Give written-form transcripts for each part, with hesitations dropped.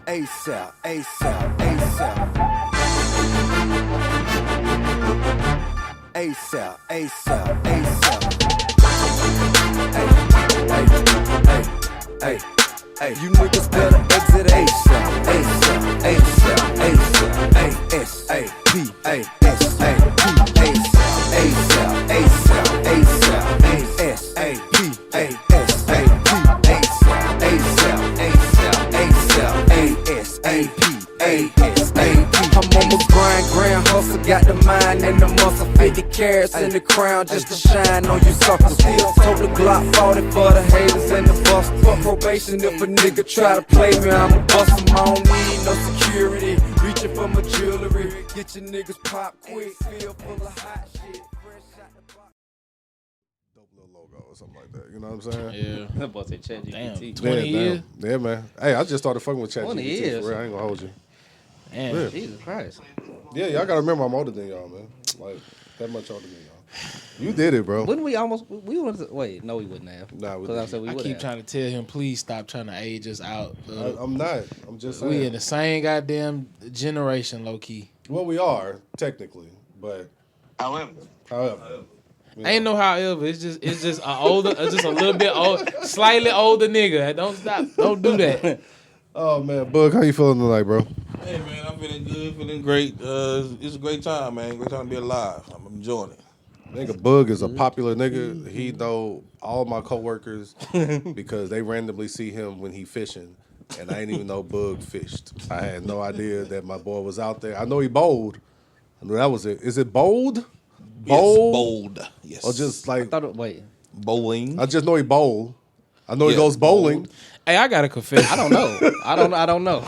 ASAP, ASAP, ASAP. ASAP, ASAP, ASAP. Hey, you niggas better exit ASAP, ASAP, ASAP, ASAP, ASAP, ASAP, ASAP, ASAP, ASAP, ASAP, I'm on my grind hustle, got the mind and the muscle, 50 carats in the crown just to shine on you suckers. Still told the Glock 40 for the haters and the busters. Fuck probation if a nigga try to play me, I'ma bust him. I don't need no security, reaching for my jewelry. Get your niggas pop quick, feel full of hot shit. Dope little logo or something like that, you know what I'm saying? Yeah. That boy said ChatGPT. 20 years? Yeah, man. Hey, I just started fucking with ChatGPT. 20 years. For real. I ain't gonna hold you. Damn. Yeah. Jesus Christ. Yeah, y'all gotta remember I'm older than y'all, man. Like, that much older than y'all. You did it, bro. Wouldn't we almost, we wanted to, wait, no we wouldn't have. Nah, we Because I didn't. said we I would keep have. trying to tell him, please stop trying to age us out. I'm not. I'm just saying. We in the same goddamn generation, low key. Well, we are, technically, but however. Ain't no however. It's just a older, just a little bit old, slightly older nigga. Don't stop. Don't do that. Oh, man. Bug, how you feeling tonight, bro? Hey, man, I'm feeling good, feeling great. It's a great time, man. Great time to be alive. I'm enjoying it. Nigga, Bug is a popular nigga. He know all my coworkers because they randomly see him when he fishing, and I ain't even know Bug fished. I had no idea that my boy was out there. I know he bowled. I knew that was it. Is it bowled? Yes, bold. Yes. Or just like Wait. bowling. I just know he bowled. I know he goes bowling. Hey, I got a confession. I don't know. I don't know.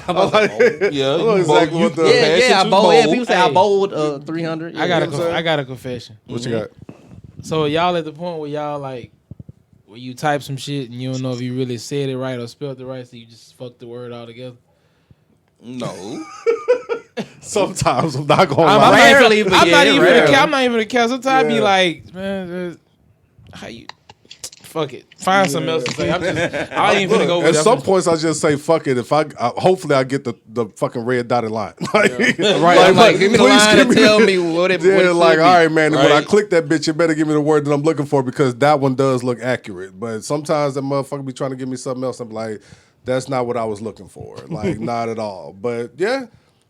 Yeah, I know exactly what the- Yeah, I bowled. Yeah, people say I Hey. bowled 300. Yeah, I got know what I'm saying? I got a confession. What you got? So y'all at the point where y'all like, where you type some shit and you don't know if you really said it right or spelled it right, so you just fuck the word all together. No. Sometimes I'm not gonna I'm lie. Rarely, but yeah, rarely. I'm not even a cat. Sometimes I be Yeah. like, man, how you? Fuck it. Find something else to say. I ain't even gonna go with At that. some points, I just say fuck it. If I hopefully I get the fucking red dotted line. Like, Right, like, give me the please line give and tell me what it Yeah, what it like, should all be. right, man. When I Right. click that bitch, you better give me the word that I'm looking for because that one does look accurate. But sometimes that motherfucker be trying to give me something else. I'm like, that's not what I was looking for. Like, not at all. But yeah.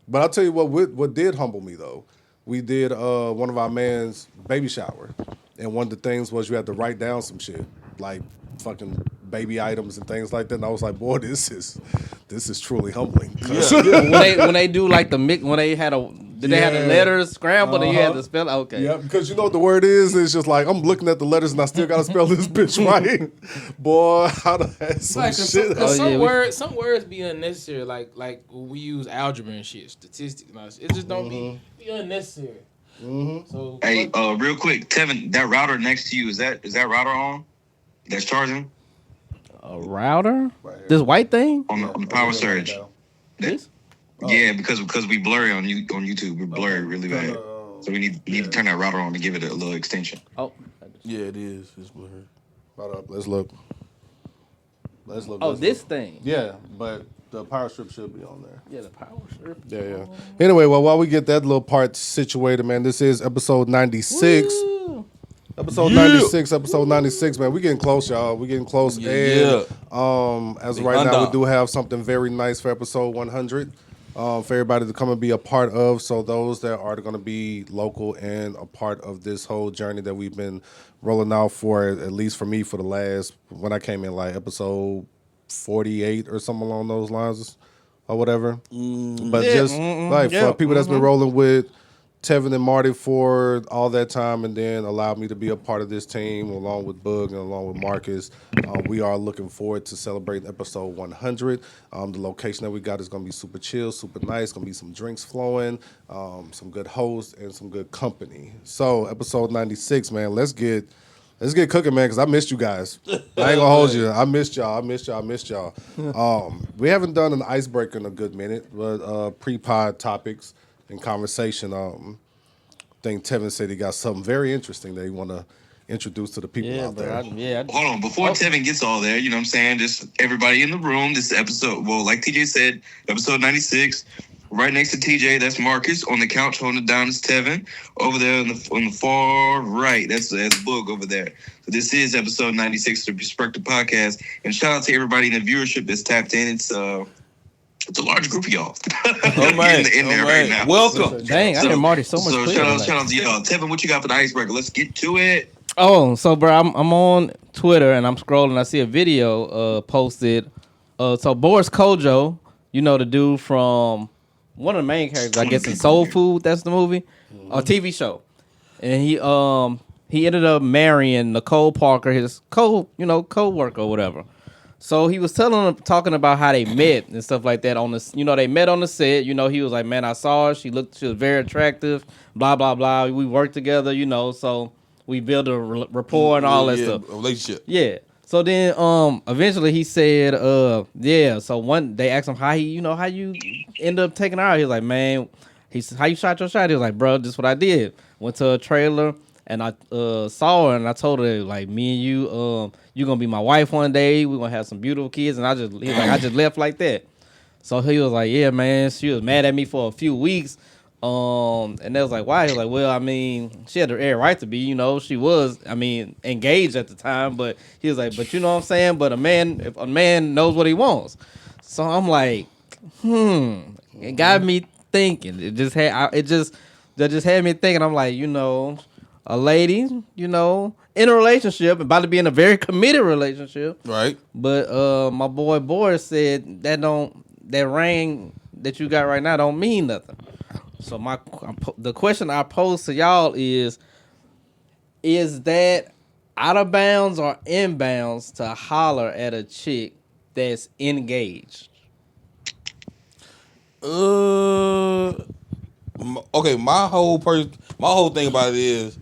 But I'll tell you what did humble me though. We did one of our man's baby shower, and one of the things was you had to write down some shit like fucking baby items and things like that. And I was like, boy, this is truly humbling. when they do like the mix, when they had they had the letters scrambled and you had to spell it? Okay. Yeah, because you know what the word is? It's just like, I'm looking at the letters and I still got to spell this bitch right. Boy, I done had some Like, shit. some words be unnecessary. Like when we use algebra and shit, statistics and all that. It just don't be unnecessary. So Hey, real quick, Tevin, that router next to you, is that router on? That's charging? A router? This white thing? On the power surge. This? Yeah, because we blurry on YouTube. We're blurry really bad. So we need to turn that router on to give it a little extension. Oh. Yeah, it is. It's blurred. Hold up, let's look. Oh, this thing. Yeah, but the power strip should be on there. Yeah, the power strip. Yeah. Anyway, well, while we get that little part situated, man, this is episode 96. Woo. Episode 96, man. We getting close, y'all. We getting close. Yeah. And as of Big right now, we under. do have something very nice for episode 100 for everybody to come and be a part of. So those that are going to be local and a part of this whole journey that we've been rolling out for, at least for me, for the last, when I came in, like episode 48 or something along those lines or whatever. But just like for people that's been rolling with Tevin and Marty for all that time and then allowed me to be a part of this team along with Bug and along with Marcus. We are looking forward to celebrating episode 100. The location that we got is going to be super chill, super nice. Going to be some drinks flowing, some good hosts, and some good company. So episode 96, man, let's get cooking, man, because I missed you guys. I ain't going to hold you. I missed y'all. We haven't done an icebreaker in a good minute, but pre-pod topics and conversation. I think Tevin said he got something very interesting that he want to introduce to the people out there. Hold on, before Tevin gets all there, you know what I'm saying? Just everybody in the room. This is episode, well, like TJ said, episode 96. Right next to TJ, that's Marcus. On the couch holding it down is Tevin. Over there on the far right, that's Boog over there. So this is episode 96 of the Perspective Podcast. And shout out to everybody in the viewership that's tapped in. It's a large group of y'all in there right now. Welcome. Dang, I hear Marty so much. So shout out to y'all. Tevin, what you got for the icebreaker? Let's get to it. Oh, so bro, I'm on Twitter and I'm scrolling. I see a video posted. So Boris Kojo, you know the dude from one of the main characters, I guess, in Soul Food. That's the movie, a TV show, and he ended up marrying Nicole Parker, his co-worker or whatever. So he was talking about how they met and stuff like that on the, they met on the set. He was like, man, I saw her. She was very attractive. Blah blah blah. We worked together. So we built a rapport and all that stuff. A relationship. Yeah. So then, eventually he said, So they asked him how you end up taking her out. He was like, man, how you shot your shot? He was like, bro, this is what I did. Went to a trailer and I saw her and I told her like, me and you gonna be my wife one day. We gonna have some beautiful kids. And I just left like that. So he was like, yeah, man. She was mad at me for a few weeks. And they was like, why? He was like, well, I mean, she had every right to be, she was, engaged at the time, but he was like, but you know what I'm saying? But if a man knows what he wants. So I'm like, it got me thinking. That just had me thinking. I'm like, a lady, in a relationship, about to be in a very committed relationship. Right. But my boy Boris said that ring that you got right now don't mean nothing. So the question I pose to y'all is that out of bounds or inbounds to holler at a chick that's engaged? Okay, my whole thing about it is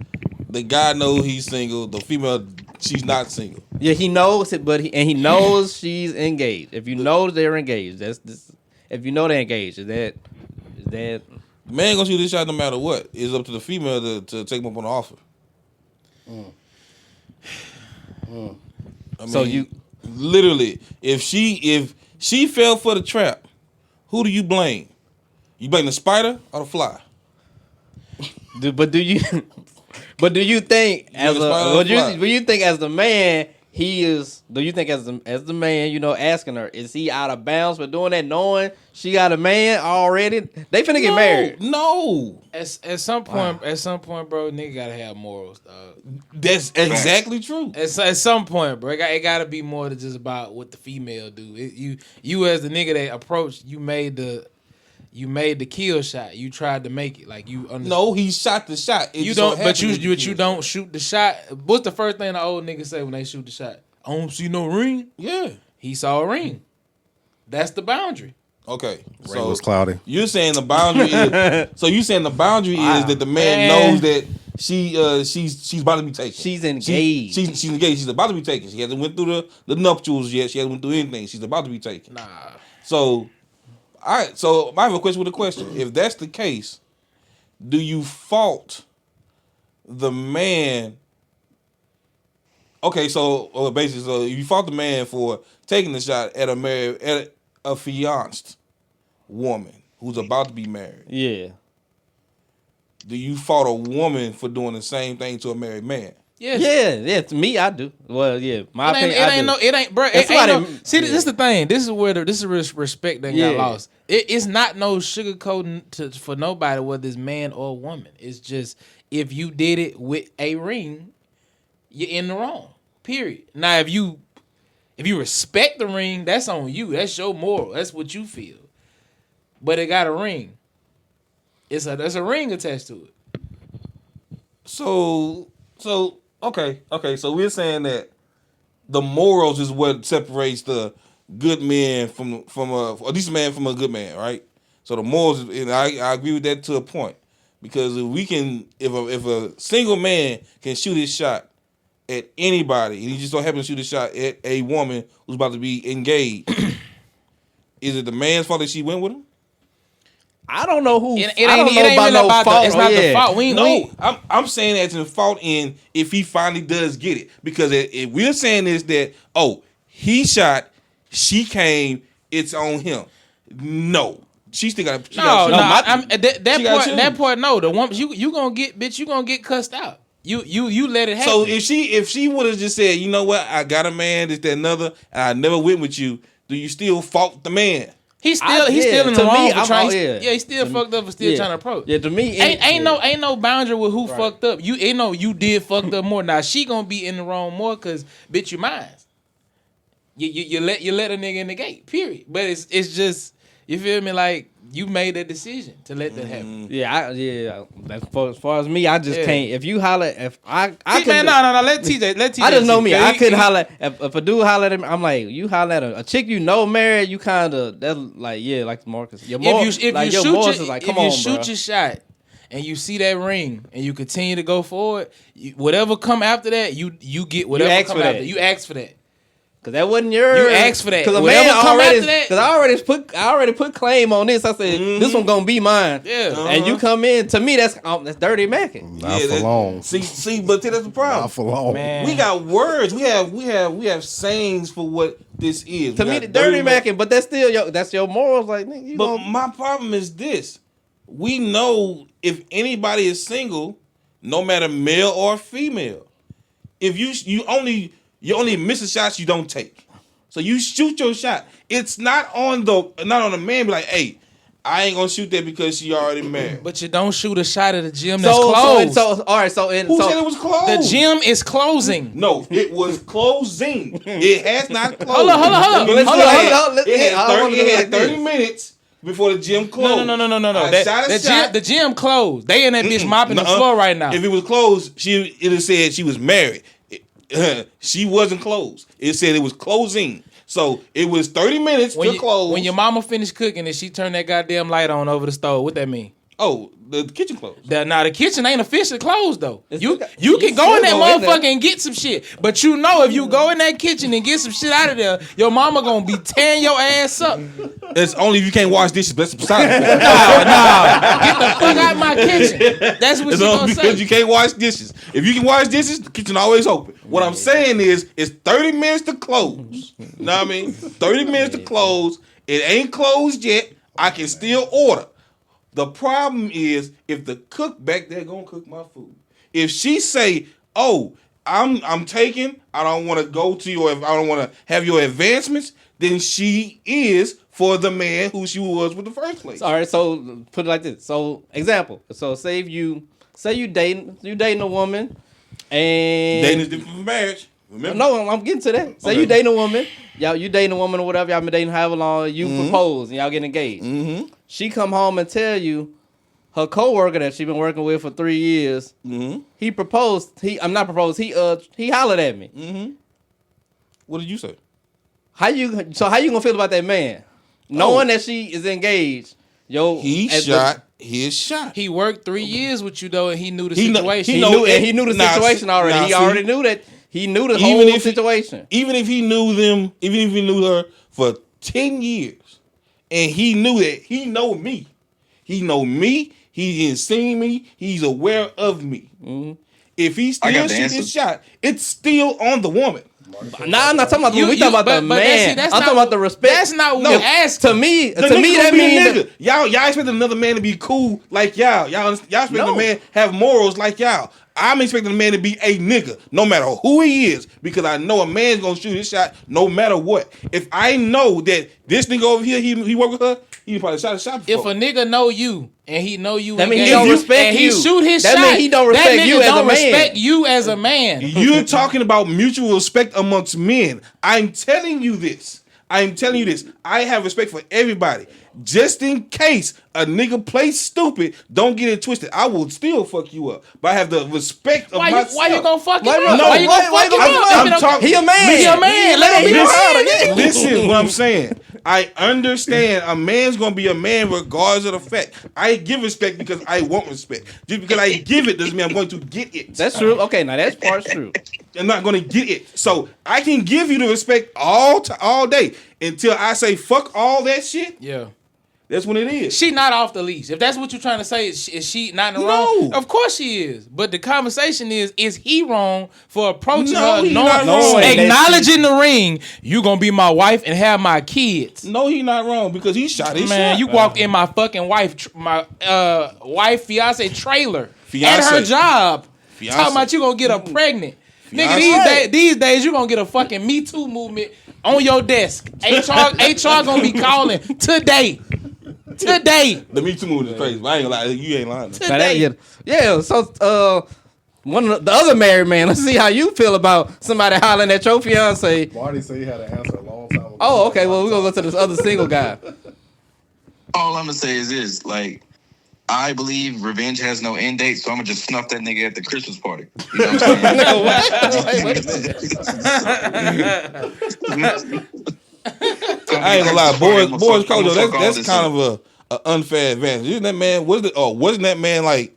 the guy knows he's single, the female, she's not single. Yeah, he knows it, but he knows she's engaged. If you know they're engaged, if you know they're engaged, is that Man gonna shoot this shot no matter what. It's up to the female to take him up on the offer. So you literally, if she fell for the trap, who do you blame? You blame the spider or the fly? But do you think as the man he is? Do you think as the man, asking her, is he out of bounds for doing that, knowing she got a man already? They finna get married. No. At some point, bro, nigga gotta have morals, dog. That's exactly true. At some point, bro, it gotta be more than just about what the female do. You as the nigga that approached, you made the kill shot. You tried to make it like you. No, he shot the shot. You don't shoot the shot. What's the first thing the old niggas say when they shoot the shot? I don't see no ring. Yeah, he saw a ring. That's the boundary. Okay, Rain was cloudy. You're saying the boundary is. So you saying the boundary is that the man knows that she's about to be taken. She's engaged. She's engaged. She's about to be taken. She hasn't went through the nuptials yet. She hasn't went through anything. She's about to be taken. Nah. So. All right, so I have a question with a question. If that's the case, do you fault the man? Okay, so basically, so you fault the man for taking the shot at a fianced woman who's about to be married. Yeah. Do you fault a woman for doing the same thing to a married man? Yes. Yeah. To me, I do. Well, yeah. My opinion. It ain't, bro. This is the thing. This is where this is respect that got lost. It's not no sugarcoating for nobody, whether it's man or woman. It's just if you did it with a ring, you're in the wrong. Period. Now, if you respect the ring, that's on you. That's your moral. That's what you feel. But it got a ring. There's a ring attached to it. So okay. So we're saying that the morals is what separates the good man from a decent man from a good man, right? So the morals, and I agree with that to a point, because if a single man can shoot his shot at anybody, and he just don't happen to shoot a shot at a woman who's about to be engaged, is it the man's fault that she went with him? I don't know who. It I don't ain't know really about no about fault. it's not the fault. No, I'm saying that's in fault in if he finally does get it. Because if we're saying is that, he shot, she came, it's on him. No. She still got to. That part. No, the woman you gonna get, bitch. You gonna get cussed out. You let it happen. So if she would have just said, you know what, I got a man, this, that, another, and I never went with you, do you still fault the man? He's still in the wrong for trying. Yeah, he's still fucked up for still trying to approach. Yeah, to me, ain't no boundary with who fucked up. You did fucked up more. Now she gonna be in the wrong more because bitch, you mine. You let a nigga in the gate. Period. But it's just, you feel me, like you made a decision to let that happen. Yeah. As far as me, I just can't. If you holler, if I man, no. Let TJ. I just know me. I couldn't holler. If a dude holler at me, I'm like, you holler at a chick you know married, you kind of that's like Marcus. If you shoot your shot and you see that ring and you continue to go forward, whatever come after that, you get whatever come after. You ask for that. Cause that wasn't yours. You asked for that. Cause a man already. Cause I already put claim on this. I said this one gonna be mine. Yeah. And you come in to me. That's dirty macking. Not for long. See, but that's the problem. Not for long. Man. We got words. We have sayings for what this is. To me, the dirty macking. But that's still that's your morals. Like, nigga, but my problem is this: we know if anybody is single, no matter male or female, if you only miss the shots you don't take. So you shoot your shot. It's not on the man be like, hey, I ain't gonna shoot that because she already married. But you don't shoot a shot at a gym that's closed. Who said it was closed? The gym is closing. No, it was closing. It has not closed. Hold on. It had 30 minutes before the gym closed. No. The gym closed. They in that bitch mopping the floor right now. If it was closed, it have said she was married. She wasn't closed. It said it was closing. So it was 30 minutes to close. When your mama finished cooking and she turned that goddamn light on over the stove, what that mean? Oh, the kitchen closed. The kitchen ain't officially closed though. You can go in that motherfucker and get some shit. But you know if you go in that kitchen and get some shit out of there, your mama gonna be tearing your ass up. It's only if you can't wash dishes. That's beside it. Nah. Get the fuck out of my kitchen. That's what It's she only gonna because say. you can't wash dishes. If you can wash dishes, the kitchen always open. What I'm saying is, it's 30 minutes to close. You know what I mean? 30 minutes to close. It ain't closed yet. I can still order. The problem is if the cook back there gonna cook my food. If she say, "Oh, I'm taking. I don't want to go to your. I don't want to have your advancements," then she is for the man who she was with the first place. All right, so put it like this. So example. So say you dating a woman, and Dating is different from marriage. Remember? No, I'm getting to that. Say you dating a woman, you dating a woman or whatever. Y'all been dating however long. You propose and y'all get engaged. Mm-hmm. She come home and tell you her coworker that she been working with for 3 years. Mm-hmm. He proposed. I'm not proposed. He hollered at me. Mm-hmm. What did you say? How you gonna feel about that man, knowing that she is engaged? He shot his shot. He worked 3 years with you though, and he knew the situation. He knew the situation already. He already knew that. He knew the whole situation. Even if he knew her for 10 years, and he knew that, he know me. He know me. He has seen me. He's aware of me. Mm-hmm. If he still shoots his shot, it's still on the woman. Nah, I'm not talking about we talking about the man. I'm talking about the respect. That's not what we asked. To me, that means y'all expect another man to be cool like y'all. Y'all expect a man have morals like y'all. I'm expecting a man to be a nigga, no matter who he is, because I know a man's gonna shoot his shot no matter what. If I know that this nigga over here, he work with her, he probably shot a shot before. If a nigga know you and he know you, that means he don't respect you. And he shoot his shot. That means he don't respect you as a man. Respect you as a man. You're talking about mutual respect amongst men. I'm telling you this. I have respect for everybody. Just in case a nigga plays stupid, don't get it twisted. I will still fuck you up, but I have the respect of myself. Why you gonna fuck him up? No, why you gonna fuck him up? He a man. Let him be a man. Listen, what I'm saying. I understand a man's gonna be a man regardless of the fact. I give respect because I want respect. Just because I give it doesn't mean I'm going to get it. That's true. Okay, now that's part true. I'm not gonna get it. So I can give you the respect all day until I say fuck all that shit. Yeah. That's when it is. She not off the leash. If that's what you're trying to say, is she not in the No. wrong? Of course she is. But the conversation is he wrong for approaching her, he not wrong. acknowledging the ring, you gonna be my wife and have my kids. No, he not wrong because he shot his shot. You walked in my fucking wife, fiance trailer Fiance. at her job. Fiance. Talking about you gonna get her pregnant. Fiance. Nigga, these days you gonna get a fucking Me Too movement on your desk. HR gonna be calling today. The Me Too movie is crazy. But I ain't gonna lie, you ain't lying. Today. Yeah. So one of the other married man. Let's see how you feel about somebody hollering at your fiance. Marty said he had an answer a long time ago. Oh, okay. Well, we're gonna go to this other single guy. All I'm gonna say is this: like, I believe revenge has no end date, so I'm gonna just snuff that nigga at the Christmas party. You know what I'm saying? I ain't gonna lie, boys culture. That's kind of a unfair advantage. Isn't that man? Wasn't that man like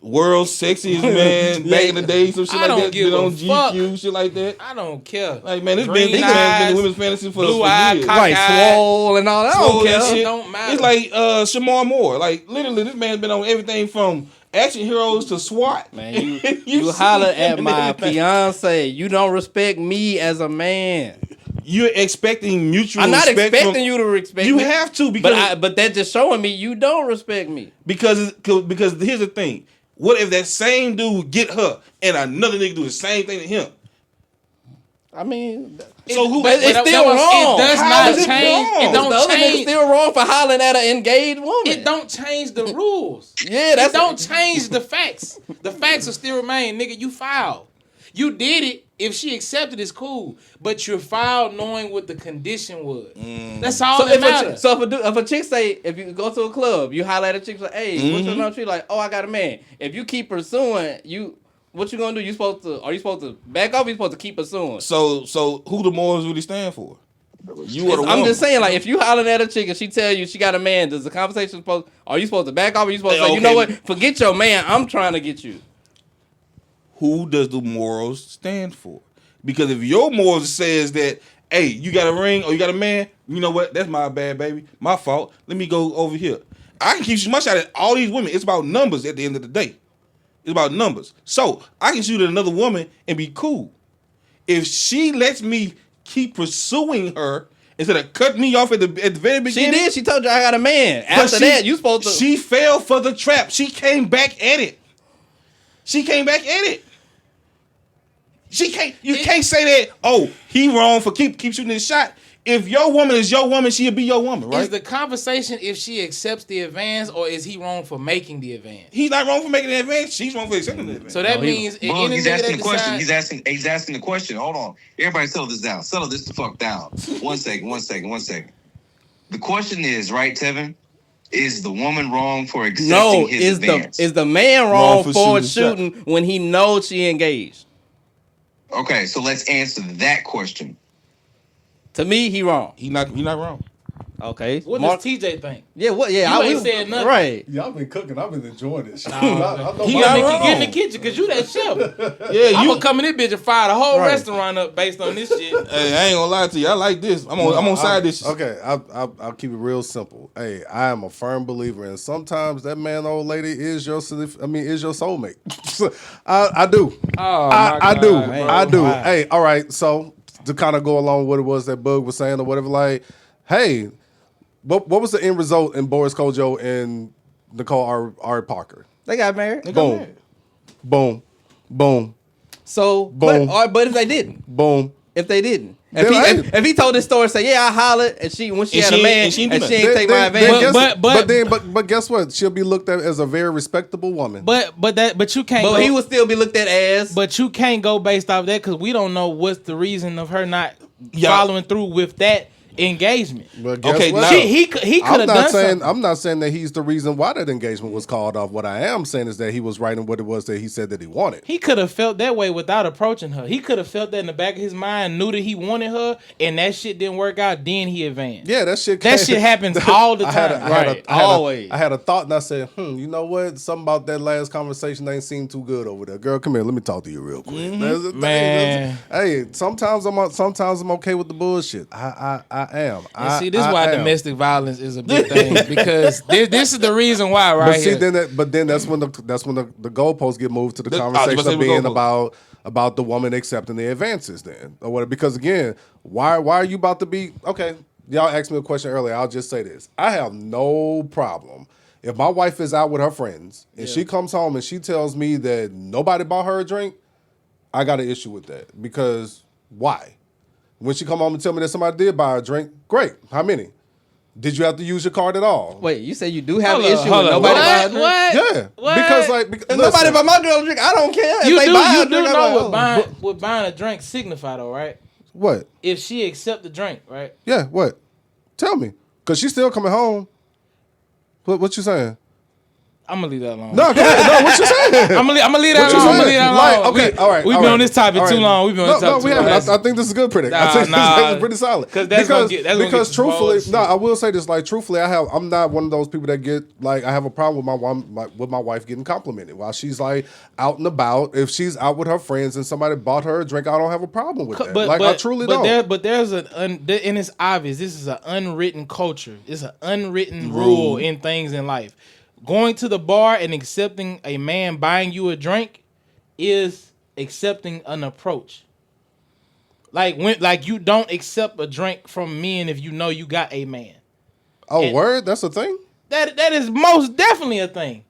world's sexiest man back in the day? Some shit I like don't that. give Been a on fuck. GQ, shit like that. I don't care. Like man, this Green man's eyes, been women's fantasy for blue eye, years. cock- Right, Cockeyed. swole and all that. I Swole don't and care. shit. It don't matter. It's like Shamar Moore. Like literally, this man's been on everything from action heroes to SWAT. Man, you holler at my fiance. You don't respect me as a man. You're expecting mutual I'm not respect expecting from, you to respect You me. have to because But that's just showing me you don't respect me. because here's the thing. What if that same dude get her and another nigga do the same thing to him? I mean, So who? but it's still wrong. It does How not is it change. wrong? It the don't other nigga change. still wrong for hollering at an engaged woman. It don't change the rules. Yeah, that's it don't change the facts. The facts will still remain, nigga. You filed. You did it. If she accepted, it's cool. But you filed knowing what the condition was. That's all So that if matters. if a chick say, if you go to a club, you holler at a chick, say, hey, what's your number? She like, oh, I got a man. If you keep pursuing, what you gonna do? Are you supposed to back off? Or you supposed to keep pursuing? So who the morals really stand for? You or the woman? I'm just saying, like, if you hollering at a chick and she tell you she got a man, does the conversation are you supposed to back off? Or you supposed to say, you know what? Forget your man. I'm trying to get you. Who does the morals stand for? Because if your morals says that, hey, you got a ring or you got a man, you know what? That's my bad, baby. My fault. Let me go over here. I can keep shooting my shot at all these women. It's about numbers at the end of the day. It's about numbers. So I can shoot at another woman and be cool. If she lets me keep pursuing her instead of cutting me off at the very beginning. She did. She told you I got a man. but After that, you supposed to. She fell for the trap. She came back at it. You can't say that, oh, he wrong for keep shooting his shot. If your woman is your woman, she'll be your woman, right? Is the conversation if she accepts the advance or is he wrong for making the advance? He's not wrong for making the advance. She's wrong for accepting the advance. So that means Well, any he's nigga asking that the question. decides, He's asking the question. Hold on. Everybody settle this down. Settle this the fuck down. One second. The question is, right, Tevin? Is the woman wrong for accepting his advance? Is the man wrong for shooting shooting when he knows she engaged? Okay, so let's answer that question. To me, he wrong. He not wrong. Okay. what Mark- does TJ think? Yeah, what? Yeah, You I ain't was said nothing. right. Y'all been cooking. I've been enjoying this shit. He I know gonna Marty- make you wrong. get in the kitchen because you that chef. Yeah, I'm gonna come in this bitch and fire the whole Right. restaurant up based on this shit. Hey, I ain't gonna lie to you. I like this. I'm on side dishes. Okay, I'll keep it real simple. Hey, I am a firm believer, and sometimes that man, or old lady, is your soulmate. I do. Oh, I my do. God, bro. I do. Wow. Hey, all right. So to kind of go along with what it was that Bug was saying or whatever, like, hey, what was the end result in Boris Kojo and Nicole R. Parker? They got married. Boom, boom, boom, So, Boom. but if they didn't, boom. if they didn't, Then if he told this story, say, yeah, I hollered, and when she And had she a man, and she and ain't she do ain't take my advantage. But guess what? She'll be looked at as a very respectable woman. But you can't. But go, he would still be looked at as. But you can't go based off that because we don't know what's the reason of her not Yeah. following through with that engagement. But guess Okay, what? now- He could have done something. I'm not saying that he's the reason why that engagement was called off. What I am saying is that he was writing what it was that he said that he wanted. He could have felt that way without approaching her. He could have felt that in the back of his mind, knew that he wanted her, and that shit didn't work out. Then he advanced. Yeah, that shit. That shit happens all the time. Always. I had a thought, and I said, you know what? Something about that last conversation ain't seem too good over there. Girl, come here. Let me talk to you real quick. That's the thing. Man. Hey, sometimes I'm okay with the bullshit. I am. And see, this is why domestic violence is a big thing because this is the reason why, right? But see, here. then that's when the goalposts get moved to the conversation of being about the woman accepting the advances. Then or what? Because again, why are you about to be okay? Y'all asked me a question earlier. I'll just say this: I have no problem if my wife is out with her friends and she comes home and she tells me that nobody bought her a drink. I got an issue with that because why? When she come home and tell me that somebody did buy a drink, great. How many? Did you have to use your card at all? Wait, you say you do have an issue with nobody buy a drink? What? Yeah, What? because If nobody buy my girl a drink, I don't care. You If they do, buy you a do drink, know I'm like, what buying a drink signify though, right? What? If she accept the drink, right? Yeah, what? Tell me, because she's still coming home. What you saying? I'm gonna leave that alone. No, go ahead. No, what you saying? I'm gonna leave that What you alone. I'm gonna saying? leave that Like, alone. okay, all right. We've all been right, on this topic all too right. long. We've been on this topic we too haven't. long. I think this is a good predict. Nah, I think nah. this is pretty solid. 'Cause that's gonna get truthfully, balls. no, I will say this. Like, truthfully, I'm not one of those people that get like I have a problem with my wife getting complimented while she's like out and about. If she's out with her friends and somebody bought her a drink, I don't have a problem with that. I truly don't. But there's and it's obvious. This is an unwritten culture. It's an unwritten rule in things in life. Going to the bar and accepting a man buying you a drink is accepting an approach. Like you don't accept a drink from men if you know you got a man. Oh, word? That's a thing? That is most definitely a thing.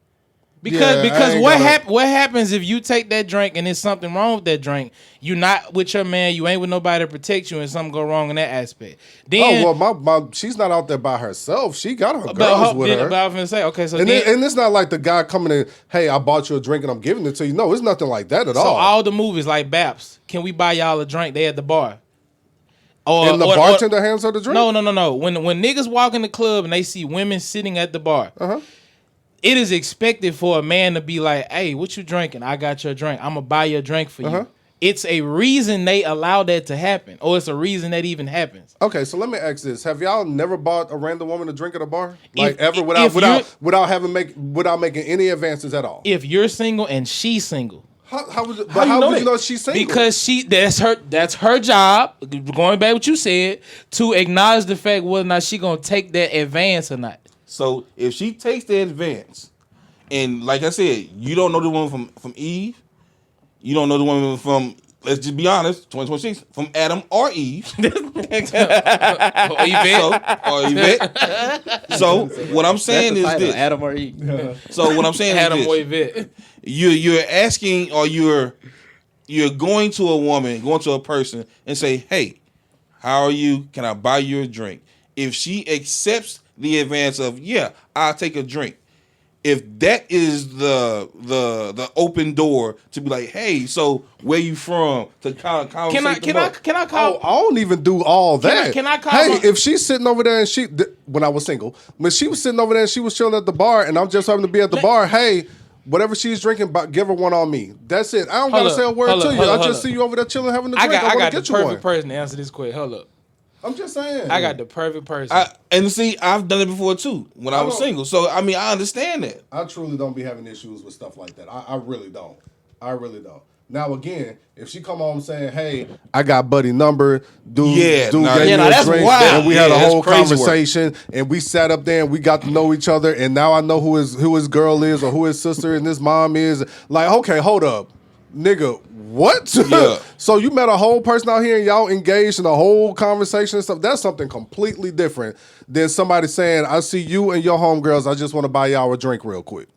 Because what happens if you take that drink and there's something wrong with that drink? You're not with your man. You ain't with nobody to protect you, and something go wrong in that aspect. Then, she's not out there by herself. She got her girls with her. But I was gonna say, okay, so and it's not like the guy coming in. Hey, I bought you a drink and I'm giving it to you. No, it's nothing like that at all. So all the movies like Baps, can we buy y'all a drink? They at the bar. And the bartender hands her the drink. No. When niggas walk in the club and they see women sitting at the bar. It is expected for a man to be like, hey, what you drinking? I got your drink. I'm going to buy your drink for you. It's a reason they allow that to happen. Or it's a reason that even happens. Okay, so let me ask this. Have y'all never bought a random woman a drink at a bar? Without making any advances at all? If you're single and she's single. How would you know she's single? Because that's her job, going back to what you said, to acknowledge the fact whether or not she going to take that advance or not. So if she takes the advance, and like I said, you don't know the woman from Eve, you don't know the woman from, let's just be honest, 2026, from Adam or Eve. or Yvette. So what I'm saying is this. Adam or Eve. So what I'm saying Adam is or Yvette. You're asking, or you're going to a person and say, hey, how are you? Can I buy you a drink? If she accepts the advance of, yeah, I'll take a drink. If that is the open door to be like, hey, so where you from? To kind of Can I call? Oh, I don't even do all that. Can I call? Hey, if she's sitting over there and when I was single, when she was sitting over there and she was chilling at the bar and I'm just having to be at the bar, hey, whatever she's drinking, give her one on me. That's it. I don't gotta say a word to you. I just see you over there chilling, having a drink. I got get the you perfect one. person to answer this question. Hold up. I'm just saying. I got the perfect person. And see, I've done it before too when I was single. So I mean, I understand that. I truly don't be having issues with stuff like that. I really don't. I really don't. Now again, if she come home saying, "Hey, I got buddy number," dude gave me a drink, wild. and we had a whole conversation, and we sat up there and we got to know each other, and now I know who his girl is or who his sister and his mom is. Like, okay, hold up, nigga. What? Yeah. So you met a whole person out here and y'all engaged in a whole conversation and stuff. That's something completely different than somebody saying, I see you and your homegirls, I just want to buy y'all a drink real quick.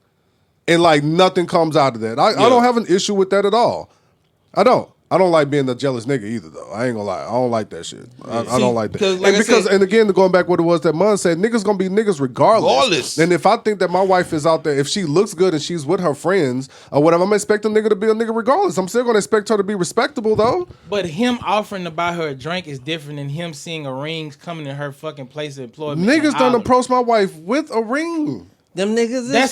And like nothing comes out of that. I don't have an issue with that at all. I don't like being a jealous nigga either, though. I ain't gonna lie. I don't like that shit. I don't like that. And again, going back what it was that Mun said, niggas gonna be niggas regardless. And if I think that my wife is out there, if she looks good and she's with her friends or whatever, I'm expecting a nigga to be a nigga regardless. I'm still gonna expect her to be respectable, though. But him offering to buy her a drink is different than him seeing a ring coming in her fucking place of employment. Niggas don't approach my wife with a ring. Them niggas is that's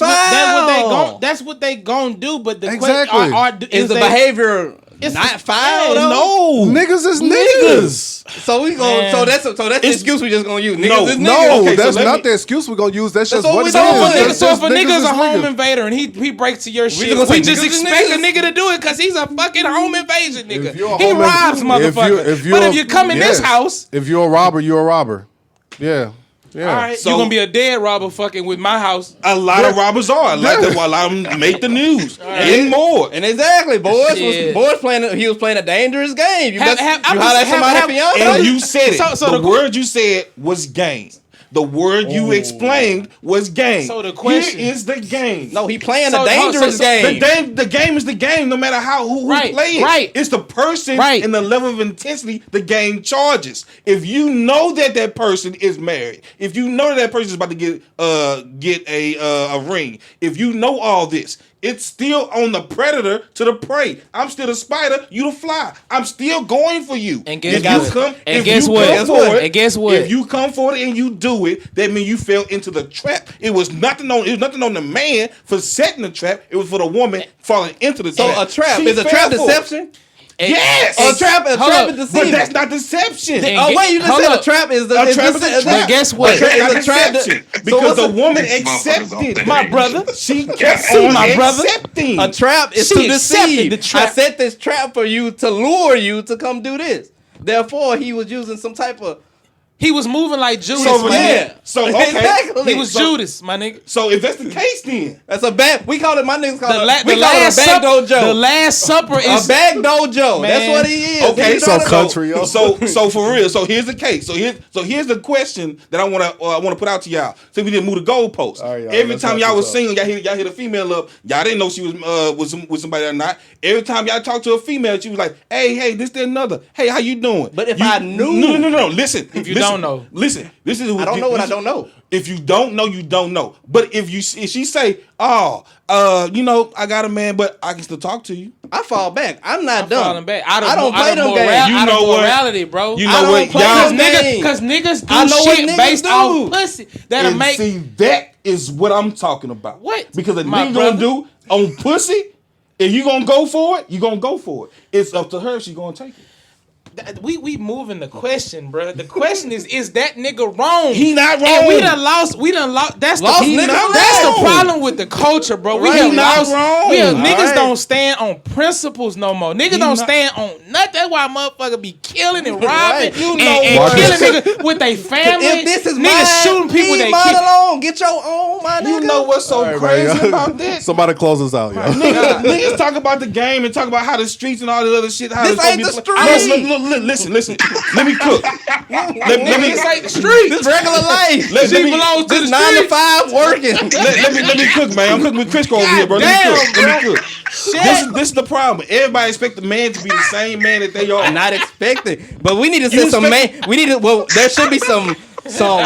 what they gon' do. But the exactly question is the behavior It's not foul. No, Niggas is niggas. So we go. So that's the excuse we just gonna use. Niggas is niggas. No, Okay, so that's let not me- the excuse we're gonna use. That's just what what we it doing. is. So if a Niggas nigga's is a home niggas. invader and he breaks to your shit, gonna say we just niggas is expect a niggas? nigga to do it because he's a fucking home invasion If nigga. you're a He home robs inv- motherfuckers. But if you come in this house, if you're a robber, you're a robber. Yeah. Yeah. all right, So- you're gonna be a dead robber fucking with my house. A lot of robbers are. Like that, while I'm make the news and more. And exactly, boys Shit. was playing. He was playing a dangerous game. You Have- best- have- you I'm holler at just- somebody have- for young. And you said it. So the the- word you said was game. The word you explained was game. So the question- Here is the game. No, he playing So- a dangerous so- game. The game is the game, no matter who Right, play it. right. It's the person Right. and the level of intensity the game charges. If you know that person is married, if you know that person is about to get a ring, if you know all this, it's still on the predator to the prey. I'm still the spider, you the fly. I'm still going for you. And guess If what? you come- And if guess you what? come Guess for what? it- And guess what? If you come for it and you do it, that means you fell into the trap. It was nothing on the man for setting the trap. It was for the woman falling into the So trap. a trap She is a fell trap for it. deception. Yes. A trap Hold up. is But deceiving. that's not deception. And Oh wait, you just hold said up. a trap is the A trap is a trap. But guess what? A trap is It's a a trap deception. that- Because what's the a- woman These motherfuckers accepted. out My there. brother. She kept See, on my brother? accepting. A trap is She to accepted deceive. the trap. I set this trap for you to lure you to come do this. Therefore, he was using some type of. He was moving like Judas, So, my yeah. nigga. So okay. Exactly. He was So- Judas, my nigga. So if that's the case, then That's a bad. We call it. My niggas call The, it. la- we the call last it a back supper. dojo. The Last Supper A is back dojo. Man. That's what he is. Okay, He's so trying to- country, yo. So for real. So here's the case. So here's the question that I wanna put out to y'all. So we didn't move the goalposts. All right, y'all, Every let's time wrap y'all this was up. single, y'all hit a female up. Y'all didn't know she was with somebody or not. Every time y'all talked to a female, she was like, hey, this, that, another. Hey, how you doing? But if You- I knew- no. Listen. If you listen, don't know. listen. This is I don't know what I don't know. If you don't know, you don't know. But if she say, I got a man, but I can still talk to you. I fall back. I'm not I'm dumb. falling back. I don't play them games. You Out know of what? morality, bro. You I know don't what? play Y'all them Niggas, games. because niggas do I know what shit niggas based do. off pussy that'll And make. see, that is what I'm talking about. What? Because a My nigga brother? gonna do on pussy, if you gonna go for it, you gonna go for it. It's up to her if she gonna take it. We moving the question, bro. The question is that nigga wrong? He not wrong. And we done lost. That's Lost the niggas that's wrong. the problem with the culture, bro. We Right. have He not lost. wrong. Niggas Alright. don't stand on principles no more. Niggas He don't not- stand on nothing. That's why motherfucker be killing and robbing Right. You and, know and what? killing niggas with their family. If this is niggas mine, shooting people leave they mine kill. alone. Get your own, my nigga. You know what's so All right, crazy man, yo. about that? Somebody close us out, yo. Niggas talk about the game and talk about how the streets and all this other shit. How This it's supposed ain't to the be street. Listen. Let me cook. Let me Niggas ain't the street. This regular life. let She me belongs to This the 9 to street. 5 working. let me cook, man. I'm cooking with Crisco over here, bro. damn, Let me cook. This is the problem. Everybody expect the man to be the same man that they are. I'm not expecting, but we need to You set some man. expect- We need to. Well, there should be some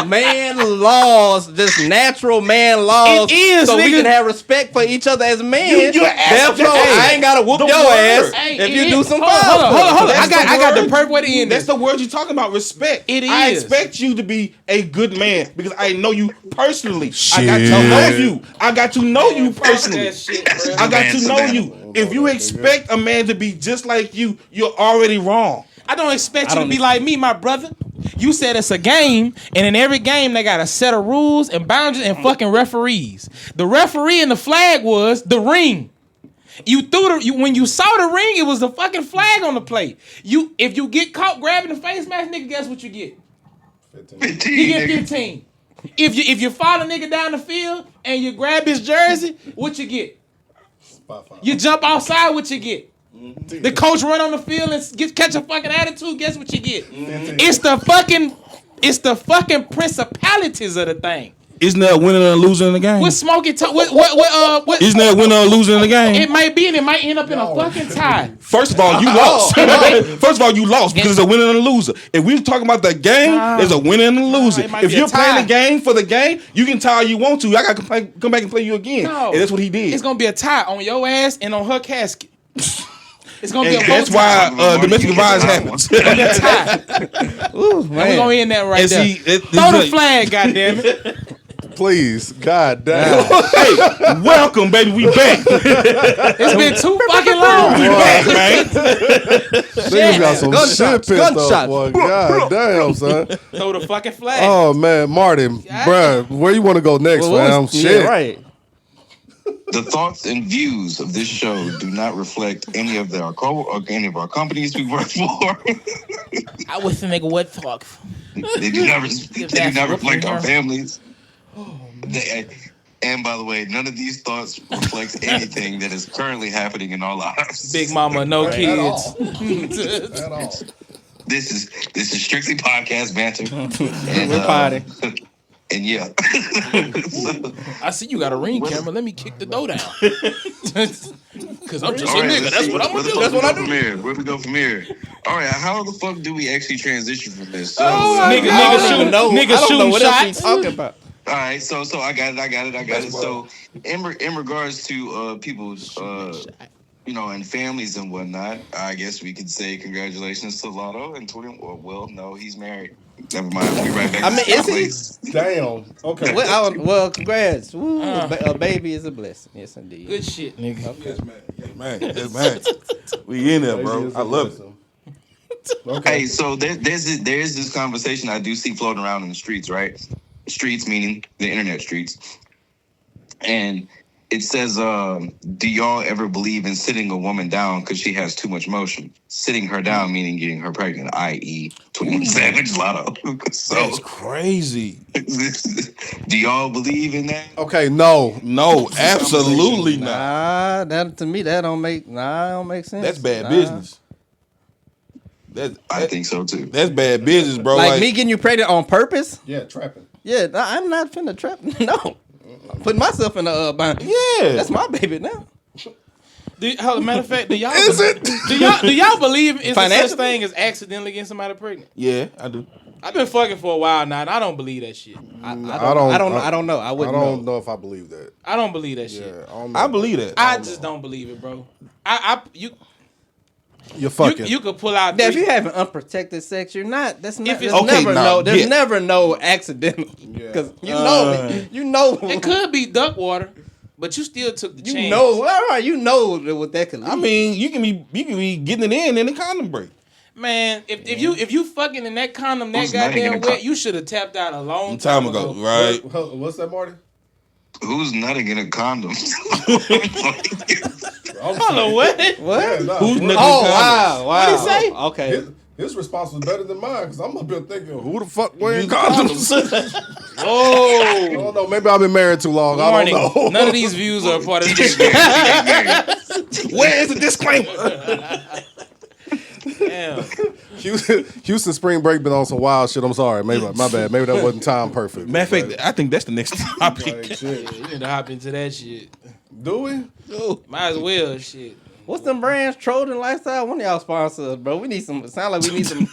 man laws, just natural man laws, It is, so we nigga. can have respect for each other as men. You asked- Therefore, hey, I ain't gotta whoop the your word. ass Hey, if it you is. do some Hold foul. on. That's I got the word. perfect way to end That's this. the word you're talking about, respect. It I is. expect you to be a good man because I know you personally. Shit. I got to know you. I got to know you personally. That shit, bro. I got to Man, know Savannah. you. If you expect a man to be just like you, you're already wrong. I don't expect you to be like me, my brother. You said it's a game, and in every game they got a set of rules and boundaries and fucking referees. The referee in the flag was the ring. When you saw the ring, it was the fucking flag on the plate. If you get caught grabbing the face mask, nigga, guess what you get? 15, You get nigga. 15. If you follow a nigga down the field and you grab his jersey, what you get? You jump outside, what you get? The coach run on the field and catch a fucking attitude, guess what you get? It's the fucking principalities of the thing. Isn't there a winner and a loser in the game? What smoking Isn't there a winner and a loser in the game? it might be, and it might end up in a fucking tie. First of all, you lost. First of all, you lost because there's a winner and a loser. If we're talking about the game, there's a winner and a loser. it might If be a you're playing tie. the game for the game, you can tie all you want to. I got to come back and play you again. No. And that's what he did. It's gonna be a tie on your ass and on her casket. It's gonna be And a that's bow tie. why domestic violence happens. A tie. And we're gonna end that right And there. see, Throw the flag, goddammit. Please, god damn. Hey, welcome, baby. We back. It's been too fucking long. We back, man. Niggas got some shit pissed off, gunshots. boy. God damn, son. Throw the fucking flag. Oh man, Martin, bruh, where you want to go next, fam? Shit. Yeah, right. The thoughts and views of this show do not reflect any of our companies we work for. I wish the nigga would talk. They do not reflect our families. And by the way, none of these thoughts reflects anything that is currently happening in our lives. Big mama, no kids. At all. This is strictly podcast banter. And, We're party. And yeah. I see you got a ring camera. Let me kick the door down. Because I'm just All a right, nigga. let's That's see what I'm where going to the do. fuck That's what I we go do. from here. Where we go from here? All right, how the fuck do we actually transition from this? So, Nigga shooting I don't know shooting what else we shots. talking about. all right, so I got it. So in regards to people's and families and whatnot, I guess we could say congratulations to Lotto and 20. Well, no, he's married. Never mind. We right back. I mean, is he? Damn. Okay. Well, congrats. Woo, a baby is a blessing. Yes, indeed. Good shit, nigga. Yes, man. We in there, bro. I love it. Okay. Hey, so there's this conversation I do see floating around in the streets, right? Streets meaning the internet streets. And it says, do y'all ever believe in sitting a woman down because she has too much motion? Sitting her down meaning getting her pregnant, i.e. 21 Savage Lotto. So, That's crazy. do y'all believe in that? Okay, no. No, absolutely not. Nah, that to me that don't make sense. That's bad business. I think so too. That's bad business, bro. Like me getting you pregnant on purpose? Yeah, trapping. Yeah, I'm not finna trap. No, putting myself in the bind. Yeah. That's my baby now. Matter of fact, do y'all Is it? do y'all believe it's a such Financially? thing as accidentally getting somebody pregnant? Yeah, I do. I've been fucking for a while now, and I don't believe that shit. I don't know. I I wouldn't don't know if I believe that. I don't believe that shit. Yeah, I don't know. I believe that. I just don't believe it, bro. You're fucking. You could pull out. Yeah, if three- you having unprotected sex, you're not. That's not. it's- There's Okay, never now, no. There's yeah. never no accidental. Because you know. it could be duck water, but you still took the chance. You know. All right. You know what that could. Lead. I mean, you can be getting it in the condom break. Man, if you fucking in that condom that Who's nutting in goddamn a wet, con- you should have tapped out a long Time ago, right? What's that, Marty? Who's nutting in a condom? Hold on, what? What? Yeah, nah, Who's what- nutting Oh in the wow! condom? Wow. What'd he say? Okay. His response was better than mine because I'm up here thinking, who the fuck wearing condoms? Oh, I don't know. Maybe I've been married too long. warning! I don't know. None of these views are a part of this. Where is the disclaimer? Damn. Houston Spring Break been on some wild shit. I'm sorry. Maybe my bad. Maybe that wasn't time perfect. Matter of fact, I think that's the next topic. Like, shit. You need to hop into that shit. Do we? Might as well, shit. What's them brands? Trojan Lifestyle. One of y'all sponsors, bro. We need some. It sound like we need some.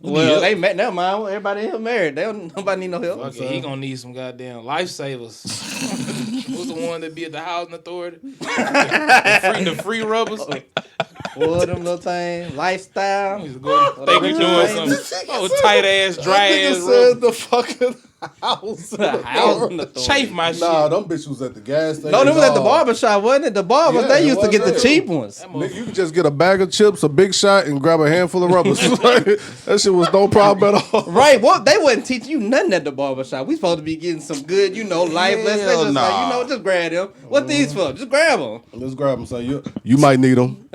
Well, they met. Never mind. Everybody in here married. They don't. Nobody need no help. Okay, he gonna need some goddamn lifesavers. Who's the one that be at the housing authority? the free rubbers. What them little things? Lifestyle. Think we doing some tight ass, dry Nigga ass said rubber. the fucking house. Housing authority. Chafe my shit. Nah, them bitches was at the gas station. No, them was at the Nah. barbershop, wasn't it? The barbers, Yeah, they it used to was get the there. cheap ones. Nigga, you can just get a bag of chips, a big shot, and grab a handful of rubbers. That shit was no problem at all. Right, well, they wasn't teaching you nothing at the barbershop. We supposed to be getting some good, life lessons. They just like, just grab them. What these for? Just grab them. Let's grab them, son. You might need them.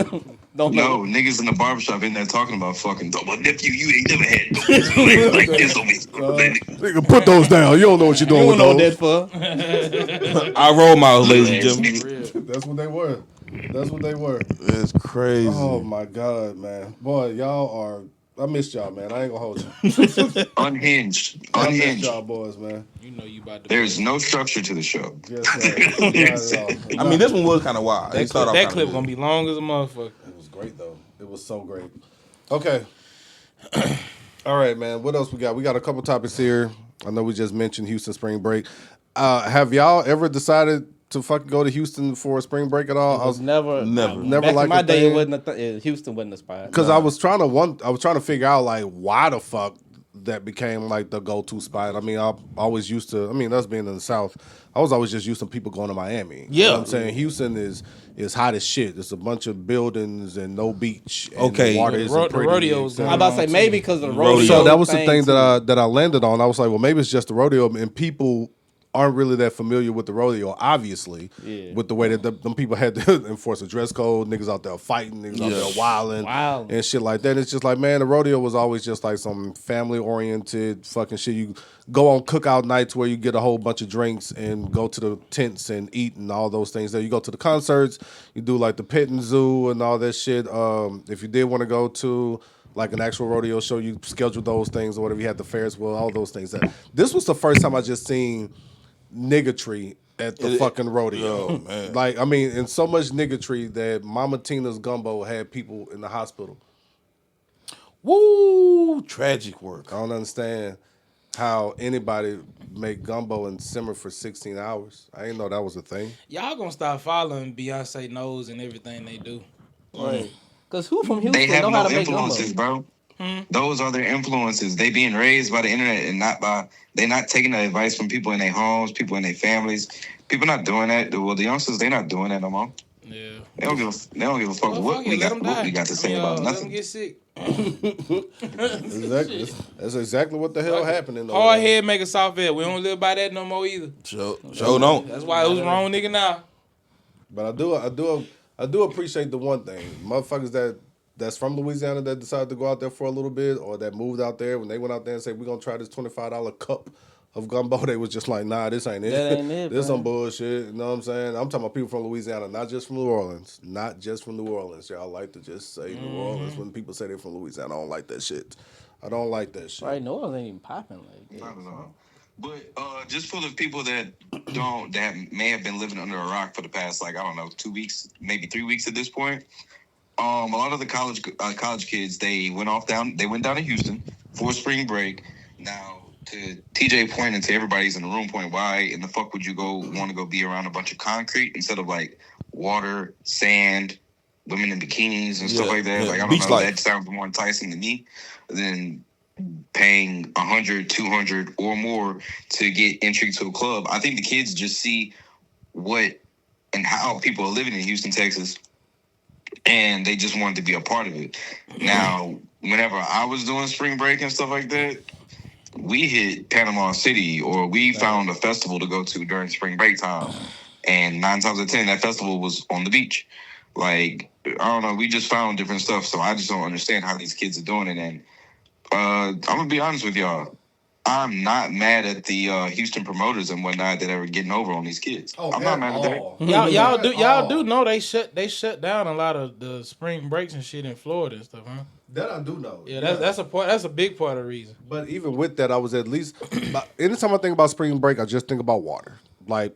Don't know. No, niggas in the barbershop in there talking about fucking. Well, nephew, you ain't never had like this on me. Nigga, put those down. You don't know what you're doing You with don't know those. that for. Our role models, ladies and gentlemen. That's what they were. That's what they were. It's crazy. Oh my God, man. Boy, y'all are. I missed y'all, man. I ain't gonna hold you. Unhinged. I missed Unhinged. y'all boys, man. You know you about to. There's no structure to the show. Yes, sir. Not at all. I mean, this one was kind of wild. That clip gonna be long as a motherfucker. It was great though. It was so great. Okay. All right, man. What else we got? We got a couple topics here. I know we just mentioned Houston Spring Break. Have y'all ever decided to fucking go to Houston for a spring break at all? I was never Never back like in my a day. thing. It wasn't Houston wasn't a spot. Because I was trying to figure out like why the fuck that became like the go-to spot. I mean, I always used to. I mean, us being in the South, I was always just used to people going to Miami. You know what I'm saying? Houston is hot as shit. It's a bunch of buildings and no beach. And Okay. the water The isn't pretty. rodeo was etc. I'm about to say maybe because of the rodeo. So that was the thing thing that too. I landed on. I was like, well, maybe it's just the rodeo, and people aren't really that familiar with the rodeo, obviously, with the way that them people had to enforce a dress code, niggas out there fighting, niggas out there wilding and shit like that. It's just like, man, the rodeo was always just like some family-oriented fucking shit. You go on cookout nights where you get a whole bunch of drinks and go to the tents and eat and all those things there. You go to the concerts, you do like the pit and zoo and all that shit. If you did want to go to like an actual rodeo show, you schedule those things or whatever. You had the Ferris wheel, all those things. This was the first time I just seen niggatry at the fucking rodeo. Oh, man. Like, I mean, and so much niggatry that Mama Tina's gumbo had people in the hospital. Woo! Tragic work. I don't understand how anybody make gumbo and simmer for 16 hours. I didn't know that was a thing. Y'all gonna start following Beyonce nose and everything they do. Because who from Houston They have know how no to make gumbo? influences, bro. Those are their influences. They being raised by the internet and they're not taking the advice from people in their homes, people in their families. People not doing that. Well, the youngsters, they not doing that no more. Yeah. They don't give a fuck what we got to say about Let them nothing. get sick. Exactly. That's exactly what the hell happened in Hard head make a soft head. We don't live by that no more either. Sure don't. That's why it was wrong nigga now. But I do appreciate the one thing. Motherfuckers that's from Louisiana that decided to go out there for a little bit or that moved out there, when they went out there and said, we're going to try this $25 cup of gumbo, they was just like, nah, this ain't it. That ain't it, This bro. some bullshit. You know what I'm saying? I'm talking about people from Louisiana, not just from New Orleans. Not just from New Orleans. Y'all like to just say New Orleans when people say they're from Louisiana. I don't like that shit. I don't like that shit. Right, New Orleans ain't even popping like that. Not at all. But just for the people that may have been living under a rock for the past, like, I don't know, 2 weeks, maybe 3 weeks at this point. A lot of the college kids, they went down to Houston for spring break. Now, to TJ point and to everybody's in the room point, why in the fuck would you want to go be around a bunch of concrete instead of like water, sand, women in bikinis and stuff like that? Like, I don't Beach know, life. that sounds more enticing to me than paying $100, $200 or more to get entry to a club. I think the kids just see what and how people are living in Houston, Texas, and they just wanted to be a part of it. Now, whenever I was doing spring break and stuff like that, we hit Panama City or we found a festival to go to during spring break time. And 9 times out of 10, that festival was on the beach. Like, I don't know, we just found different stuff. So I just don't understand how these kids are doing it. And I'm going to be honest with y'all. I'm not mad at the Houston promoters and whatnot that are getting over on these kids. I'm not mad at that. Y'all do know they shut down a lot of the spring breaks and shit in Florida and stuff, huh? That I do know. Yeah, that's a part. That's a big part of the reason. But even with that, I was at least. Anytime I think about spring break, I just think about water. Like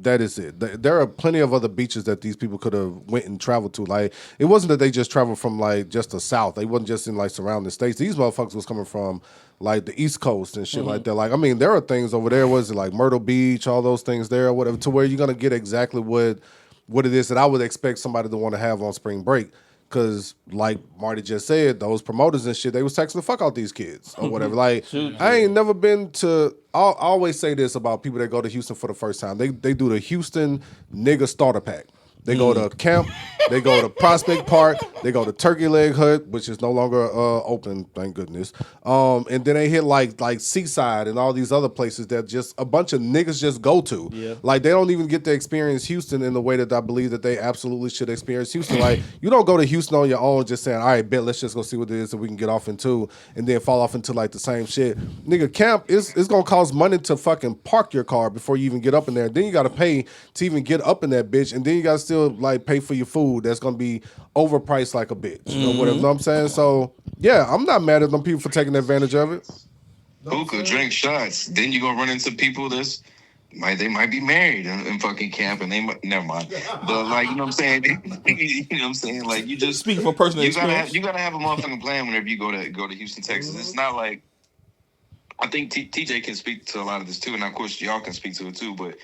that is it. There are plenty of other beaches that these people could have went and traveled to. Like, it wasn't that they just traveled from like just the South. They wasn't just in like surrounding states. These motherfuckers was coming from like the East Coast and shit like that. Like, I mean, there are things over there. Was it like Myrtle Beach, all those things there, or whatever, to where you're gonna get exactly what it is that I would expect somebody to want to have on spring break. Because, like Marty just said, those promoters and shit, they was texting the fuck out these kids or whatever. Like, I ain't never been to. I always say this about people that go to Houston for the first time. They do the Houston nigga starter pack. They go to camp. They go to Prospect Park. They go to Turkey Leg Hut, which is no longer open, thank goodness. And then they hit like Seaside and all these other places that just a bunch of niggas just go to. Yeah. Like, they don't even get to experience Houston in the way that I believe that they absolutely should experience Houston. Like, you don't go to Houston on your own just saying, all right, bet, let's just go see what it is that we can get off into, and then fall off into like the same shit. Nigga, camp is gonna cost money to fucking park your car before you even get up in there. Then you gotta pay to even get up in that bitch, and then you gotta still like pay for your food that's gonna be overpriced like a bitch. You know what I'm saying? So yeah, I'm not mad at them people for taking advantage of it. Who could drink shots? Then you're gonna run into people they might be married in fucking camp, and never mind. But like, you know what I'm saying? You know what I'm saying? Like, you just Speaking from personal experience. You gotta have a motherfucking plan whenever you go to Houston, Texas. It's not like, I think TJ can speak to a lot of this too, and of course y'all can speak to it too. But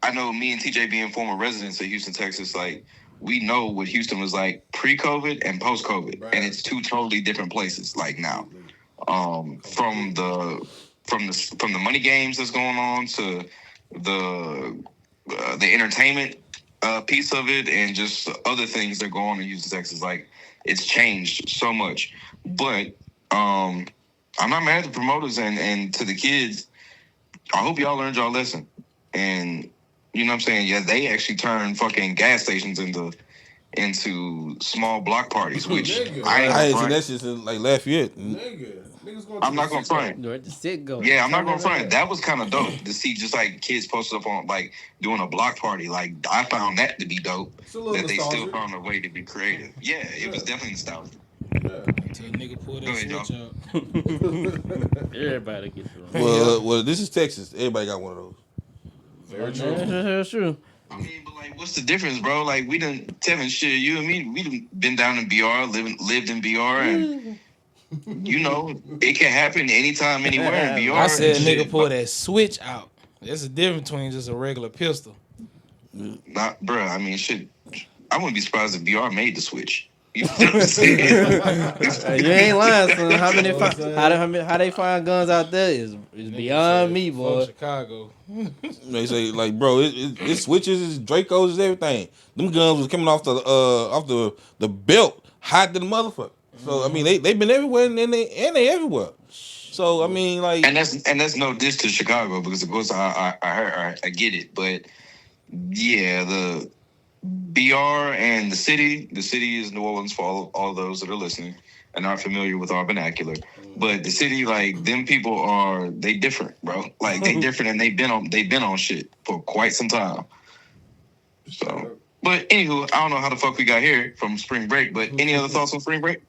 I know me and TJ being former residents of Houston, Texas, like, we know what Houston was like pre-COVID and post-COVID, right. And it's two totally different places, like, now. from the money games that's going on to the entertainment piece of it, and just other things that go on in Houston, Texas. Like, it's changed so much. But I'm not mad at the promoters and to the kids. I hope y'all learned y'all lesson. And you know what I'm saying? Yeah, they actually turned fucking gas stations into small block parties, which I ain't seen that shit in like Lafayette. I'm not gonna front. Yeah, I'm not gonna front. That was kind of dope to see, just like kids posted up on like doing a block party. Like, I found that to be dope. That they still found a way to be creative. Yeah, it was definitely nostalgic. Until a nigga pull that switch out. Everybody gets it. Well, this is Texas. Everybody got one of those. Very true. That's true. I mean, but like, what's the difference, bro? Like, we done, Tevin, shit, you and me, we done been down in BR, lived in BR, and you know, it can happen anytime, anywhere in BR. I said nigga pull that switch out. There's a difference between just a regular pistol. Not, bro. I mean, shit. I wouldn't be surprised if BR made the switch. You know what I'm saying? You ain't lying, son. How they find guns out there is beyond me, boy. Chicago. They say like, bro, it switches, it's Dracos, it's everything. Them guns was coming off the belt, hot to the motherfucker. So I mean, they been everywhere and they everywhere. So I mean, like, and that's no diss to Chicago, because of course I get it, but yeah, the BR and the city is New Orleans for all those that are listening and aren't familiar with our vernacular. But the city, like, them people they different, bro. Like, they different, and they've been on shit for quite some time. So, but anywho, I don't know how the fuck we got here from Spring Break, but any other thoughts on Spring Break?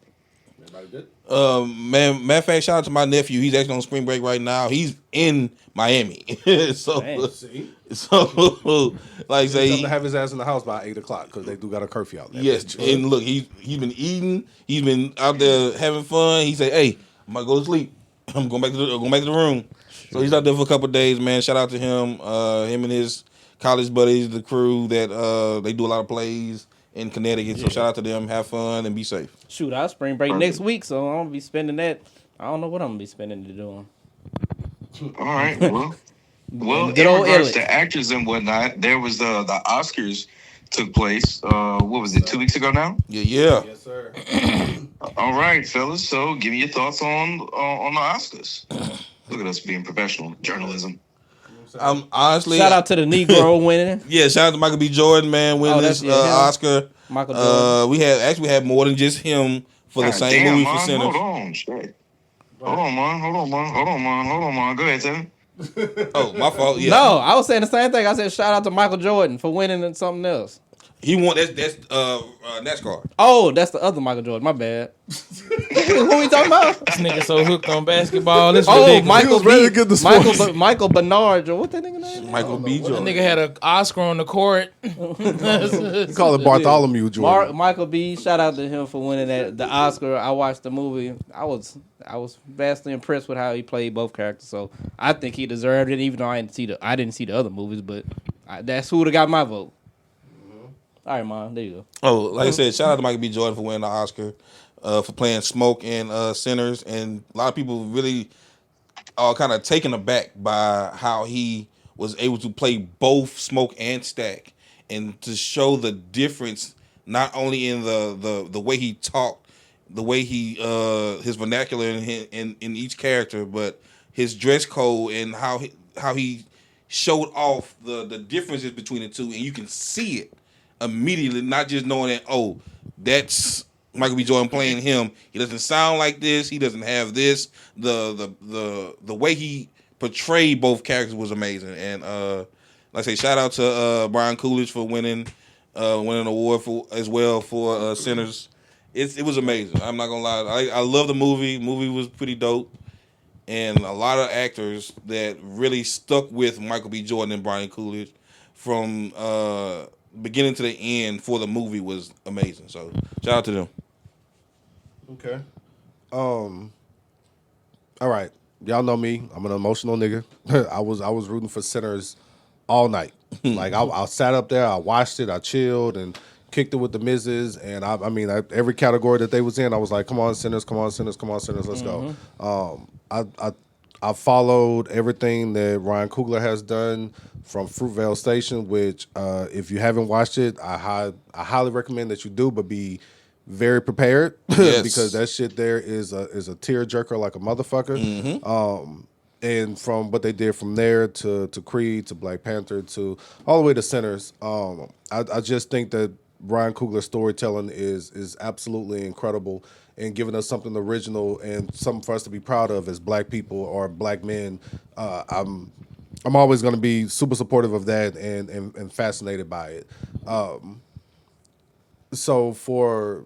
Everybody good? Matter of fact, shout out to my nephew. He's actually on spring break right now. He's in Miami. so like say, he to have his ass in the house by 8:00 because they do got a curfew out there. Yes, and look, he's been eating. He's been out there having fun. He said, "Hey, I'm gonna go to sleep. I'm going back to the room." So he's out there for a couple of days, man. Shout out to him. Him and his college buddies, the crew that they do a lot of plays in Connecticut. So shout out to them. Have fun and be safe. Shoot, I'll spring break next week, so I'm gonna be spending that. I don't know what I'm gonna be spending it doing. All right, well, in regards to actors and whatnot, there was the Oscars took place. What was it, 2 weeks ago now? Yeah. Yes, sir. All right, fellas. So, give me your thoughts on the Oscars. Look at us being professional journalism. I'm honestly shout out to the Negro winning. Yeah, shout out to Michael B. Jordan, man, winning this Oscar. Michael Jordan. We had more than just him for the same movie for Sinners. Hold on, shit. Hold on, man. Go ahead, Tim. Oh, my fault. Yeah. No, I was saying the same thing. I said shout out to Michael Jordan for winning and something else. He won. That's NASCAR. Oh, that's the other Michael Jordan. My bad. Who we talking about? This nigga so hooked on basketball. This ridiculous. Michael Bernard. Or what that nigga name? Michael B. Jordan. That nigga had an Oscar on the court. You call it Bartholomew Jordan. Michael B. Shout out to him for winning the Oscar. I watched the movie. I was vastly impressed with how he played both characters. So I think he deserved it, even though I didn't see the other movies. But that's who would have got my vote. All right, Mom. There you go. Oh, like I said, shout out to Michael B. Jordan for winning the Oscar for playing Smoke in Sinners, and a lot of people really are kind of taken aback by how he was able to play both Smoke and Stack, and to show the difference not only in the way he talked, the way he his vernacular in each character, but his dress code and how he showed off the differences between the two, and you can see it immediately, not just knowing that, oh, that's Michael B. Jordan playing him. He doesn't sound like this. He doesn't have this. The way he portrayed both characters was amazing. And like I say, shout out to Brian Coolidge for winning an award as well for Sinners. It was amazing. I'm not gonna lie. I love the movie. The movie was pretty dope, and a lot of actors that really stuck with Michael B. Jordan and Brian Coolidge from beginning to the end for the movie was amazing. So shout out to them. Okay. All right. Y'all know me. I'm an emotional nigga. I was rooting for Sinners all night. Like I sat up there, I watched it, I chilled, and kicked it with the Miz's, and I mean, every category that they was in, I was like, come on, Sinners, come on, Sinners, come on, Sinners, let's go. I followed everything that Ryan Coogler has done from Fruitvale Station, which if you haven't watched it, I highly recommend that you do, but be very prepared because that shit there is a tear jerker like a motherfucker. And from what they did from there to Creed to Black Panther to all the way to Sinners, I just think that Ryan Coogler's storytelling is absolutely incredible and giving us something original and something for us to be proud of as Black people or Black men. I'm always going to be super supportive of that and fascinated by it. So for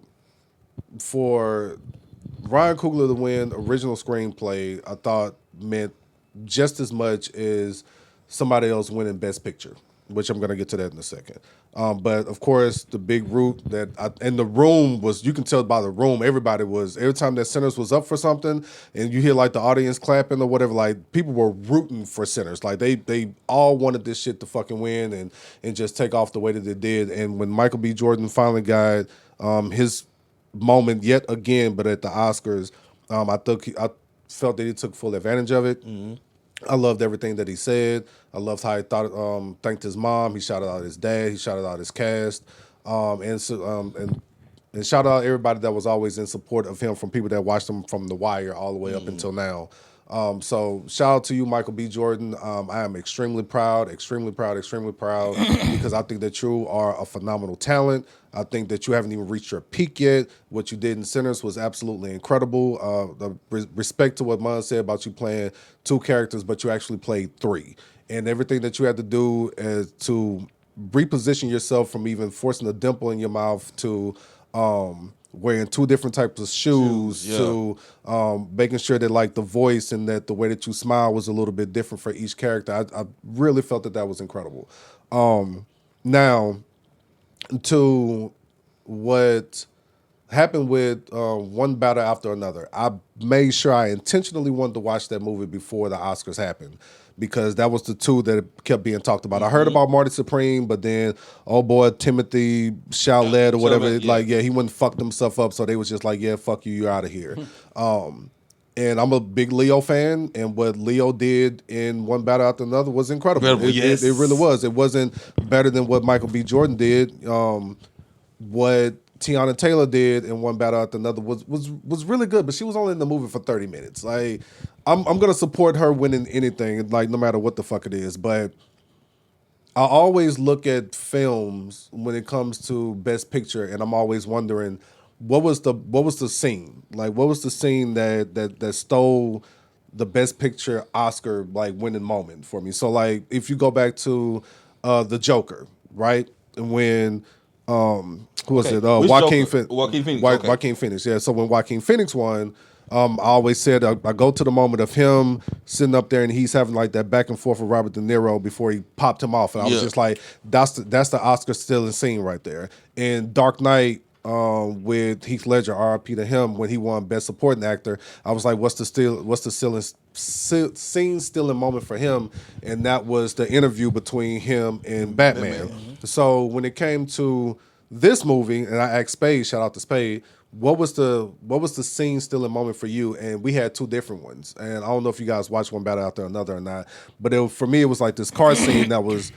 Ryan Coogler to win original screenplay, I thought meant just as much as somebody else winning Best Picture, which I'm going to get to that in a second. But of course, the big root and the room was, you can tell by the room, everybody was, every time that Sinners was up for something and you hear like the audience clapping or whatever, like people were rooting for Sinners. Like they all wanted this shit to fucking win and just take off the way that it did. And when Michael B. Jordan finally got his moment yet again, but at the Oscars, I felt that he took full advantage of it. I loved everything that he said. I loved how he thanked his mom. He shouted out his dad. He shouted out his cast, and shouted out everybody that was always in support of him, from people that watched him from The Wire all the way up until now. So shout out to you, Michael B. Jordan. I am extremely proud, because I think that you are a phenomenal talent. I think that you haven't even reached your peak yet. What you did in Sinners was absolutely incredible. The respect to what Mon said about you playing 2 characters, but you actually played 3. And everything that you had to do is to reposition yourself from even forcing a dimple in your mouth to wearing 2 different types of shoes to making sure that like the voice and that the way that you smile was a little bit different for each character. I really felt that was incredible. Now, to what happened with One Battle After Another, I made sure I intentionally wanted to watch that movie before the Oscars happened, because that was the 2 that kept being talked about. I heard about Marty Supreme, but then, oh boy, Timothy Chalamet or whatever, he wouldn't fuck himself up, so they was just like, yeah, fuck you, you're out of here. And I'm a big Leo fan, and what Leo did in One Battle After Another was incredible. It really was. It wasn't better than what Michael B. Jordan did. What Tiana Taylor did in One Battle After Another was really good, but she was only in the movie for 30 minutes. Like, I'm gonna support her winning anything, like no matter what the fuck it is. But I always look at films when it comes to Best Picture, and I'm always wondering, what was the scene? Like, what was the scene that stole the Best Picture Oscar like winning moment for me? So like, if you go back to The Joker, right? And when who was it? Joaquin Phoenix. Joaquin Phoenix. Yeah. So when Joaquin Phoenix won, I always said I go to the moment of him sitting up there and he's having like that back and forth with Robert De Niro before he popped him off, and I was just like, that's the Oscar stealing scene right there. In Dark Knight, with Heath Ledger, R.I.P. to him, when he won Best Supporting Actor, I was like, what's the scene stealing moment for him? And that was the interview between him and Batman. So when it came to this movie, and I asked Spade, shout out to Spade, what was the scene stealing moment for you? And we had 2 different ones. And I don't know if you guys watched One Battle After Another or not, but for me, it was like this car scene that was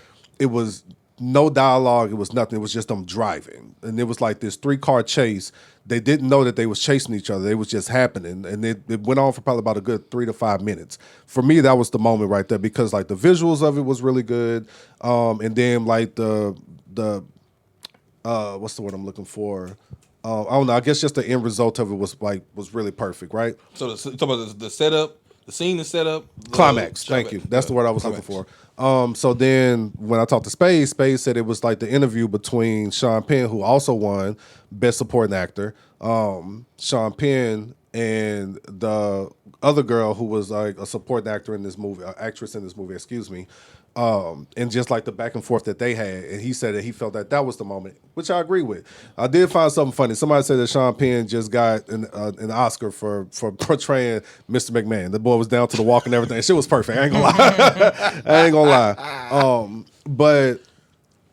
no dialogue, it was nothing. It was just them driving. And it was like this 3-car chase. They didn't know that they was chasing each other. It was just happening. And it went on for probably about a good 3 to 5 minutes. For me, that was the moment right there, because like the visuals of it was really good. And then like the what's the word I'm looking for? I don't know. I guess just the end result of it was really perfect, right? So talk about the setup, the scene, the setup, climax. Thank you. That's the word I was looking for. So then when I talked to Spade said it was like the interview between Sean Penn, who also won Best Supporting Actor, Sean Penn, and the other girl who was like a supporting actor in this movie, actress in this movie, excuse me. And just like the back and forth that they had, and he said that he felt that was the moment, which I agree with. I did find something funny. Somebody said that Sean Penn just got an Oscar for portraying Mr. McMahon. The boy was down to the walk and everything. Shit was perfect. I ain't gonna lie. But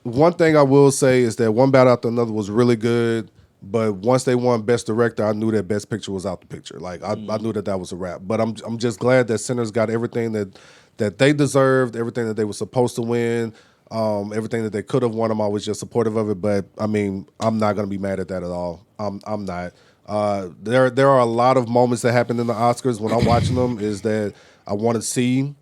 one thing I will say is that one battle after another was really good. But once they won Best Director, I knew that Best Picture was out the picture. Like I knew that was a wrap. But I'm just glad that Sinners got everything that they deserved, everything that they were supposed to win, everything that they could have won. I'm always just supportive of it. But I mean, I'm not gonna be mad at that at all. I'm not. There are a lot of moments that happen in the Oscars when I'm watching them. Is that I want to see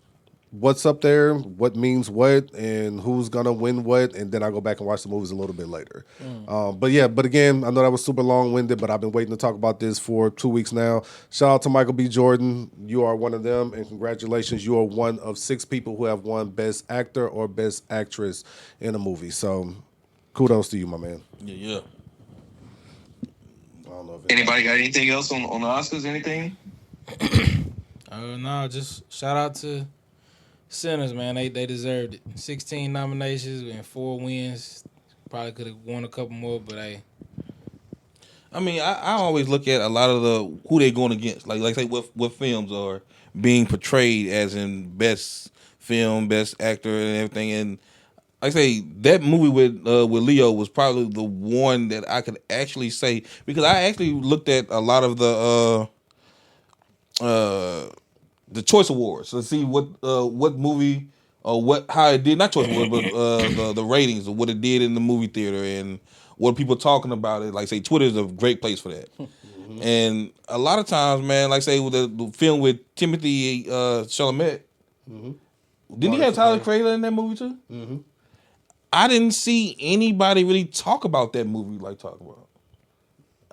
what's up there, what means what, and who's gonna win what, and then I go back and watch the movies a little bit later. But again, I know that was super long-winded, but I've been waiting to talk about this for 2 weeks now. Shout out to Michael B. Jordan. You are one of them, and congratulations. You are one of 6 people who have won Best Actor or Best Actress in a movie. So kudos to you, my man. Yeah. I don't know if Anybody got anything else on the Oscars? Anything? No, just shout out to Sinners, man. They deserved it. 16 nominations and 4 wins. Probably could have won a couple more, but hey. I mean, I always look at a lot of who they're going against. Like say what films are being portrayed as in best film, best actor, and everything. And like I say, that movie with Leo was probably the one that I could actually say, because I actually looked at a lot of the Choice Awards to see what movie or how it did, not Choice Awards, but the ratings of what it did in the movie theater and what people talking about it. Like say, Twitter is a great place for that. And a lot of times, man, like say with the film with Timothy Chalamet, didn't he have Tyler Creator in that movie too? I didn't see anybody really talk about that movie like talk about.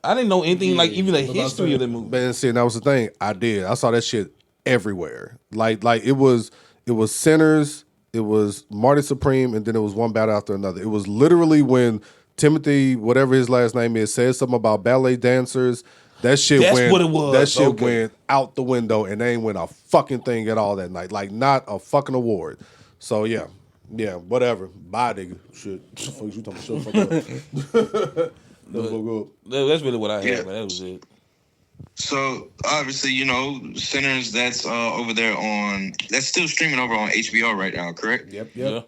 I didn't know anything like even the history of that movie. Man, see, and that was the thing. I did. I saw that shit everywhere. Like it was Sinners, it was Marty Supreme, and then it was one battle after another. It was literally when Timothy, whatever his last name is, said something about ballet dancers. That's what it was. That shit went out the window, and they ain't win a fucking thing at all that night. Like not a fucking award. So yeah, whatever. Bye, nigga. Shit. Fuck you talking shit. That's really what I had, man. That was it. So obviously, Sinners. That's over there that's still streaming over on HBO right now, correct? Yep. Yeah.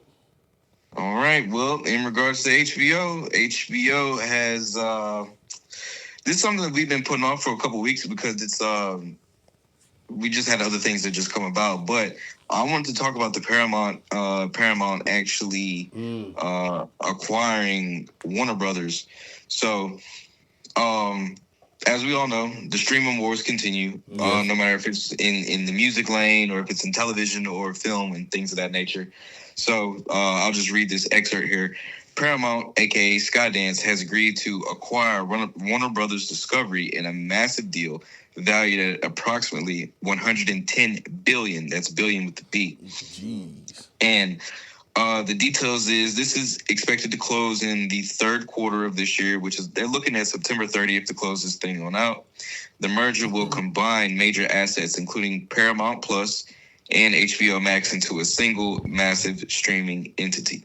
All right. Well, in regards to HBO has this is something that we've been putting off for a couple weeks because it's we just had other things that just come about. But I wanted to talk about the Paramount actually acquiring Warner Brothers. So, as we all know, the streaming wars continue. No matter if it's in the music lane or if it's in television or film and things of that nature. So I'll just read this excerpt here. Paramount, aka Skydance, has agreed to acquire Warner Brothers Discovery in a massive deal valued at approximately $110 billion. That's billion with the B. Jeez. And the details is this is expected to close in the third quarter of this year, which is they're looking at September 30th to close this thing on out. The merger will combine major assets, including Paramount Plus and HBO Max, into a single massive streaming entity.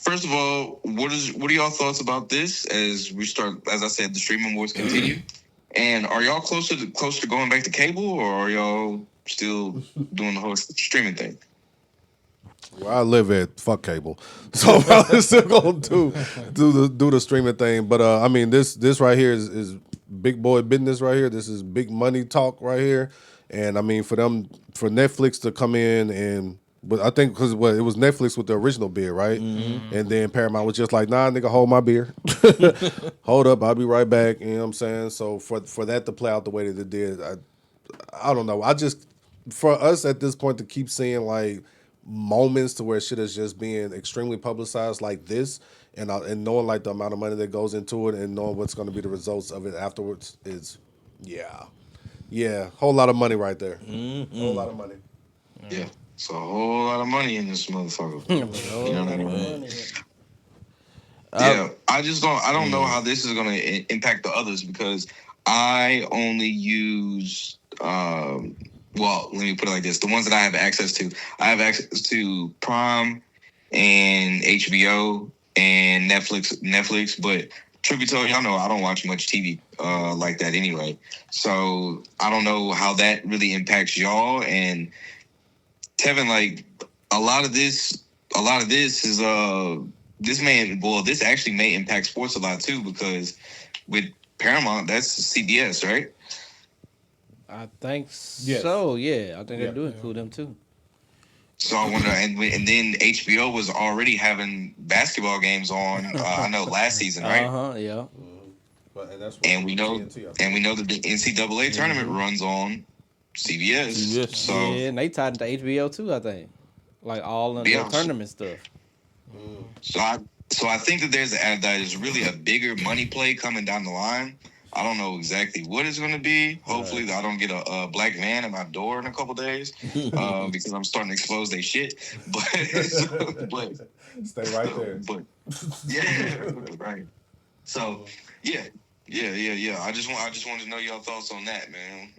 First of all, what are y'all thoughts about this as we start? As I said, the streaming wars continue, and are y'all close to going back to cable, or are y'all still doing the whole streaming thing? Well, I live at fuck cable, so I'm probably still gonna do the streaming thing. But I mean, this right here is big boy business right here. This is big money talk right here, and I mean for Netflix to come in and. But I think because it was Netflix with the original beer, right? Mm-hmm. And then Paramount was just like, nah, nigga, hold my beer. Hold up, I'll be right back. You know what I'm saying? So for that to play out the way that it did, I don't know. For us at this point to keep seeing like moments to where shit is just being extremely publicized like this, and knowing like the amount of money that goes into it and knowing what's going to be the results of it afterwards is, whole lot of money right there. Mm-hmm. Whole lot of money. Yeah. It's a whole lot of money in this motherfucker. You know what I mean? I don't know how this is going to impact the others because I only use, well, let me put it like this. The ones that I have access to Prime and HBO and Netflix, but truth be told, y'all know I don't watch much TV like that anyway. So I don't know how that really impacts y'all. And Tevin, like a lot of this a lot of this is this actually may impact sports a lot too, because with Paramount, that's CBS, right? I think so. Yeah, I think they do include them too. So I wonder, and then HBO was already having basketball games on. I know last season, right? Yeah. And we know that the NCAA tournament runs on CBS. So yeah, and they tied into HBO too. I think, like all of the tournament stuff. So I think that there's really a bigger money play coming down the line. I don't know exactly what it's going to be. Hopefully, I don't get a black van at my door in a couple days because I'm starting to expose their shit. But stay right there. But yeah, right. So yeah. I just wanted to know your thoughts on that, man.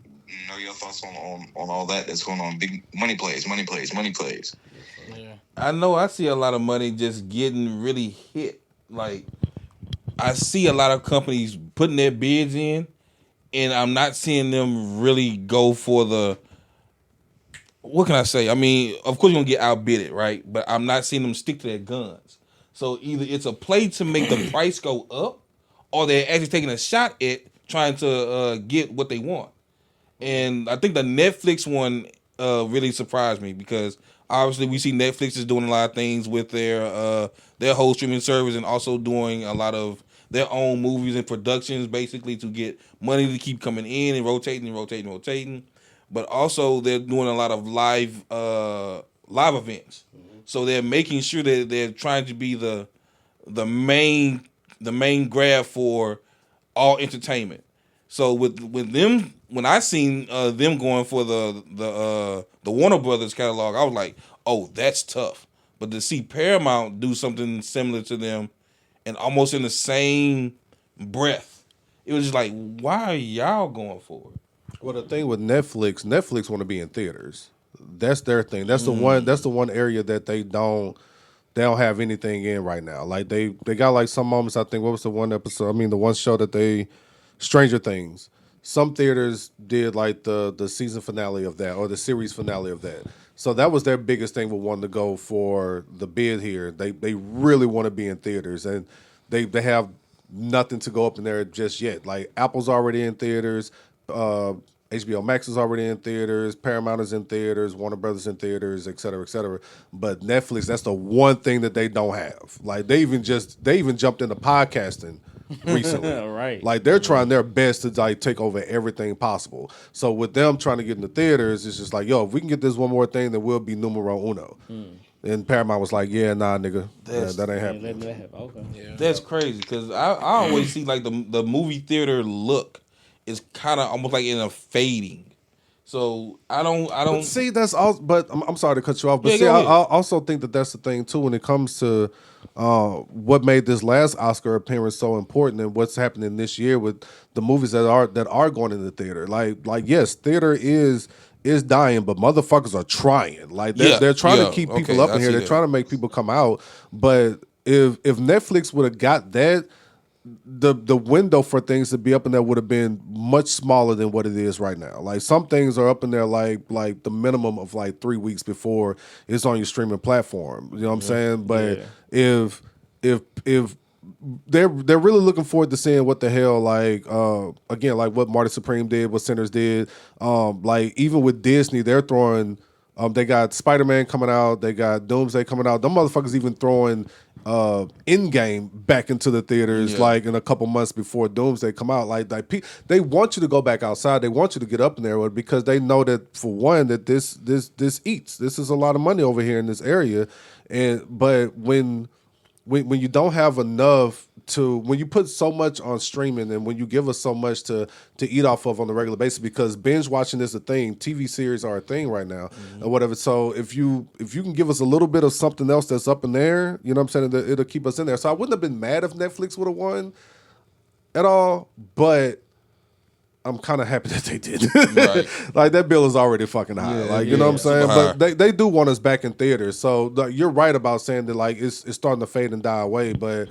Know your thoughts on all that's going on. Big money plays. Yeah. I know I see a lot of money just getting really hit. Like, I see a lot of companies putting their bids in, and I'm not seeing them really go for the, what can I say? I mean, of course you're going to get outbidded, right? But I'm not seeing them stick to their guns. So either it's a play to make the price go up, or they're actually taking a shot at trying to get what they want. And I think the Netflix one really surprised me, because obviously we see Netflix is doing a lot of things with their whole streaming service, and also doing a lot of their own movies and productions, basically to get money to keep coming in and rotating. But also they're doing a lot of live events. So they're making sure that they're trying to be the main grab for all entertainment. So with them, when I seen them going for the Warner Brothers catalog, I was like, oh, that's tough. But to see Paramount do something similar to them, and almost in the same breath, it was just like, why are y'all going for it? Well, the thing with Netflix want to be in theaters. That's their thing. That's the one. That's the one area that they don't have anything in right now. Like they got like some moments. I think, what was the one episode? I mean, the one show that Stranger Things. Some theaters did like the season finale of that, or the series finale of that. So that was their biggest thing with wanting to go for the bid here. They really want to be in theaters, and they have nothing to go up in there just yet. Like Apple's already in theaters, HBO Max is already in theaters, Paramount is in theaters, Warner Brothers in theaters, et cetera, et cetera. But Netflix, that's the one thing that they don't have. Like they even jumped into podcasting recently. Right. Like they're trying their best to like take over everything possible. So with them trying to get into theaters, it's just like, yo, if we can get this one more thing, then we'll be numero uno. And Paramount was like, yeah, nah, nigga, that ain't happening. Okay. Yeah. That's crazy, because I always see like the movie theater look is kind of almost like in a fading. So I don't But see, that's all. But I'm sorry to cut you off. But Yeah, see, go I ahead. also think that that's the thing too when it comes to what made this last Oscar appearance so important, and what's happening this year with the movies that are going into the theater. Like yes, theater is dying, but motherfuckers are trying. Like they're trying to keep people up in here. They're trying to make people come out. But if Netflix would have got that, the window for things to be up in there would have been much smaller than what it is right now. Like some things are up in there like the minimum of like 3 weeks before it's on your streaming platform. You know what I'm saying? But if they're really looking forward to seeing what the hell, like again, like what Marty Supreme did, what Sinners did. Like even with Disney, they're throwing. They got Spider-Man coming out. They got Doomsday coming out. Them motherfuckers even throwing Endgame back into the theaters like in a couple months before Doomsday come out. Like they want you to go back outside. They want you to get up in there because they know that, for one, that this eats. This is a lot of money over here in this area. But when you don't have enough when you put so much on streaming, and when you give us so much to eat off of on a regular basis, because binge watching is a thing, TV series are a thing right now, or whatever. So if you can give us a little bit of something else that's up in there, you know what I'm saying, it'll keep us in there. So I wouldn't have been mad if Netflix would have won at all, but I'm kind of happy that they did. Right. Like that bill is already fucking high. You know what I'm saying? But they do want us back in theaters. So you're right about saying that like it's starting to fade and die away. But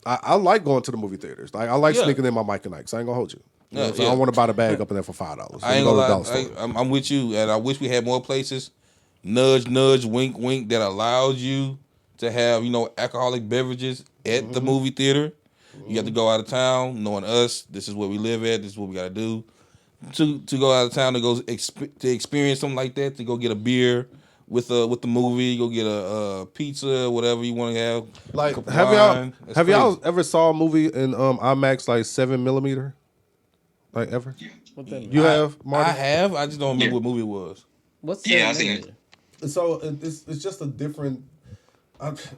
I like going to the movie theaters. Like I like sneaking in my Mike and Ike's. I ain't gonna hold you. You know what I'm saying? I don't want to buy the bag up in there for $5. I ain't gonna lie. I'm with you, and I wish we had more places. Nudge, nudge, wink, wink, that allows you to have, alcoholic beverages at the movie theater. You have to go out of town, knowing us. This is where we live at. This is what we got to do. To go out of town to go to experience something like that. To go get a beer with the movie. Go get a pizza, whatever you want to have. Like, have y'all ever saw a movie in IMAX like 7mm? Like ever? What that mean? You have, Marty? I have. I just don't remember what movie it was. What's Yeah, I seen it. So it's just a different.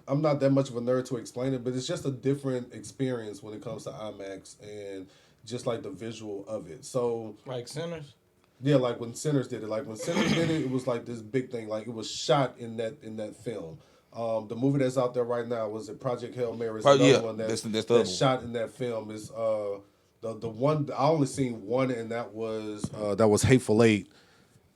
I'm not that much of a nerd to explain it, but it's just a different experience when it comes to IMAX and just like the visual of it. So Like Sinners? yeah, like when Sinners did it. Like when Sinners did it, it was like this big thing. Like it was shot in that film. The movie that's out there right now, was it Project Hail Mary? It's another one that's shot in that film. Is the one I only seen one, and that was Hateful Eight.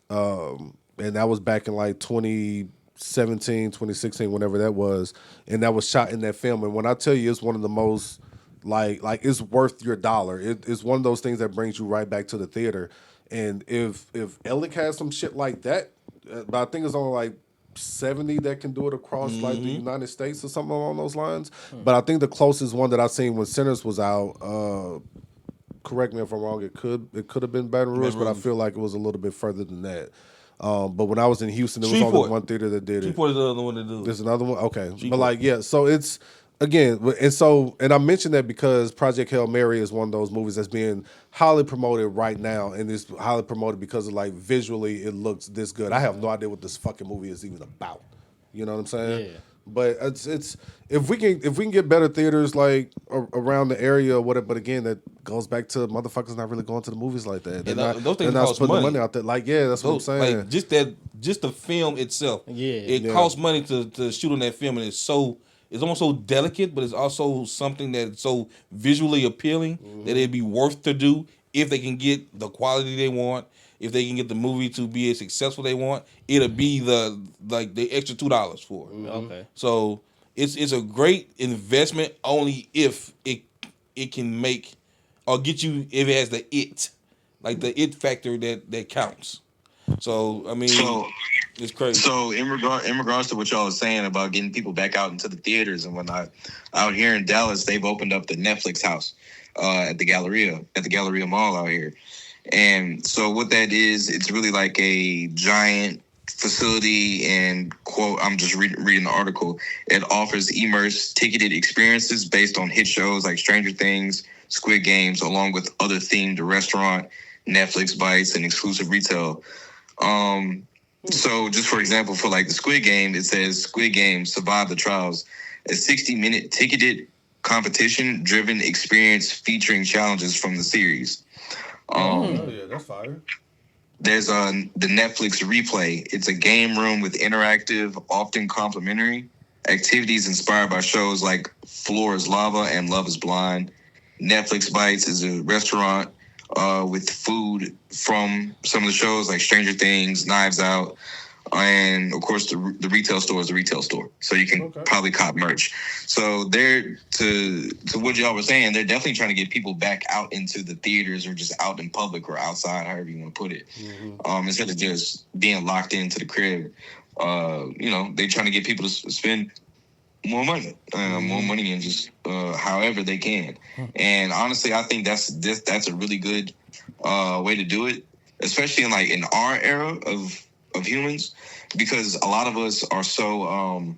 And that was back in like 2017, 2016, whenever that was, and that was shot in that film. And when I tell you, it's one of the most like it's worth your dollar. It's one of those things that brings you right back to the theater. And if Alec has some shit like that, but I think it's only like 70 that can do it across like the United States or something along those lines. But I think the closest one that I seen when Sinners was out, correct me if I'm wrong, it could have been Baton Rouge, but I feel like it was a little bit further than that. But when I was in Houston, there was only one theater that did it. Shreveport is the other one to do it. There's another one? Okay. Shreveport. But like, yeah, so it's, again, and I mentioned that because Project Hail Mary is one of those movies that's being highly promoted right now, and it's highly promoted because of like visually it looks this good. I have no idea what this fucking movie is even about. You know what I'm saying? Yeah. But it's if we can get better theaters like around the area or whatever. But again, that goes back to motherfuckers not really going to the movies like that. Those things cost putting money. the money out there. Like, yeah, that's what I'm saying. Like just the film itself. Yeah. It costs money to shoot on that film, and it's almost so delicate, but it's also something that's so visually appealing that it'd be worth to do if they can get the quality they want. If they can get the movie to be as successful they want, it'll be the extra $2 for it. Okay. So it's a great investment only if it can make or get you, if it has the it factor that counts. So I mean, it's crazy. So in regards to what y'all was saying about getting people back out into the theaters and whatnot, out here in Dallas, they've opened up the Netflix house at the Galleria Mall out here. And so what that is, it's really like a giant facility, and quote, I'm just reading the article. It offers immersed ticketed experiences based on hit shows like Stranger Things, Squid Games, along with other themed restaurant, Netflix bites, and exclusive retail. So just for example, for like the Squid Game, it says Squid Game Survive the Trials, a 60-minute ticketed competition-driven experience featuring challenges from the series. Oh yeah, that's fire. There's the Netflix Replay. It's a game room with interactive, often complimentary activities inspired by shows like Floor is Lava and Love is Blind. Netflix Bites is a restaurant with food from some of the shows like Stranger Things, Knives Out, and of course the retail store is the retail store, so you can probably cop merch. So they're to what y'all were saying, they're definitely trying to get people back out into the theaters or just out in public or outside, however you want to put it, instead of just being locked into the crib. They're trying to get people to spend more money and just however they can. And honestly, I think that's a really good way to do it, especially in our era of humans, because a lot of us are so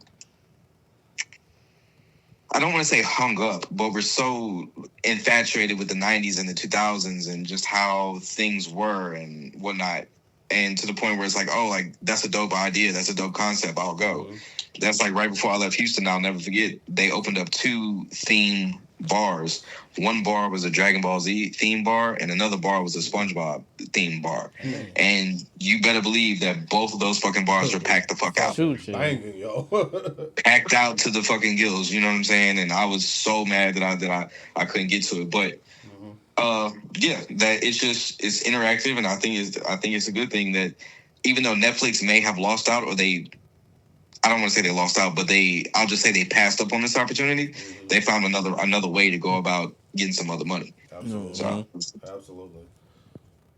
I don't want to say hung up, but we're so infatuated with the 90s and the 2000s and just how things were and whatnot, and to the point where it's like, oh, like that's a dope idea, that's a dope concept, I'll go. That's like right before I left Houston, I'll never forget, they opened up 2 theme bars. One bar was a Dragon Ball Z theme bar, and another bar was a SpongeBob theme bar. And you better believe that both of those fucking bars were packed the fuck out. Banging, yo. Packed out to the fucking gills, you know what I'm saying? And I was so mad that I couldn't get to it. But that it's interactive, and I think it's a good thing that even though Netflix may have lost out, or I don't want to say they lost out, but I'll just say they passed up on this opportunity. They found another way to go about getting some other money. Absolutely. So. Absolutely.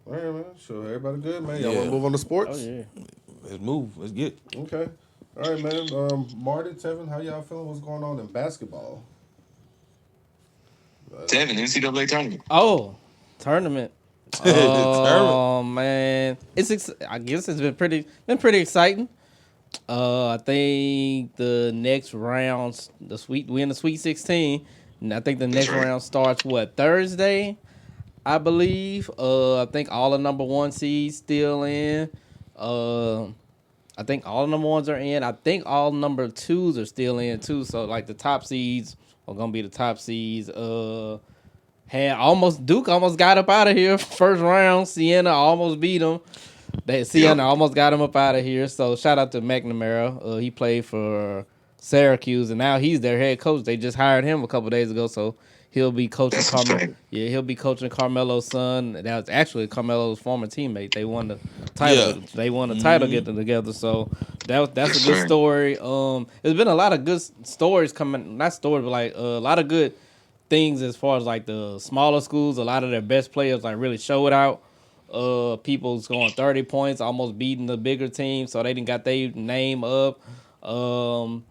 All right, man. Sure, everybody good, man. Y'all want to move on to sports? Oh, yeah. Let's move. Let's get. Okay. All right, man. Marty, Tevin, how y'all feeling? What's going on in basketball? Tevin, NCAA tournament. Oh, tournament. Oh man, I guess it's been pretty exciting. I think the next round, we in the Sweet 16, and I think the next round starts Thursday, I believe. I think all the number one seeds still in. I think all the number ones are in. I think all number twos are still in too. So like the top seeds are gonna be the top seeds. Duke almost got up out of here first round. Siena almost beat them. Siena almost got him up out of here. So shout out to McNamara. He played for Syracuse and now he's their head coach. They just hired him a couple days ago, so he'll be coaching he'll be coaching Carmelo's son. That was actually Carmelo's former teammate. They won the title. Yeah. They won the title getting together. So that's a good story. There's been a lot of good stories coming. Not stories, but like a lot of good things as far as like the smaller schools. A lot of their best players like really show it out. People scoring 30 points, almost beating the bigger team, so they didn't got their name up. The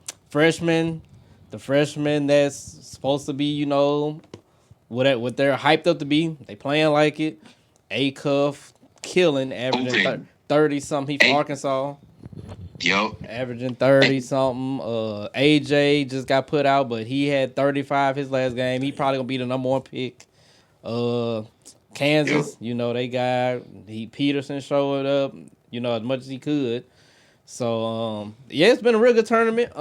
freshmen that's supposed to be, what they're hyped up to be, they playing like it. A-Cuff killing, averaging 30 something. He from Arkansas. Averaging 30 something. AJ just got put out, but he had 35 his last game. He probably gonna be the number one pick. Kansas, they got Peterson showed up, as much as he could. So it's been a real good tournament.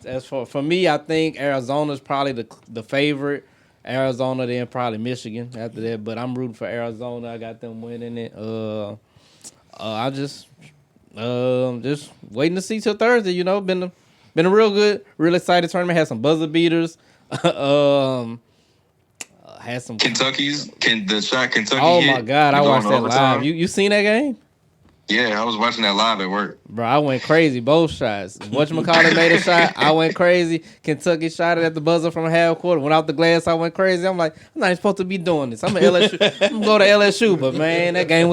As for me, I think Arizona's probably the favorite. Arizona, then probably Michigan after that. But I'm rooting for Arizona. I got them winning it. I just waiting to see till Thursday. Been a real good, real excited tournament. Had some buzzer beaters. Had some Kentucky. Oh my God, I watched that live. You seen that game? Yeah, I was watching that live at work. Bro, I went crazy. Both shots. Whatchamacallit made a shot. I went crazy. Kentucky shot it at the buzzer from half court. Went out the glass. I went crazy. I'm like, I'm not even supposed to be doing this. I'm an LSU. I'm gonna go to LSU. But man, that game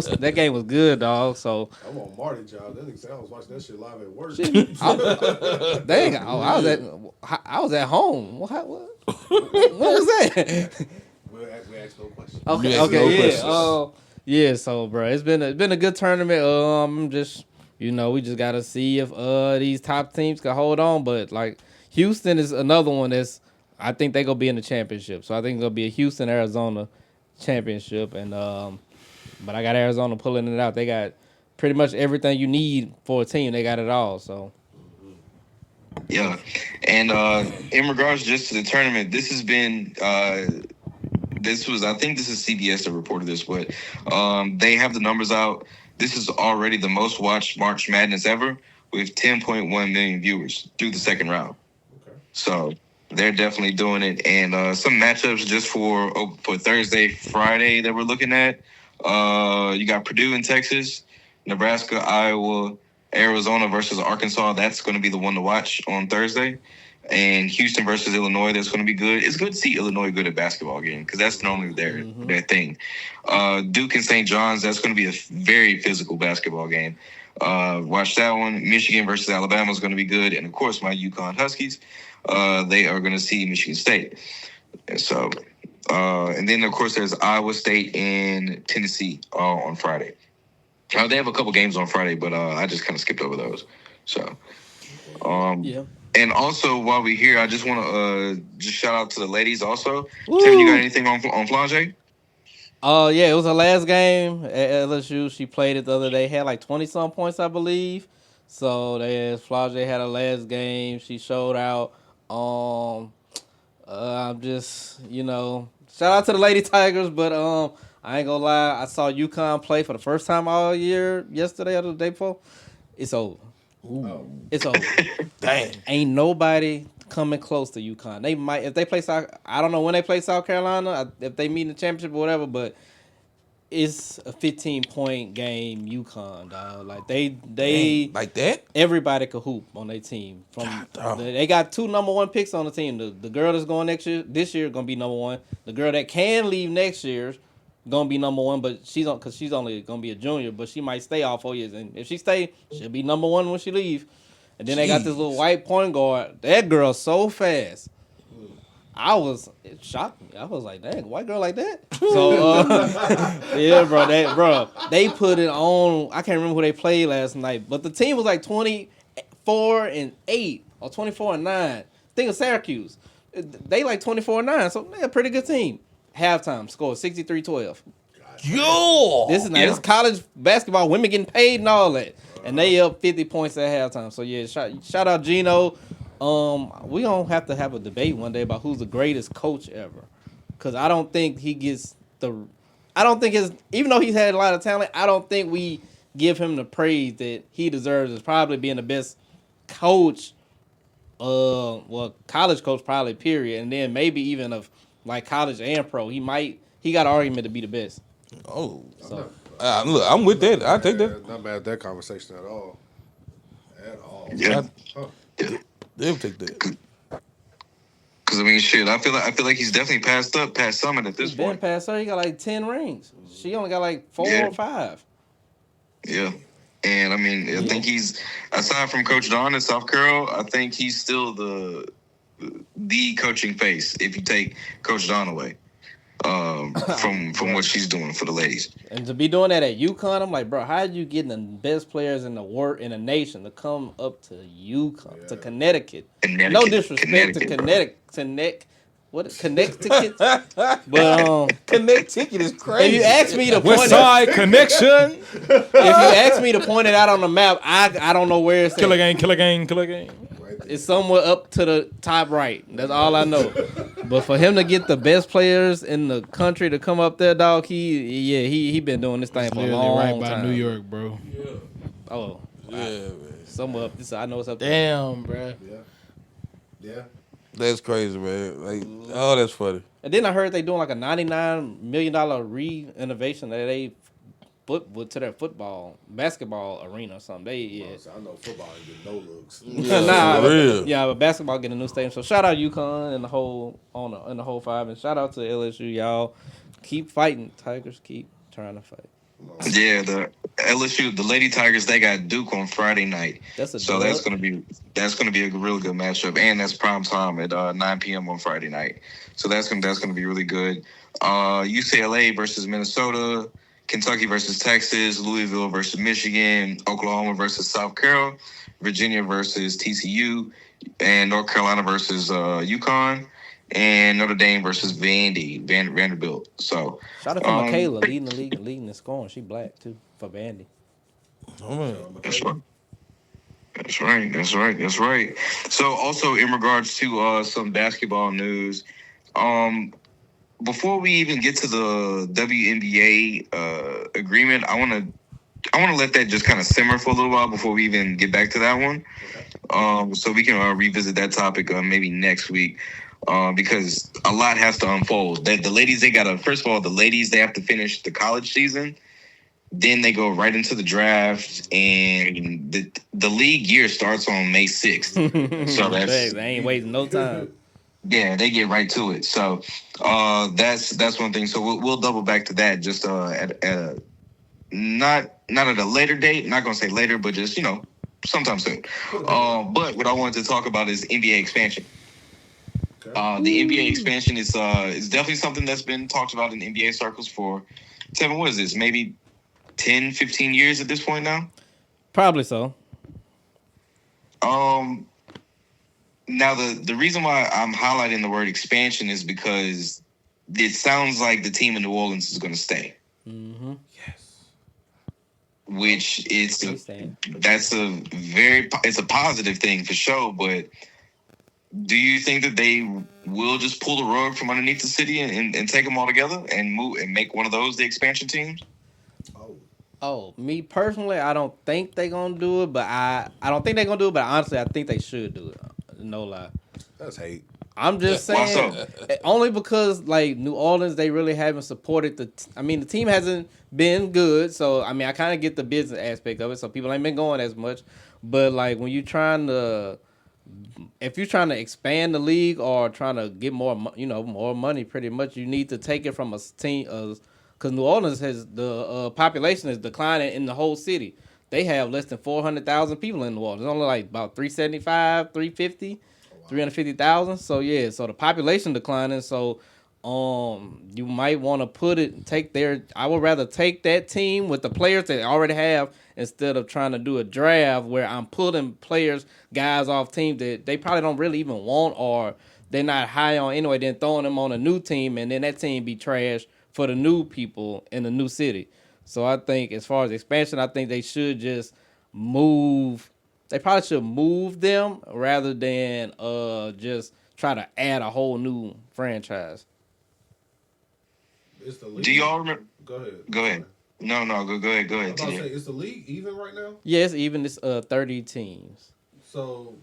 was good, dog. So I'm on Marty job. That nigga said I was watching that shit live at work. I was at home. What was that? We asked no questions. Okay, yeah. So, bro, it's been a good tournament. Just we just gotta see if these top teams can hold on. But like Houston is another one that's I think they gonna be in the championship. So I think it's gonna be a Houston Arizona championship. And but I got Arizona pulling it out. They got pretty much everything you need for a team. They got it all. So. Yeah, and in regards just to the tournament, this has been. I think this is CBS that reported this, but they have the numbers out. This is already the most watched March Madness ever with 10.1 million viewers through the second round. Okay. So they're definitely doing it. And some matchups just for Thursday, Friday that we're looking at. You got Purdue in Texas, Nebraska, Iowa, Arizona versus Arkansas. That's going to be the one to watch on Thursday. And Houston versus Illinois, that's going to be good. It's good to see Illinois good at basketball game because that's normally their thing. Duke and St. John's, that's going to be a very physical basketball game. Watch that one. Michigan versus Alabama is going to be good. And, of course, my UConn Huskies, they are going to see Michigan State. And so, and then, of course, there's Iowa State and Tennessee on Friday. They have a couple games on Friday, but I just kind of skipped over those. So, yeah. And also, while we're here, I just want to just shout out to the ladies also. Tim, you got anything on Flangé? Yeah, it was her last game at LSU. She played it the other day. Had like 20-some points, I believe. So, Flangé had her last game. She showed out. I'm just, shout out to the Lady Tigers, but I ain't gonna lie. I saw UConn play for the first time all year yesterday or the day before. It's over. It's over. Dang. Ain't nobody coming close to UConn. They might if they play South. I don't know when they play South Carolina. If they meet in the championship or whatever, but it's a 15-point game. UConn, dog. Like they like that. Everybody could hoop on their team. They got 2 number 1 picks on the team. The girl that's going this year gonna be number 1. The girl that can leave next year gonna be number 1, but she's only gonna be a junior, but she might stay all 4 years. And if she stay, she'll be number 1 when she leave. And then they got this little white point guard. That girl so fast. It shocked me. I was like, dang, white girl like that? So, yeah, bro, they put it on. I can't remember who they played last night, but the team was like 24-8 or 24-9. Think of Syracuse. They like 24-9, so they're a pretty good team. Halftime score 63-12. Yo, This is college basketball. Women getting paid and all that, and they up 50 points at halftime. So yeah, shout out Gino. We don't have to have a debate one day about who's the greatest coach ever, because I don't think he gets even though he's had a lot of talent, I don't think we give him the praise that he deserves as probably being the best coach. College coach probably, period, and then maybe even of like college and pro. He got an argument to be the best. Oh, So look, I'm with that. I take that. Not bad at that conversation at all. Yeah. They'll take that. Because I mean, shit, I feel like he's definitely past Summit at this Ben point. past her, he got like 10 rings. She only got like 4 or 5. Yeah. And I mean, I think he's, aside from Coach Don in South Carol, I think he's still the coaching face if you take Coach Don away from what she's doing for the ladies. And to be doing that at UConn, I'm like, bro, how are you getting the best players in the nation to come up to UConn, to Connecticut? No disrespect to Connecticut. But Connecticut is crazy. if you ask me to point West Side Connection. if you ask me to point it out on the map, I don't know where it's at. Killer gang. It's somewhere up to the top right. That's all I know. But for him to get the best players in the country to come up there, dog, he been doing this thing for a long right by time. New York, bro. Oh, Yeah, man. somewhere up. I know it's up there. Damn, bro. Yeah. That's crazy, man. Like, oh, that's funny. And then I heard they doing like a $99 million re-innovation that they put to their basketball arena or something. I know football ain't getting no looks. For real. Yeah, but basketball getting a new stadium. So shout out UConn and the whole 5, and shout out to LSU, y'all. Keep fighting, Tigers. Keep trying to fight. Yeah, the LSU, the Lady Tigers, they got Duke on Friday night. That's gonna be a real good matchup, and that's prime time at 9 p.m. on Friday night. So that's gonna be really good. UCLA versus Minnesota, Kentucky versus Texas, Louisville versus Michigan, Oklahoma versus South Carolina, Virginia versus TCU, and North Carolina versus UConn, and Notre Dame versus Vanderbilt. So shout out to Michaela leading the league and leading the scoring. She black too for Vandy. Oh, man. That's right. So also in regards to some basketball news, before we even get to the WNBA agreement, I want to let that just kind of simmer for a little while before we even get back to that one. So we can revisit that topic maybe next week. Because a lot has to unfold. The ladies, first of all, the ladies, they have to finish the college season. Then they go right into the draft, and the league year starts on May 6th. So they ain't waiting no time. Yeah, they get right to it. So that's one thing. So we'll double back to that just at not at a later date. Not gonna say later, but just sometime soon. But what I wanted to talk about is NBA expansion. The NBA expansion is definitely something that's been talked about in NBA circles for, Tevin, what is this, maybe 10, 15 years at this point now? Probably so. Now, the reason why I'm highlighting the word expansion is because it sounds like the team in New Orleans is going to stay. Mm-hmm. Yes. Which it's a positive thing for sure, but do you think that they will just pull the rug from underneath the city and take them all together and move and make one of those the expansion teams? Oh, me personally, I don't think they're gonna do it, but I don't think they're gonna do it, but honestly, I think they should do it. No lie. That's hate. I'm just saying, Why so? Only because like New Orleans, they really haven't supported the team hasn't been good, so I kind of get the business aspect of it. So people ain't been going as much, but like when if you're trying to expand the league or trying to get more money, pretty much you need to take it from a team. Because New Orleans has the population is declining in the whole city. they have less than 400,000 people in New Orleans. It's only like about 375, 350, 350,000. So yeah, so the population declining. So you might want to I would rather take that team with the players they already have instead of trying to do a draft where I'm pulling guys off teams that they probably don't really even want or they're not high on anyway, then throwing them on a new team and then that team be trash for the new people in the new city. So I think as far as expansion, I think they should just move. They probably should move them rather than just try to add a whole new franchise. It's the league. Do y'all remember? Go ahead. Go ahead. No, go ahead. I was about to say, is the league even right now? Yes, even it's 30 teams. So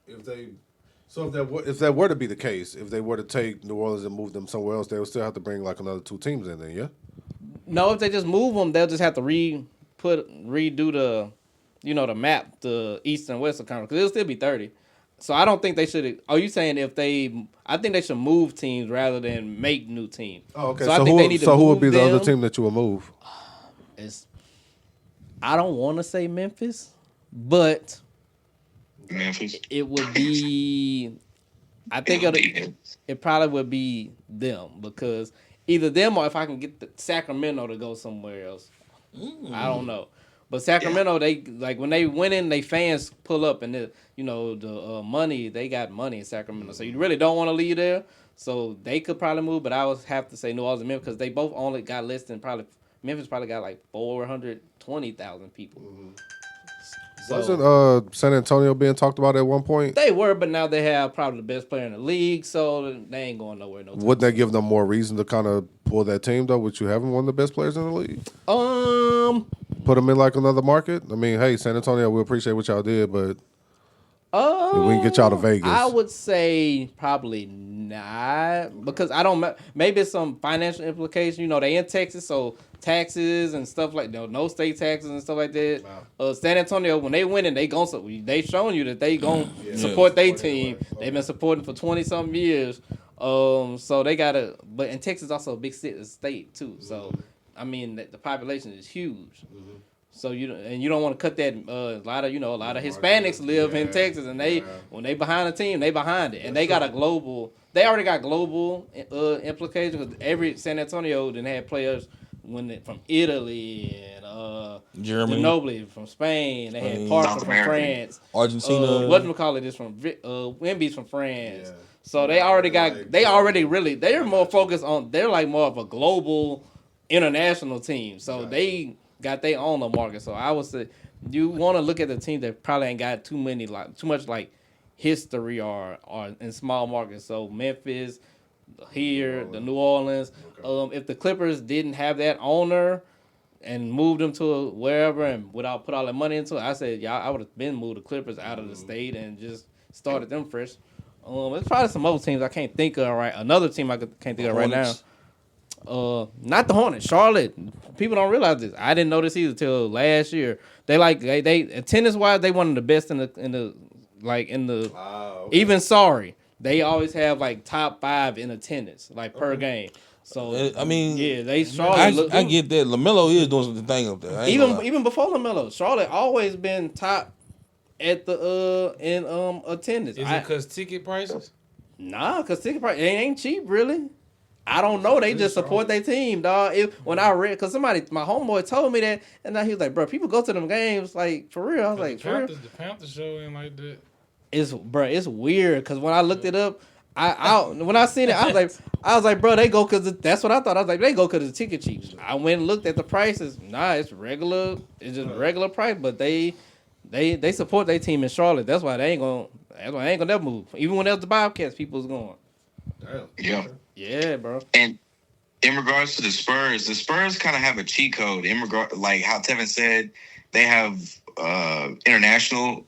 if that were to be the case, if they were to take New Orleans and move them somewhere else, they would still have to bring like another 2 teams in there, yeah? No, if they just move them, they'll just have to redo the, the map, the East and West conference, because it'll still be 30. So I don't think they should. Are you saying I think they should move teams rather than make new teams. Oh, okay. So I think they need to move who would be the them. other team that you would move? I don't want to say Memphis, but Memphis. it would be. I think it probably would be them because either them or if I can get the Sacramento to go somewhere else. I don't know. But Sacramento, they like when they win in, they fans pull up and the money, they got money in Sacramento. So you really don't want to leave there. So they could probably move, but I would have to say New Orleans and Memphis because they both only got less than Memphis probably got like 420,000 people. Mm-hmm. So, wasn't San Antonio being talked about at one point? They were, but now they have probably the best player in the league, so they ain't going nowhere. Wouldn't that give them more reason to kind of pull that team though? Which you having one of the best players in the league? Put them in like another market. I mean, hey, San Antonio, we appreciate what y'all did, but we can get y'all to Vegas. I would say probably not because I don't. Maybe it's some financial implication. They in Texas, so taxes and stuff like no state taxes and stuff like that. Wow. San Antonio, when they winning, they showing you that they gonna support their team. Okay. They've been supporting for 20-something years. So they gotta. But in Texas, also a big state too. So I mean, the population is huge. Mm-hmm. So you don't want to cut that. A lot of Hispanics live in Texas, and when they behind a team, they behind it, and they got a global. They already got global implications because every San Antonio then had players from Italy and Germany, Ginobili from Spain. They had Parker from France, Argentina. whatchamacallit is from Wemby's from France. Yeah. So they already got. They're more focused on. They're like more of a global, international team. So they got their own market. So I would say you want to look at the team that probably ain't got too much history or in small markets. So Memphis, the New Orleans. Okay. If the Clippers didn't have that owner and moved them to wherever and without put all that money into it, I said I would have been moved the Clippers out of the state and just started them fresh. There's probably some other teams I can't think of right. Another team can't think of right now. Not the Hornets, Charlotte. People don't realize this. I didn't know this either till last year. They attendance wise, they one of the best in the okay. Even sorry. They always have like top 5 in attendance, per game. So I mean, they Charlotte. I get that LaMelo is doing the thing up there. Even before LaMelo, Charlotte always been top at the in attendance. Is it because ticket prices? Nah, because ticket prices ain't cheap really. I don't know. They just support their team, dog. When I read, because my homeboy told me that, and now he was like, bro, people go to them games, like, for real. I was like, for real? The Panthers show ain't like that. It's weird, because when I looked it up, when I seen it, I was like, bro, they go because that's what I thought. I was like, they go because the ticket cheap. I went and looked at the prices. Nah, it's regular. It's just regular price, but they support their team in Charlotte. That's why they ain't gonna never move. Even when there's the Bobcats, people's going. Damn. Yeah. Yeah, bro. And in regards to the Spurs kind of have a cheat code. Like how Tevin said, they have international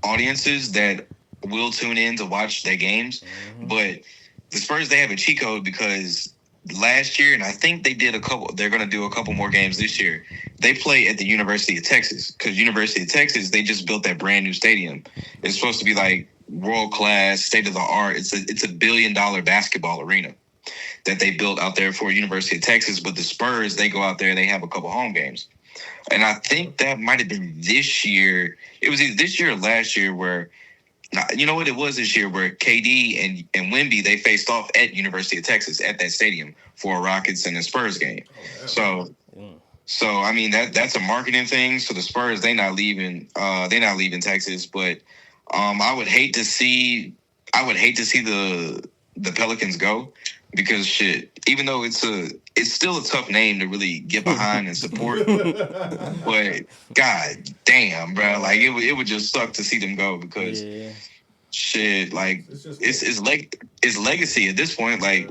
audiences that will tune in to watch their games. Mm-hmm. But the Spurs, they have a cheat code because last year, and I think they're going to do a couple more games this year. They play at the University of Texas because University of Texas, they just built that brand new stadium. It's supposed to be like world class, state of the art. It's a $1 billion basketball arena that they built out there for University of Texas. But the Spurs, they go out there, they have a couple home games. And I think that might have been this year. It was either this year or last year where, you know what it was this year, where KD and Wemby, they faced off at University of Texas at that stadium for a Rockets and a Spurs game. So I mean that's a marketing thing. So the Spurs, they're not leaving Texas, but I would hate to see the Pelicans go, because shit, even though it's still a tough name to really get behind and support, but god damn, bro, like it would just suck to see them go, because shit, like it's legacy at this point. Like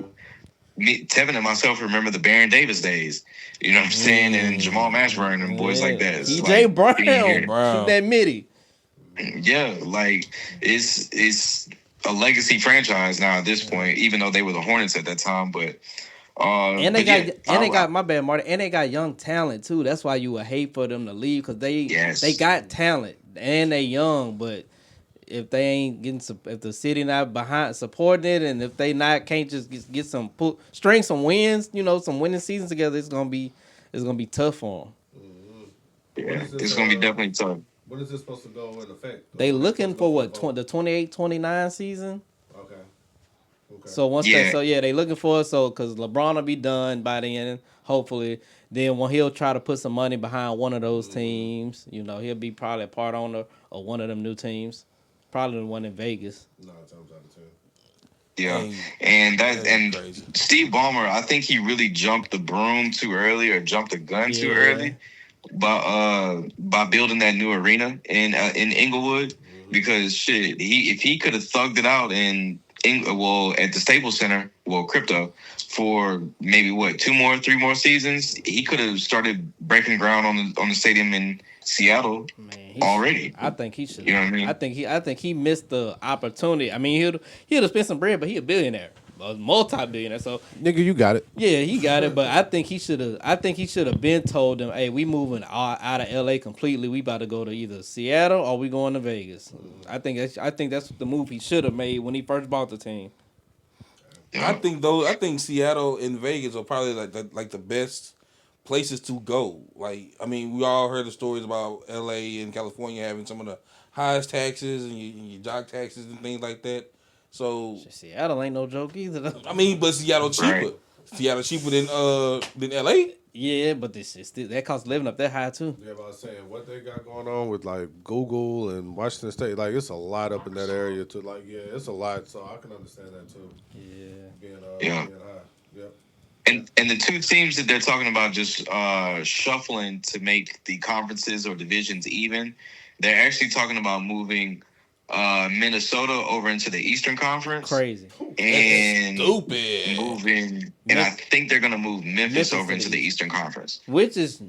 Tevin and myself remember the Baron Davis days, you know what I'm saying, and Jamal Mashburn and boys like that. DJ like, Brown, shoot that midi. Yeah, like it's a legacy franchise now at this point, even though they were the Hornets at that time. But they got my bad, Martin. And they got young talent too. That's why you would hate for them to leave, because they got talent and they young. But if they ain't getting, if the city not behind supporting it, and if they can't just get some string some wins, some winning seasons together, it's gonna be tough for them. Yeah, it's gonna be definitely tough. When is this supposed to go in effect? They looking for what, the 28-29 season? Okay. So they looking for it. So because LeBron will be done by the end, hopefully. Then when he'll try to put some money behind one of those teams, he'll be probably a part owner of one of them new teams, probably the one in Vegas. 9 times out of 10. Yeah, and Steve Ballmer, I think he really jumped the broom too early, or jumped the gun too early. By building that new arena in Inglewood, because shit, if he could have thugged it out at the Staples Center, Crypto, for maybe 3 more seasons, he could have started breaking ground on the stadium in Seattle already. I think he should. You know what I mean? I think he missed the opportunity. I mean, he'd have spent some bread, but he a billionaire. A multi-billionaire, so nigga, you got it. Yeah, he got it, but I think he should have been told them, "Hey, we moving out of LA completely. We about to go to either Seattle or we going to Vegas." I think that's the move he should have made when he first bought the team. I think Seattle and Vegas are probably like the best places to go. Like, I mean, we all heard the stories about LA and California having some of the highest taxes and your jock taxes and things like that. So Seattle ain't no joke either. I mean, but Seattle cheaper. Right. Seattle cheaper than LA. Yeah, but that cost living up that high too. Yeah, but I was saying what they got going on with like Google and Washington State, like it's a lot up in that area too. Like it's a lot, so I can understand that too. Yeah. Being high. Yep. And the two teams that they're talking about just shuffling to make the conferences or divisions even, they're actually talking about moving Minnesota over into the Eastern Conference. Crazy. And stupid. Moving, and I think they're gonna move Memphis over into the Eastern Conference. Which is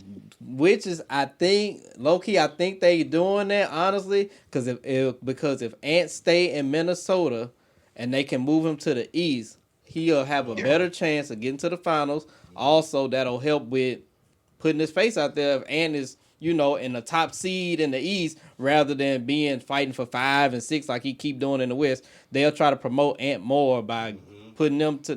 I think low key I think they doing that honestly, because if Ant stay in Minnesota and they can move him to the East, he'll have a better chance of getting to the finals. Also, that'll help with putting his face out there if Ant is in the top seed in the East, rather than fighting for 5 and 6 like he keep doing in the West. They'll try to promote Ant more by putting them to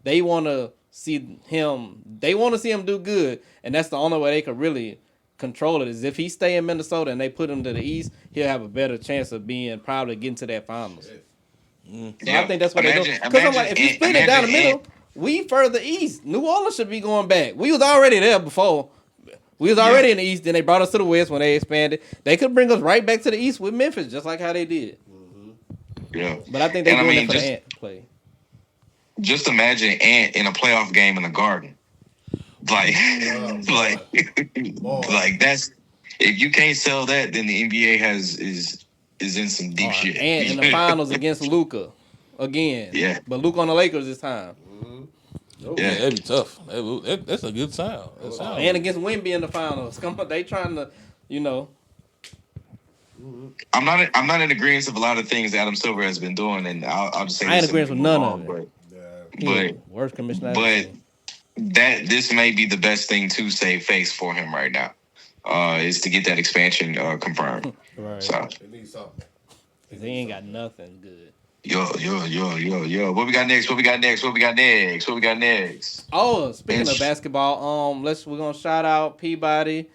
they want to see him. They want to see him do good, and that's the only way they could really control it. Is if he stay in Minnesota and they put him to the East, he'll have a better chance of probably getting to that finals. So I think that's what they do. Because I'm like, if you split it down the middle, we further east. New Orleans should be going back. We was already there before. We was already in the East, then they brought us to the West when they expanded. They could bring us right back to the East with Memphis, just like how they did. Yeah. But I think they're doing it for the Ant play. Just imagine Ant in a playoff game in the Garden. Like that's, if you can't sell that, then the NBA is in some deep shit. Ant in the finals against Luka again. Yeah. But Luka on the Lakers this time. Yeah, that'd be tough. That's a good sound. And against Wemby in the finals. Come on, they trying to, I'm not in agreement of a lot of things Adam Silver has been doing, and I'll just say I ain't in agreement with none of it. But worst commissioner. But this may be the best thing to save face for him right now. Is to get that expansion confirmed. Right. So They need something. Cause they ain't got nothing good. Yo. What we got next? Oh, speaking of basketball, we're gonna shout out Peabody.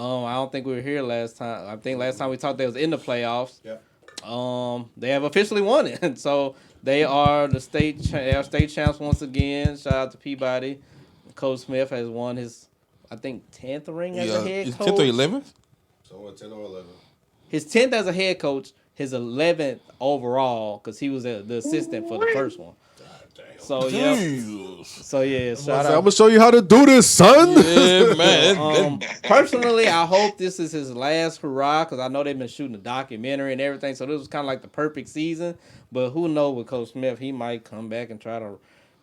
I don't think we were here last time. I think last time we talked, they was in the playoffs. Yeah. They have officially won it, so they are the state champs once again. Shout out to Peabody. Coach Smith has won his, I think, 10th ring as a head coach. 10th or 11th? So 10 or 11. His 10th as a head coach, his 11th overall, because he was the assistant for the first one. So yeah, shout I'm out. gonna show you how to do this, son. Yeah, man. Personally, I hope this is his last hurrah because I know they've been shooting a documentary and everything. So this was kind of like the perfect season. But who knows with Coach Smith, he might come back and try to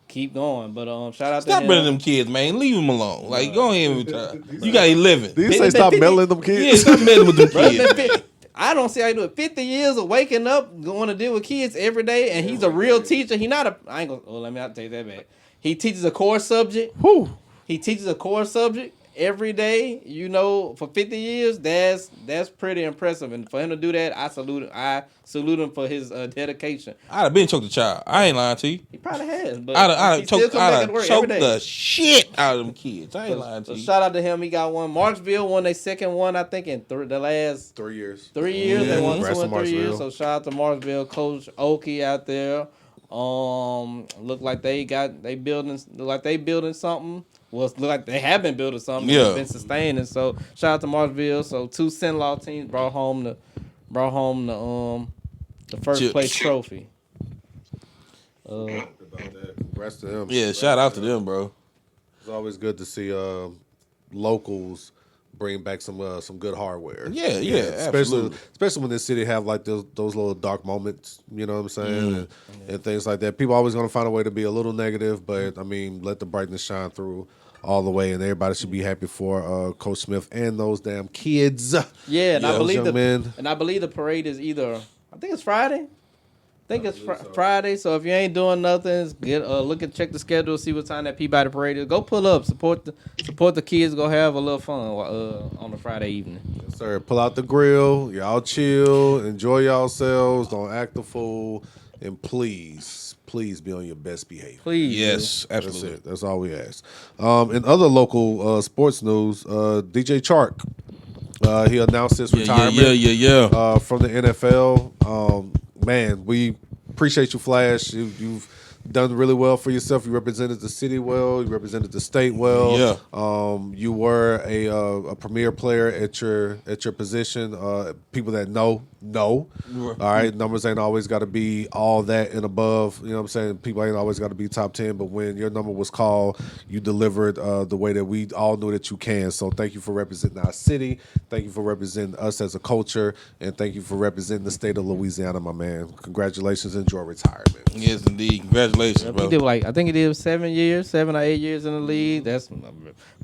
keep going. But shout out to Stop him. bringing them kids, man. Leave them alone. Like, go ahead and retire. You got 11. Did you say stop meddling them Yeah, kids? stop meddling with them kids. I don't see how you do it. 50 years of waking up, going to deal with kids every day, and he's a real teacher. He not a. I ain't gonna. Oh, let me not take that back. He teaches a core subject. Whew. He teaches a core subject every day. You know, for 50 years, that's pretty impressive. And for him to do that, I salute him for his dedication. I'd have been choked the child. I ain't lying to you. He probably has, but I'd he still have come back and work every choked day. the shit out of them kids. I ain't lying to So you. shout out to him. He got one. Marksville won their second one, I think, in the last 3 years. 3 years. They won Congrats 2 in to 3 years. Marksville. So shout out to Marksville, Coach Oki out there. Look like they building something. Well, look like they have been building something. Yeah. It's been sustaining. So shout out to Marksville. So 2 Sin-Law teams brought home the first Chip. place trophy. About that. Congrats to them. Yeah, shout out to them, bro. It's always good to see locals bring back some good hardware. Yeah, especially absolutely. when this city have like those little dark moments. You know what I'm saying, and things like that. People always gonna find a way to be a little negative, but I mean, let the brightness shine through all the way, and everybody should be happy for Coach Smith and those damn kids. Yeah, and I those believe young men. I believe the parade is either. I think it's Friday. I think it's Friday. So if you ain't doing nothing, check the schedule, see what time that Peabody parade is. Go pull up, support the kids. Go have a little fun on a Friday evening. Yes, sir. Pull out the grill. Y'all chill. Enjoy yourselves. Don't act a fool. And please be on your best behavior. Please. Yes, That's absolutely. it. That's all we ask. In other local sports news, DJ Chark, he announced his retirement Yeah. from the NFL. Man, we appreciate you, Flash. You've done really well for yourself. You represented the city well. You represented the state well. Yeah. You were a premier player at your position. People that know. All right, numbers ain't always got to be all that and above. You know what I'm saying? People ain't always got to be top 10. But when your number was called, you delivered the way that we all knew that you can. So thank you for representing our city. Thank you for representing us as a culture, and thank you for representing the state of Louisiana, my man. Congratulations, enjoy retirement. Yes, indeed. Congratulations, He bro. did I think he did 7 or 8 years in the league. That's a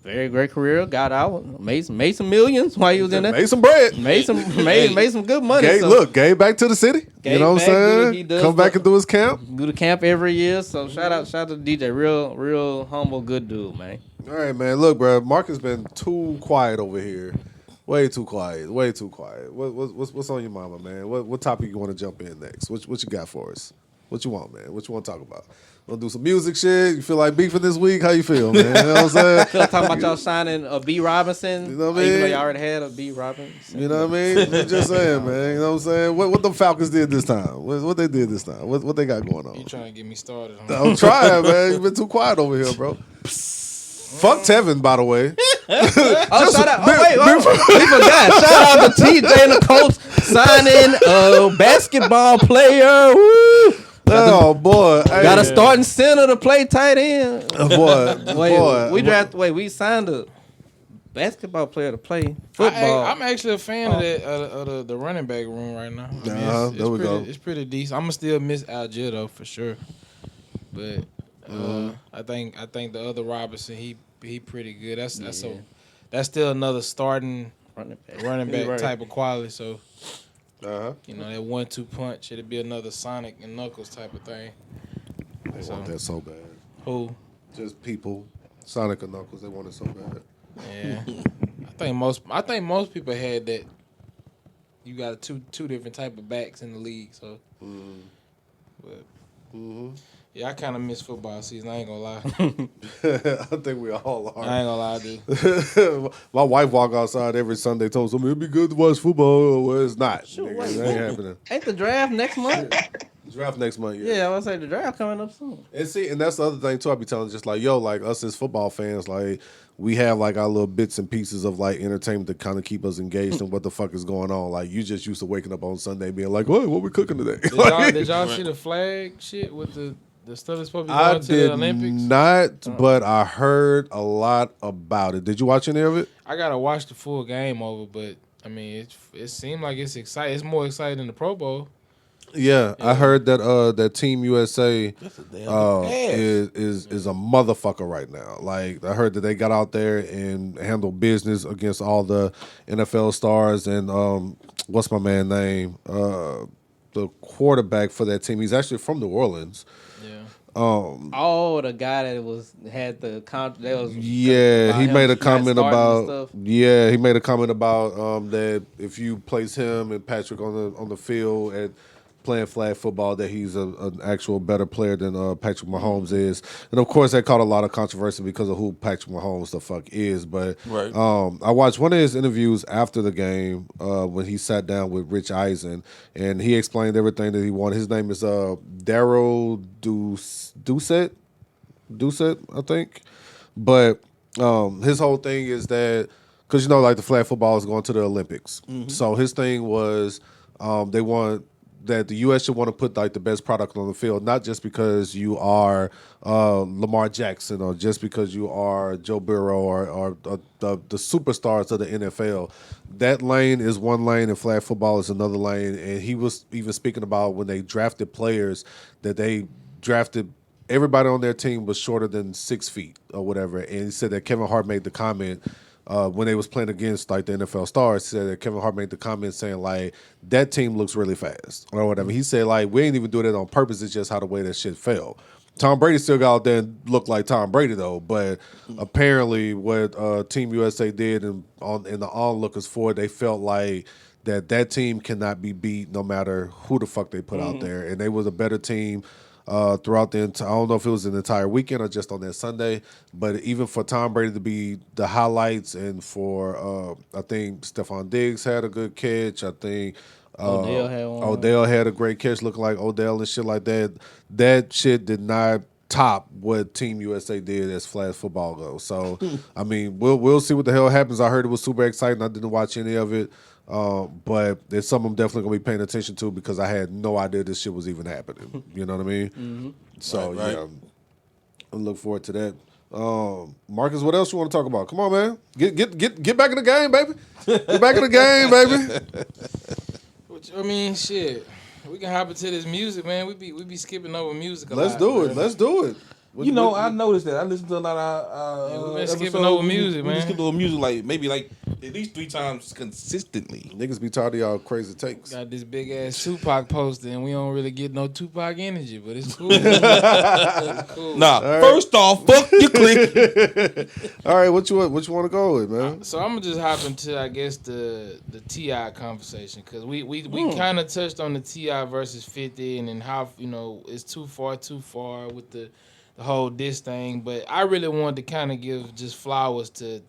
very great career. Got out, made some millions while he was in there. Made some bread. Made some good money. Gave back to the city. You know what I'm saying? Come back and do his camp. Do the camp every year. So shout out to DJ. Real humble, good dude, man. All right, man. Look, bro. Mark has been too quiet over here. Way too quiet. What's on your mama, man? What topic you want to jump in next? What you got for us? What you want, man? What you want to talk about? Want to do some music shit? You feel like beefing this week? How you feel, man? You know what I'm saying? Feel like talking about y'all signing a B. Robinson. You know what I mean? Even though y'all already had a B. Robinson. You know what I mean? I'm just saying, man. You know what I'm saying? What the Falcons did this time? What they did this time? What they got going on? You trying to get me started? I'm trying, man. You've been too quiet over here, bro. Fuck Tevin, by the way. Shout out! We forgot. Shout out to TJ and the coach signing a basketball player. Woo! Oh boy! Got a starting center to play tight end. Boy, we signed a basketball player to play football. I'm actually a fan of that of the running back room right now. There we go. It's pretty decent. I'm gonna still miss Algier though for sure, but I think the other Robinson he pretty good. That's still another starting running back Right. type of quality. So. Uh-huh. You know, that 1-2 punch, it'd be another Sonic and Knuckles type of thing. They want that so bad. Who? Just people, Sonic and Knuckles. They want it so bad. Yeah. I think most people had that. You got two different type of backs in the league, so. But Yeah, I kind of miss football season. I ain't gonna lie. I think we all are. I ain't gonna lie, dude. My wife walk outside every Sunday, told me it'd be good to watch football. Well, it's not. Nigga, wait, it ain't happening. Ain't the draft next month? Draft next month. Yeah, I was say the draft coming up soon. And that's the other thing too. I be telling just like, yo, like us as football fans, like we have like our little bits and pieces of like entertainment to kind of keep us engaged in what the fuck is going on. Like you just used to waking up on Sunday being like, what we cooking today? Did y'all see the flag shit with the stuff that's supposed to be going to the Olympics? Not, but I heard a lot about it. Did you watch any of it? I gotta watch the full game over, but I mean, it seemed like it's exciting. It's more exciting than the Pro Bowl. Yeah, I heard that that Team USA That's a damn is a motherfucker right now. Like I heard that they got out there and handled business against all the NFL stars and what's my man name? The quarterback for that team. He's actually from New Orleans. Yeah. Oh, the guy that had the that was He made a comment about stuff. he made a comment about that if you place him and Patrick on the field at playing flag football, that he's an actual better player than Patrick Mahomes is. And of course that caught a lot of controversy because of who Patrick Mahomes the fuck is. But Right. I watched one of his interviews after the game when he sat down with Rich Eisen and he explained everything that he wanted. His name is Daryl Doucette, I think. But his whole thing is that because like the flag football is going to the Olympics. Mm-hmm. So his thing was they want that the U.S. should want to put like the best product on the field, not just because you are Lamar Jackson or just because you are Joe Burrow or the superstars of the NFL. That lane is one lane and flag football is another lane. And he was even speaking about when they drafted players that they drafted. Everybody on their team was shorter than 6 feet or whatever. And he said that Kevin Hart made the comment when they was playing against like the NFL stars, he said that Kevin Hart made the comment saying like that team looks really fast or whatever. He said like we ain't even doing it on purpose. It's just how the way that shit fell. Tom Brady still got out there and looked like Tom Brady though, but apparently what Team USA did in the onlookers for it, they felt like that team cannot be beat no matter who the fuck they put out there, and they was a better team. Throughout the I don't know if it was an entire weekend or just on that Sunday, but even for Tom Brady to be the highlights and for I think Stephon Diggs had a good catch. I think Odell had one. Odell had a great catch looking like Odell and shit like that. That shit did not top what Team USA did as flag football goes. So I mean we'll see what the hell happens. I heard it was super exciting. I didn't watch any of it. But there's something I'm definitely gonna be paying attention to because I had no idea this shit was even happening. You know what I mean? Mm-hmm. So Right. yeah, I look forward to that. Marcus, what else you want to talk about? Come on, man, get back in the game, baby. Get back in the game, baby. I mean, shit. We can hop into this music, man. We be skipping over music a Let's lot. do it. man. Let's do it. I noticed that. I listened to a lot of Yeah, we've been episodes. skipping over music, we man. skipped over music like maybe like at least 3 times consistently. Niggas be tired of y'all crazy takes. Got this big ass Tupac poster, and we don't really get no Tupac energy, but it's cool. It's cool. Nah, first off, fuck your clique. All right, what you want to go with, man? So I'm gonna just hop into, I guess, the T.I. conversation because we kind of touched on the T.I. versus 50 and then how it's too far with the whole diss thing, but I really wanted to kind of give just flowers to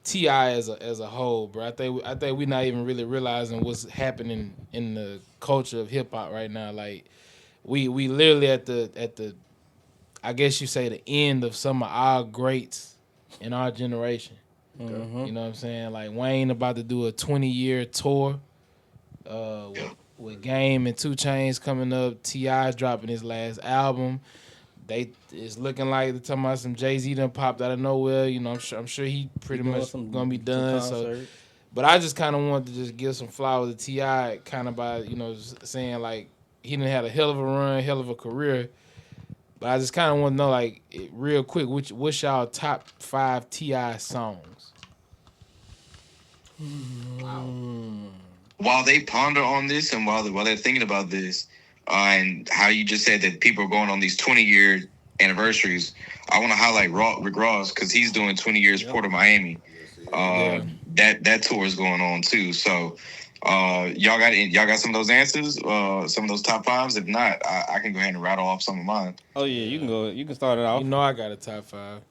T.I. as a whole, bro. I think we're not even really realizing what's happening in the culture of hip hop right now. Like we literally at the I guess you say the end of some of our greats in our generation. Mm-hmm. You know what I'm saying? Like Wayne about to do a 20-year tour with Game and 2 Chainz coming up. T.I. dropping his last album. It's looking like they're talking about some Jay-Z done popped out of nowhere. I'm sure he pretty much gonna be done. So, but I just kind of wanted to just give some flowers to T.I. kind of by saying like he done had a hell of a run, hell of a career. But I just kind of want to know like real quick, what's y'all top 5 T.I. songs? Wow. While they ponder on this and while they're thinking about this. And how you just said that people are going on these 20-year anniversaries. I want to highlight Rick Ross because he's doing 20 years Port of Miami. that tour is going on too. So y'all got some of those answers, some of those top fives. If not, I can go ahead and rattle off some of mine. Oh yeah, you can go. You can start it off. You know I got a top 5.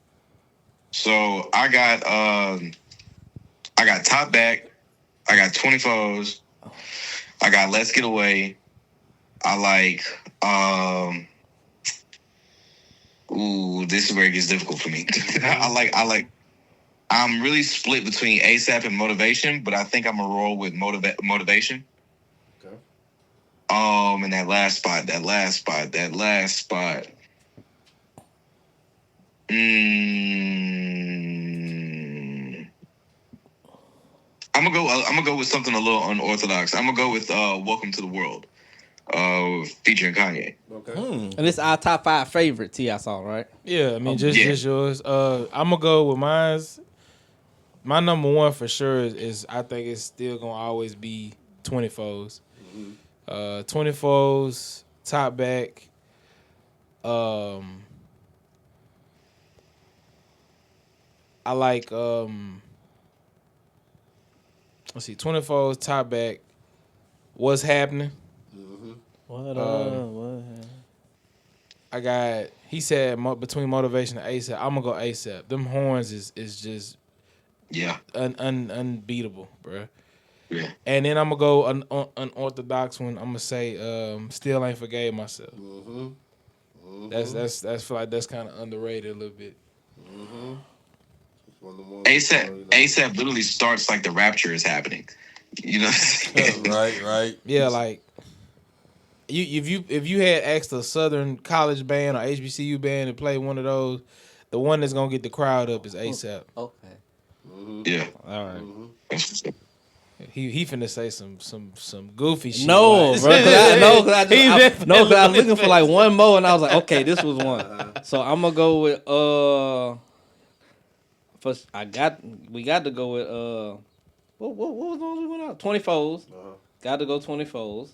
So I got Top Back, I got 24s, I got Let's Get Away. I like this is where it gets difficult for me. I'm really split between ASAP and Motivation, but I think I'm gonna roll with Motivation. Okay. And that last spot. I'm gonna go with something a little unorthodox. I'm gonna go with Welcome to the World, featuring Kanye. Okay. And it's our top 5 favorite T.I. song, right? Yeah, I mean, just yours. I'm going to go with mine's. My number 1 for sure is I think it's still going to always be 24s. 24s, Top Back. I like, let's see, 24s, Top Back, What's Happening. What I got, he said between Motivation and ASAP. I'm going to go ASAP. Them horns is just unbeatable, bro. Yeah. And then I'm going to go unorthodox one. I'm going to say Still Ain't Forgave Myself. That's feel like that's kind of underrated a little bit. ASAP literally starts like the rapture is happening. You know? Right. Yeah, like if you had asked a Southern college band or HBCU band to play one of those, the one that's gonna get the crowd up is ASAP. Okay. Yeah. All right. He finna say some goofy shit. No, like, bro. Cause I was looking for like one more, and I was like, okay, this was one. So I'm gonna go with first we got to go with what was the one we went out? 24s. Got to go 24s.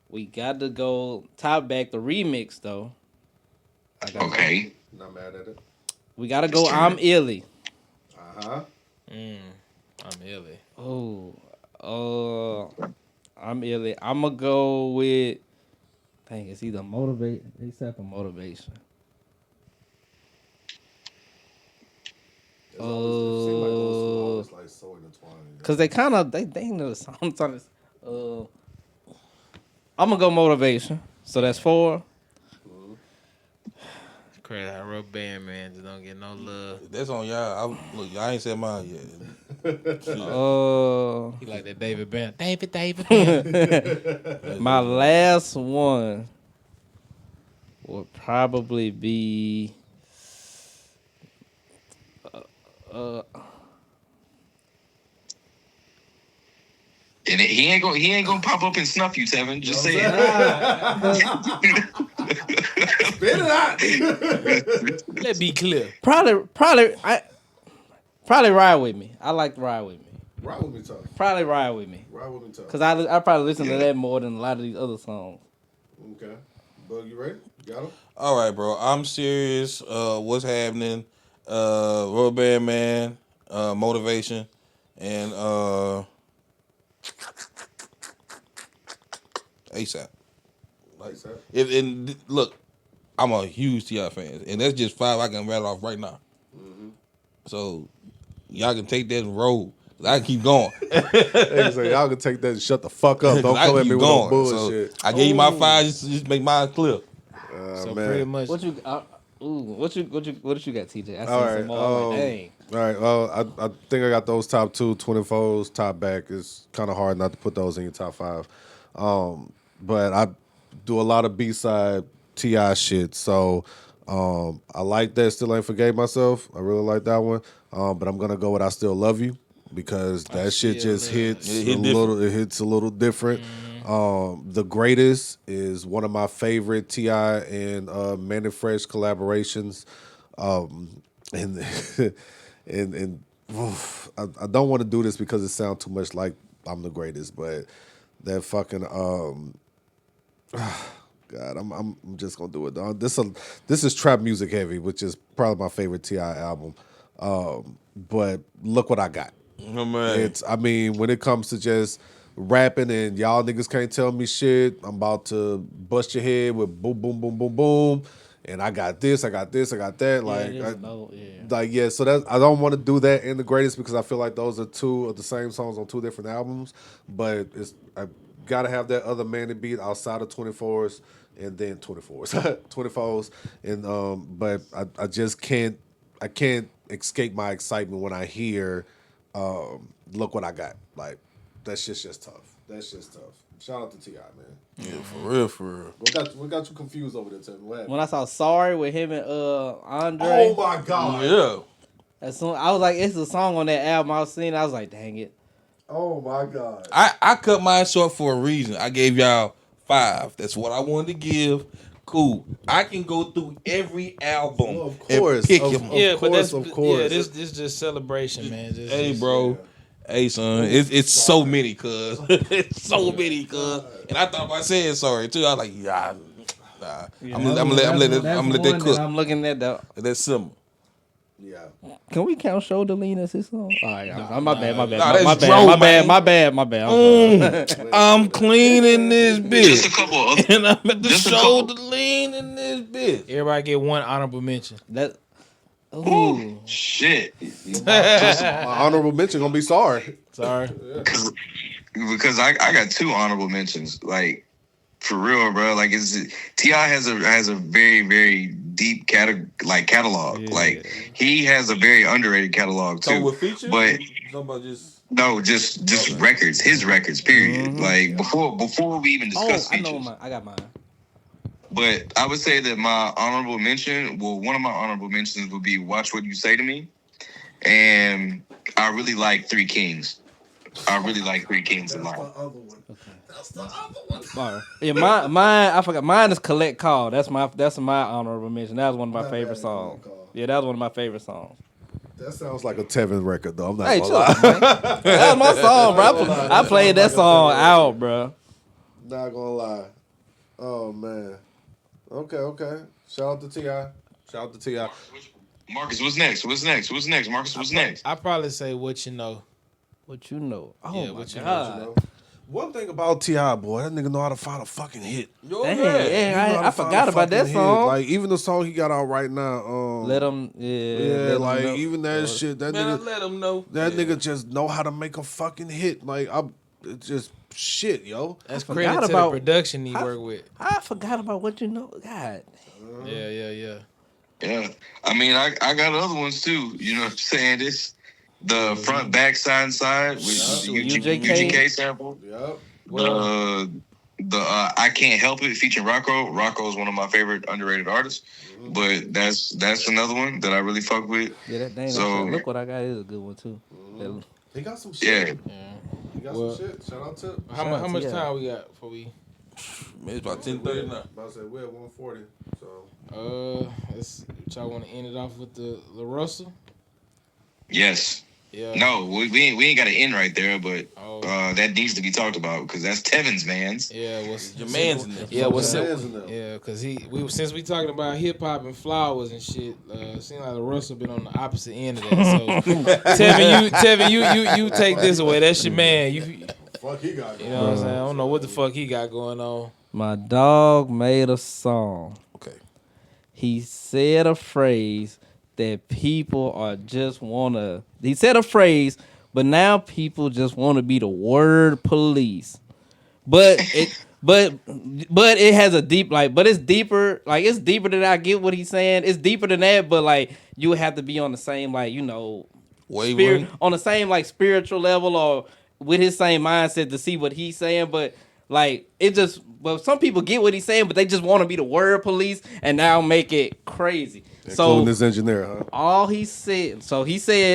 We got to go Top Back, the remix though. Okay. Not mad at it. We got to go I'm Illy. I'm illy. I'm Illy. I'm gonna go with. Dang, it's either ASAP or Motivation. Like so intertwined. Cause they kind of they know the songs. I'm gonna go Motivation. So that's 4. Crazy how Rubber Band man just don't get no love. That's on y'all. Look, y'all ain't said mine yet. He like that David Band. David Band. My last one would probably be And he ain't gonna pop up and snuff you, Tevin. Just say it. Spit it out. Let's be clear. probably Ride With Me. I like Ride With Me. Ride with me, talk. Probably Ride With Me. Ride with me, talk. Cause I probably listen to that more than a lot of these other songs. Okay. Bug, you ready? Got him? All right, bro. I'm serious. What's happening? Rubber Band Man, Motivation, and ASAP. ASAP. And look, I'm a huge T.I. fan, and that's just 5 I can rattle off right now. So y'all can take that and roll. I can keep going. Hey, so y'all can take that and shut the fuck up. Don't come at me with no bullshit. So I gave you my 5 just make mine clear. So man. pretty much. What you got, TJ? I All seen right. some more. Like, dang. All right. Well, I think I got those top 2, 24s, Top Back. It's kind of hard not to put those in your top 5. But I do a lot of B-side T.I. shit. So I like that. Still Ain't Forgave Myself. I really like that one. But I'm going to go with I Still Love You because that shit just hits a little. It hits a little different. The Greatest is one of my favorite T.I. and Man and Fresh collaborations. And I don't want to do this because it sounds too much like I'm the greatest, but that fucking God, I'm just gonna do it. This is trap music heavy, which is probably my favorite T.I. album. But look what I got. Oh, man. I mean, when it comes to just rapping and y'all niggas can't tell me shit, I'm about to bust your head with boom, boom, boom, boom, boom. And I got this, I got this, I got that. So that I don't want to do that in the greatest because I feel like those are two of the same songs on two different albums. But I gotta have that other man beat outside of 24s and then 24s, and but I just can't escape my excitement when I hear look what I got. Like that shit's just tough. That's just tough. Shout out to T.I., man. Yeah, for real, for real. What got you confused over there, Tim? When I saw Sorry with him and Andre. Oh my God. Yeah. As soon I was like, it's a song on that album I was seeing. I was like, dang it. Oh my God. I cut mine short for a reason. I gave y'all 5. That's what I wanted to give. Cool. I can go through every album Of course. and pick them. Yeah, but that's of course. Yeah, this just celebration, man. Hey, bro. Hey, son. It's so many, cuz. It's so many, cuz. And I thought about saying sorry, too. I was like, nah. I'm gonna let that cook. I'm looking at the. That's simple. Yeah. Can we count Shoulder Lean as his song? All right, my bad. Nah, that's My bad. I'm cleaning this bitch. Just a couple of other. And I'm at the Just a shoulder couple. lean in this bitch. Everybody get one honorable mention. That. Ooh. Shit. My honorable mention gonna be Sorry. Sorry. Because I got 2 honorable mentions. Like, for real, bro. Like, T.I. has a very, very deep catalog. Yeah. Like, he has a very underrated catalog too. So with features? But No, just records. His records. Period. Mm-hmm. Like before we even discuss I features. know mine. I got mine. But I would say that my honorable mention, one of my honorable mentions would be Watch What You Say to Me. And I really like 3 Kings. I really like 3 Kings a lot. Yeah, mine. I forgot. Mine is Collect Call. That's my honorable mention. That was one of my favorite songs. Yeah, that was one of my favorite songs. That sounds like a Tevin record, though. I'm not Hey, gonna chill lie. out, man. That was my song, bro. I played that song out, bro. Not gonna lie. Oh man. Okay. Shout out to T.I. Marcus, what's next? Marcus, what's next? I probably say What You Know. What you know? Oh Yeah, my what you know, god. One thing about T.I., boy, that nigga know how to find a fucking hit. Dang, He know yeah, how I to forgot find a about that fucking hit. song. Like even the song he got out right now. Let him, Yeah, like know. even that shit. That man, I nigga. let them know. That nigga just know how to make a fucking hit. Like it's just shit, yo. That's forgot credit to the about- production he worked with. I forgot about What You Know. God. Yeah. Yeah. I mean, I got other ones too. You know what I'm saying? The front, back, side, with UGK sample. Yep. The I Can't Help It featuring Rocco. Rocco is one of my favorite underrated artists. But that's another one that I really fuck with. Yeah, that dang. So- Look What I Got is a good one too. He got some shit. Yeah. He got Well, some shit. Shout out to. How much yeah. time we got before we? Man, it's about 10:30 now. About to say we're at 140. So Y'all want to end it off with the LaRussell? Yes. Yeah. No, we ain't got to end right there, but Oh. that needs to be talked about because that's Tevin's man's. Yeah. Your man's in there. Yeah. What's Your up? man's in there. Yeah, because since we talking about hip hop and flowers and shit, seems like LaRussell been on the opposite end of that. So Tevin, you take this away. That's your man. You fuck he got. know what I'm saying? I don't know what the fuck he got going on. My dog made a song. Okay. He said a phrase that people are just wanna. He said a phrase, but now people just want to be the word police. But it has a deep but it's deeper. Like it's deeper than I get what he's saying. It's deeper than that. But like you would have to be on the same on the same spiritual level or with his same mindset to see what he's saying. But like some people get what he's saying, but they just want to be the word police and now make it crazy. Including this engineer, huh? All he said,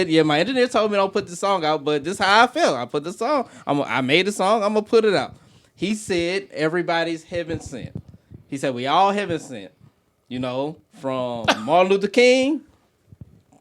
yeah, my engineer told me don't put the song out, but this is how I felt. I put the song, I made the song, I'm gonna put it out. He said everybody's heaven sent. He said we all heaven sent. You know, from Martin Luther King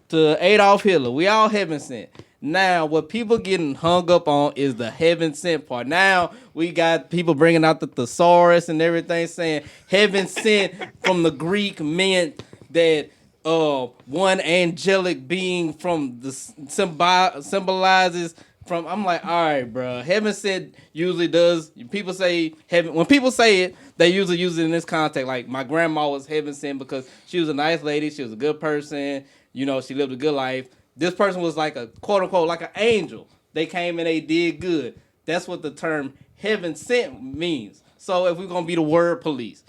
to Adolf Hitler, we all heaven sent. Now, what people getting hung up on is the heaven sent part. Now, we got people bringing out the thesaurus and everything saying heaven sent from the Greek meant that one angelic being from the symbolizes from. I'm like, all right, bro. Heaven sent usually does. People say heaven. When people say it, they usually use it in this context. Like my grandma was heaven sent because she was a nice lady. She was a good person. You know, she lived a good life. This person was like a quote unquote like an angel. They came and they did good. That's what the term heaven sent means. So if we're gonna be the word police,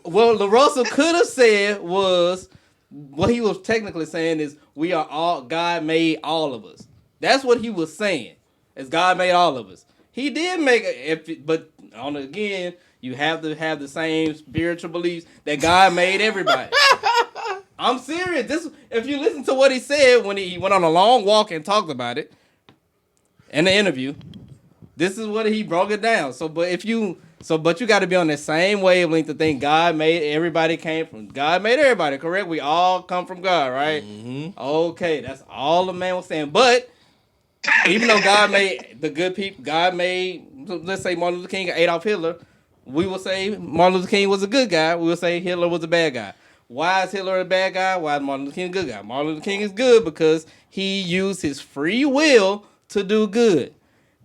what LaRussell could have said was. What he was technically saying is we are all, God made all of us. That's what he was saying, is God made all of us. He did make it, but again, you have to have the same spiritual beliefs that God made everybody. I'm serious. If you listen to what he said when he went on a long walk and talked about it in the interview, this is what he broke it down. But you got to be on the same wavelength to think God made everybody came from. God made everybody, correct? We all come from God, right? Mm-hmm. Okay, that's all the man was saying. But even though God made the good people, God made, let's say Martin Luther King or Adolf Hitler, we will say Martin Luther King was a good guy. We will say Hitler was a bad guy. Why is Hitler a bad guy? Why is Martin Luther King a good guy? Martin Luther King is good because he used his free will to do good.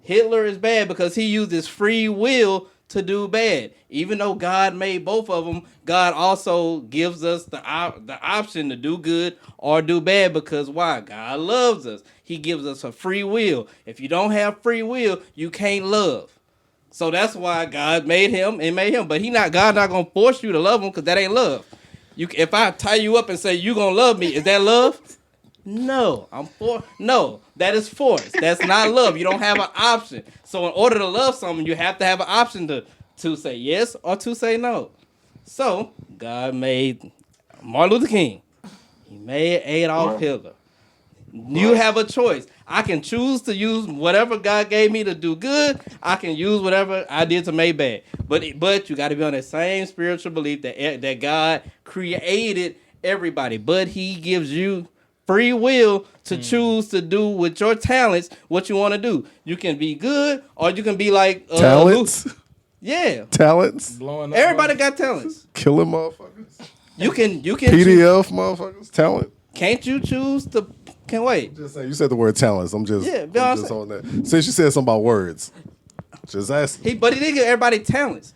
Hitler is bad because he used his free will to do bad. Even though God made both of them, God also gives us the option to do good or do bad because why? God loves us. He gives us a free will. If you don't have free will, you can't love. So that's why God made him and made him. But God not gonna force you to love him because that ain't love. If I tie you up and say you gonna love me, is that love? No, no, that is force. That's not love. You don't have an option. So in order to love someone, you have to have an option to say yes or to say no. So God made Martin Luther King. He made Adolf Hitler. You have a choice. I can choose to use whatever God gave me to do good. I can use whatever I did to make bad. But you got to be on the same spiritual belief that God created everybody. But he gives you free will to choose to do with your talents what you want to do. You can be good or you can be like talents. Yeah, talents. Blowing up. Everybody got talents. Killing motherfuckers. You can PDF motherfuckers. Talent. Can't you choose to? Can't wait. Just saying, you said the word talents. I'm just on that. Since you said something about words, just ask. But he did give everybody talents.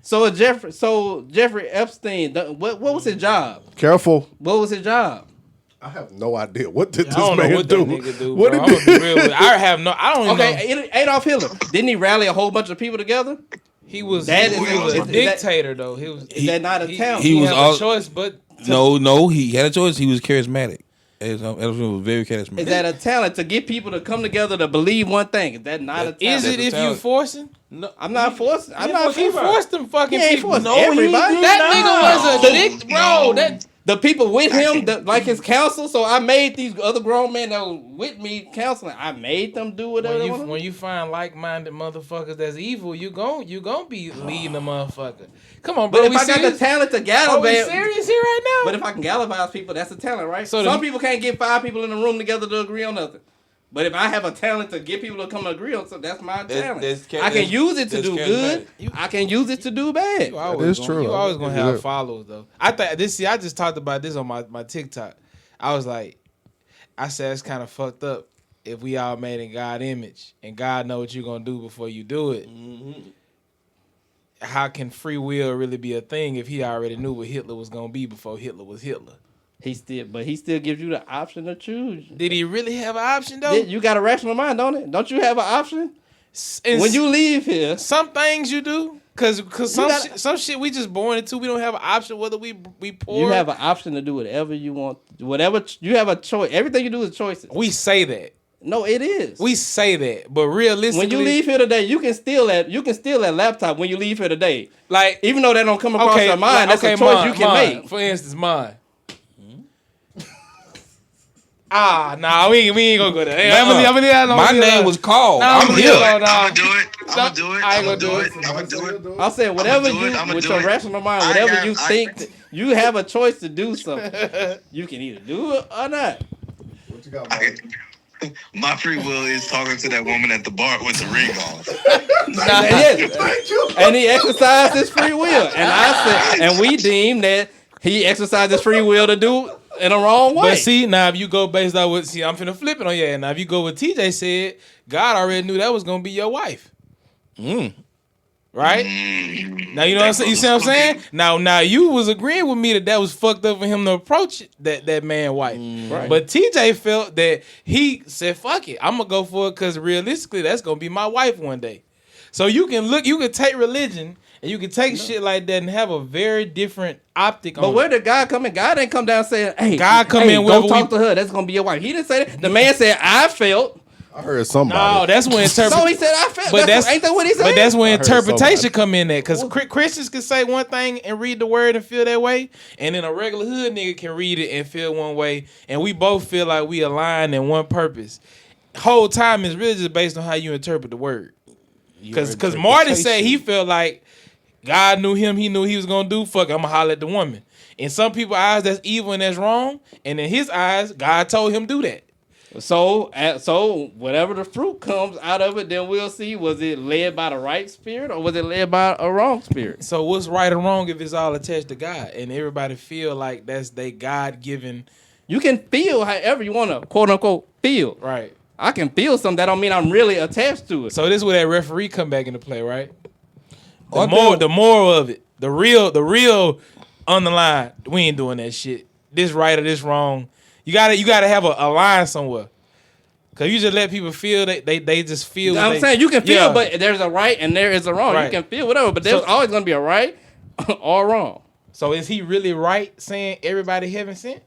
So Jeffrey Epstein, what was his job? Careful. What was his job? I have no idea. What did this man man do? What did he do? I don't know. Okay, Adolf Hitler. Didn't he rally a whole bunch of people together? He was a dictator, though. Is that not a talent? He had a choice, but no, he had a choice. He was charismatic. Adolf was very charismatic. Is that a talent to get people to come together to believe one thing? Is that not a talent? Is it if you forcing? No, I'm not forcing. He forced them fucking people. No, everybody. That nigga was a dick, bro. The people with him, like his counsel, so I made these other grown men that were with me counseling. I made them do whatever they want. When you find like-minded motherfuckers that's evil, you gon' be leading the motherfucker. Come on, bro. But if I got the talent to gallivate, are we serious here right now? But if I can galvanize people, that's a talent, right? So some people can't get 5 people in the room together to agree on nothing. But if I have a talent to get people to come agree on something, that's my talent. I can use it to do good. I can use it to do bad. It's true. You always gonna have followers though. I just talked about this on my TikTok. I said it's kind of fucked up if we all made in God's image and God know what you're gonna do before you do it. Mm-hmm. How can free will really be a thing if he already knew what Hitler was gonna be before Hitler was Hitler? He still gives you the option to choose. Did he really have an option though? You got a rational mind, don't it? Don't you have an option? When you leave here, some things you do, cause some shit we just born into. We don't have an option whether we poor. You have an option to do whatever you want. Whatever you have a choice. Everything you do is choices. We say that. No, it is. We say that, but realistically, when you leave here today, you can steal that laptop when you leave here today. Like even though that don't come across your mind, that's a choice you can make. For instance, mine. We ain't gonna go there. My name was called. I'm here. I'm gonna do it. I'm gonna do it. I said whatever with your rational mind, whatever you think, you have a choice to do something. You can either do it or not. What you got, Mike? My free will is talking to that woman at the bar with the ring on. And he exercised his free will, and I said, and we deemed that he exercised his free will to do in the wrong way. But see, now if you go based on what, I'm finna flip it on you. Now if you go with TJ said, God already knew that was gonna be your wife. Right? Now you know what I'm saying. You see what I'm saying? Now you was agreeing with me that was fucked up for him to approach that man wife. Right. But TJ felt that he said, "Fuck it, I'm gonna go for it because realistically, that's gonna be my wife one day." So you can take religion and you can take shit like that and have a very different optic. But where did God come in? God didn't come down saying, "Hey, God come in. Go talk to her. That's gonna be your wife." He didn't say that. The man said, "I felt." I heard somebody. No, that's when interpretation. So he said, "I felt." But ain't that what he said? But that's when interpretation somebody. come in there, because Christians can say one thing and read the word and feel that way, and then a regular hood nigga can read it and feel one way, and we both feel like we align in one purpose. Whole time is really just based on how you interpret the word. Because Marty said he felt like God knew him, he knew he was gonna do. Fuck, I'm gonna holler at the woman. In some people's eyes, that's evil and that's wrong, and in his eyes, God told him do that. So whatever the fruit comes out of it, then we'll see. Was it led by the right spirit or was it led by a wrong spirit? So what's right or wrong if it's all attached to God and everybody feel like that's they God given? You can feel however you want to, quote unquote, feel. Right. I can feel something. That don't mean I'm really attached to it. So this is where that referee come back into play, right? The moral of it, the real underline. We ain't doing that shit. This right or this wrong. You gotta have a line somewhere. Cause you just let people feel that they just feel. I'm saying you can feel, but there's a right and there is a wrong. Right. You can feel whatever, but there's always gonna be a right or wrong. So is he really right saying everybody heaven sent?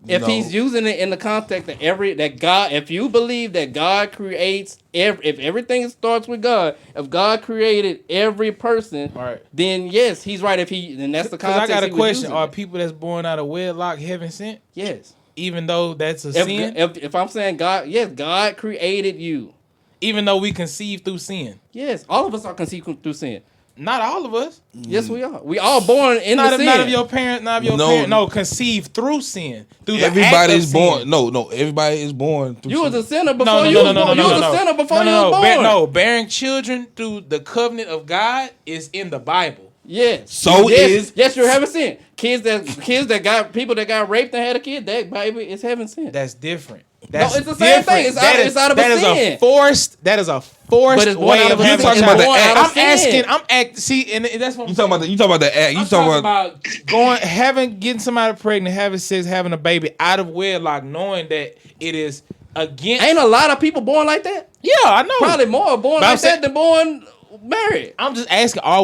If he's using it in the context that if you believe that God creates if everything starts with God, if God created every person, then yes, he's right. Then that's the context. Because I got a question: are people that's born out of wedlock heaven sent? Yes. Even though that's a sin? If I'm saying God, yes, God created you. Even though we conceive through sin? Yes, all of us are conceived through sin. Not all of us. Yes, we are. We all born in the sin. Not of your parents, parents. No, conceived through sin. Through everybody is born. Sin. No, everybody is born through sin. You was a sinner before you was born. You was a sinner before you was born. No, bearing children through the covenant of God is in the Bible. Yes. So yes, you're heaven sent. Kids that got people that got raped and had a kid, that baby is heaven sent. That's different. No, it's the same thing. It's out of a sin. That is a forced way of having. I'm acting. See, and that's what you talking about. You talking about the act. You talking about getting somebody pregnant, having sex, having a baby out of wedlock, knowing that it is against. Ain't a lot of people born like that. Yeah, I know. Probably more born like that than born married. I'm just asking: are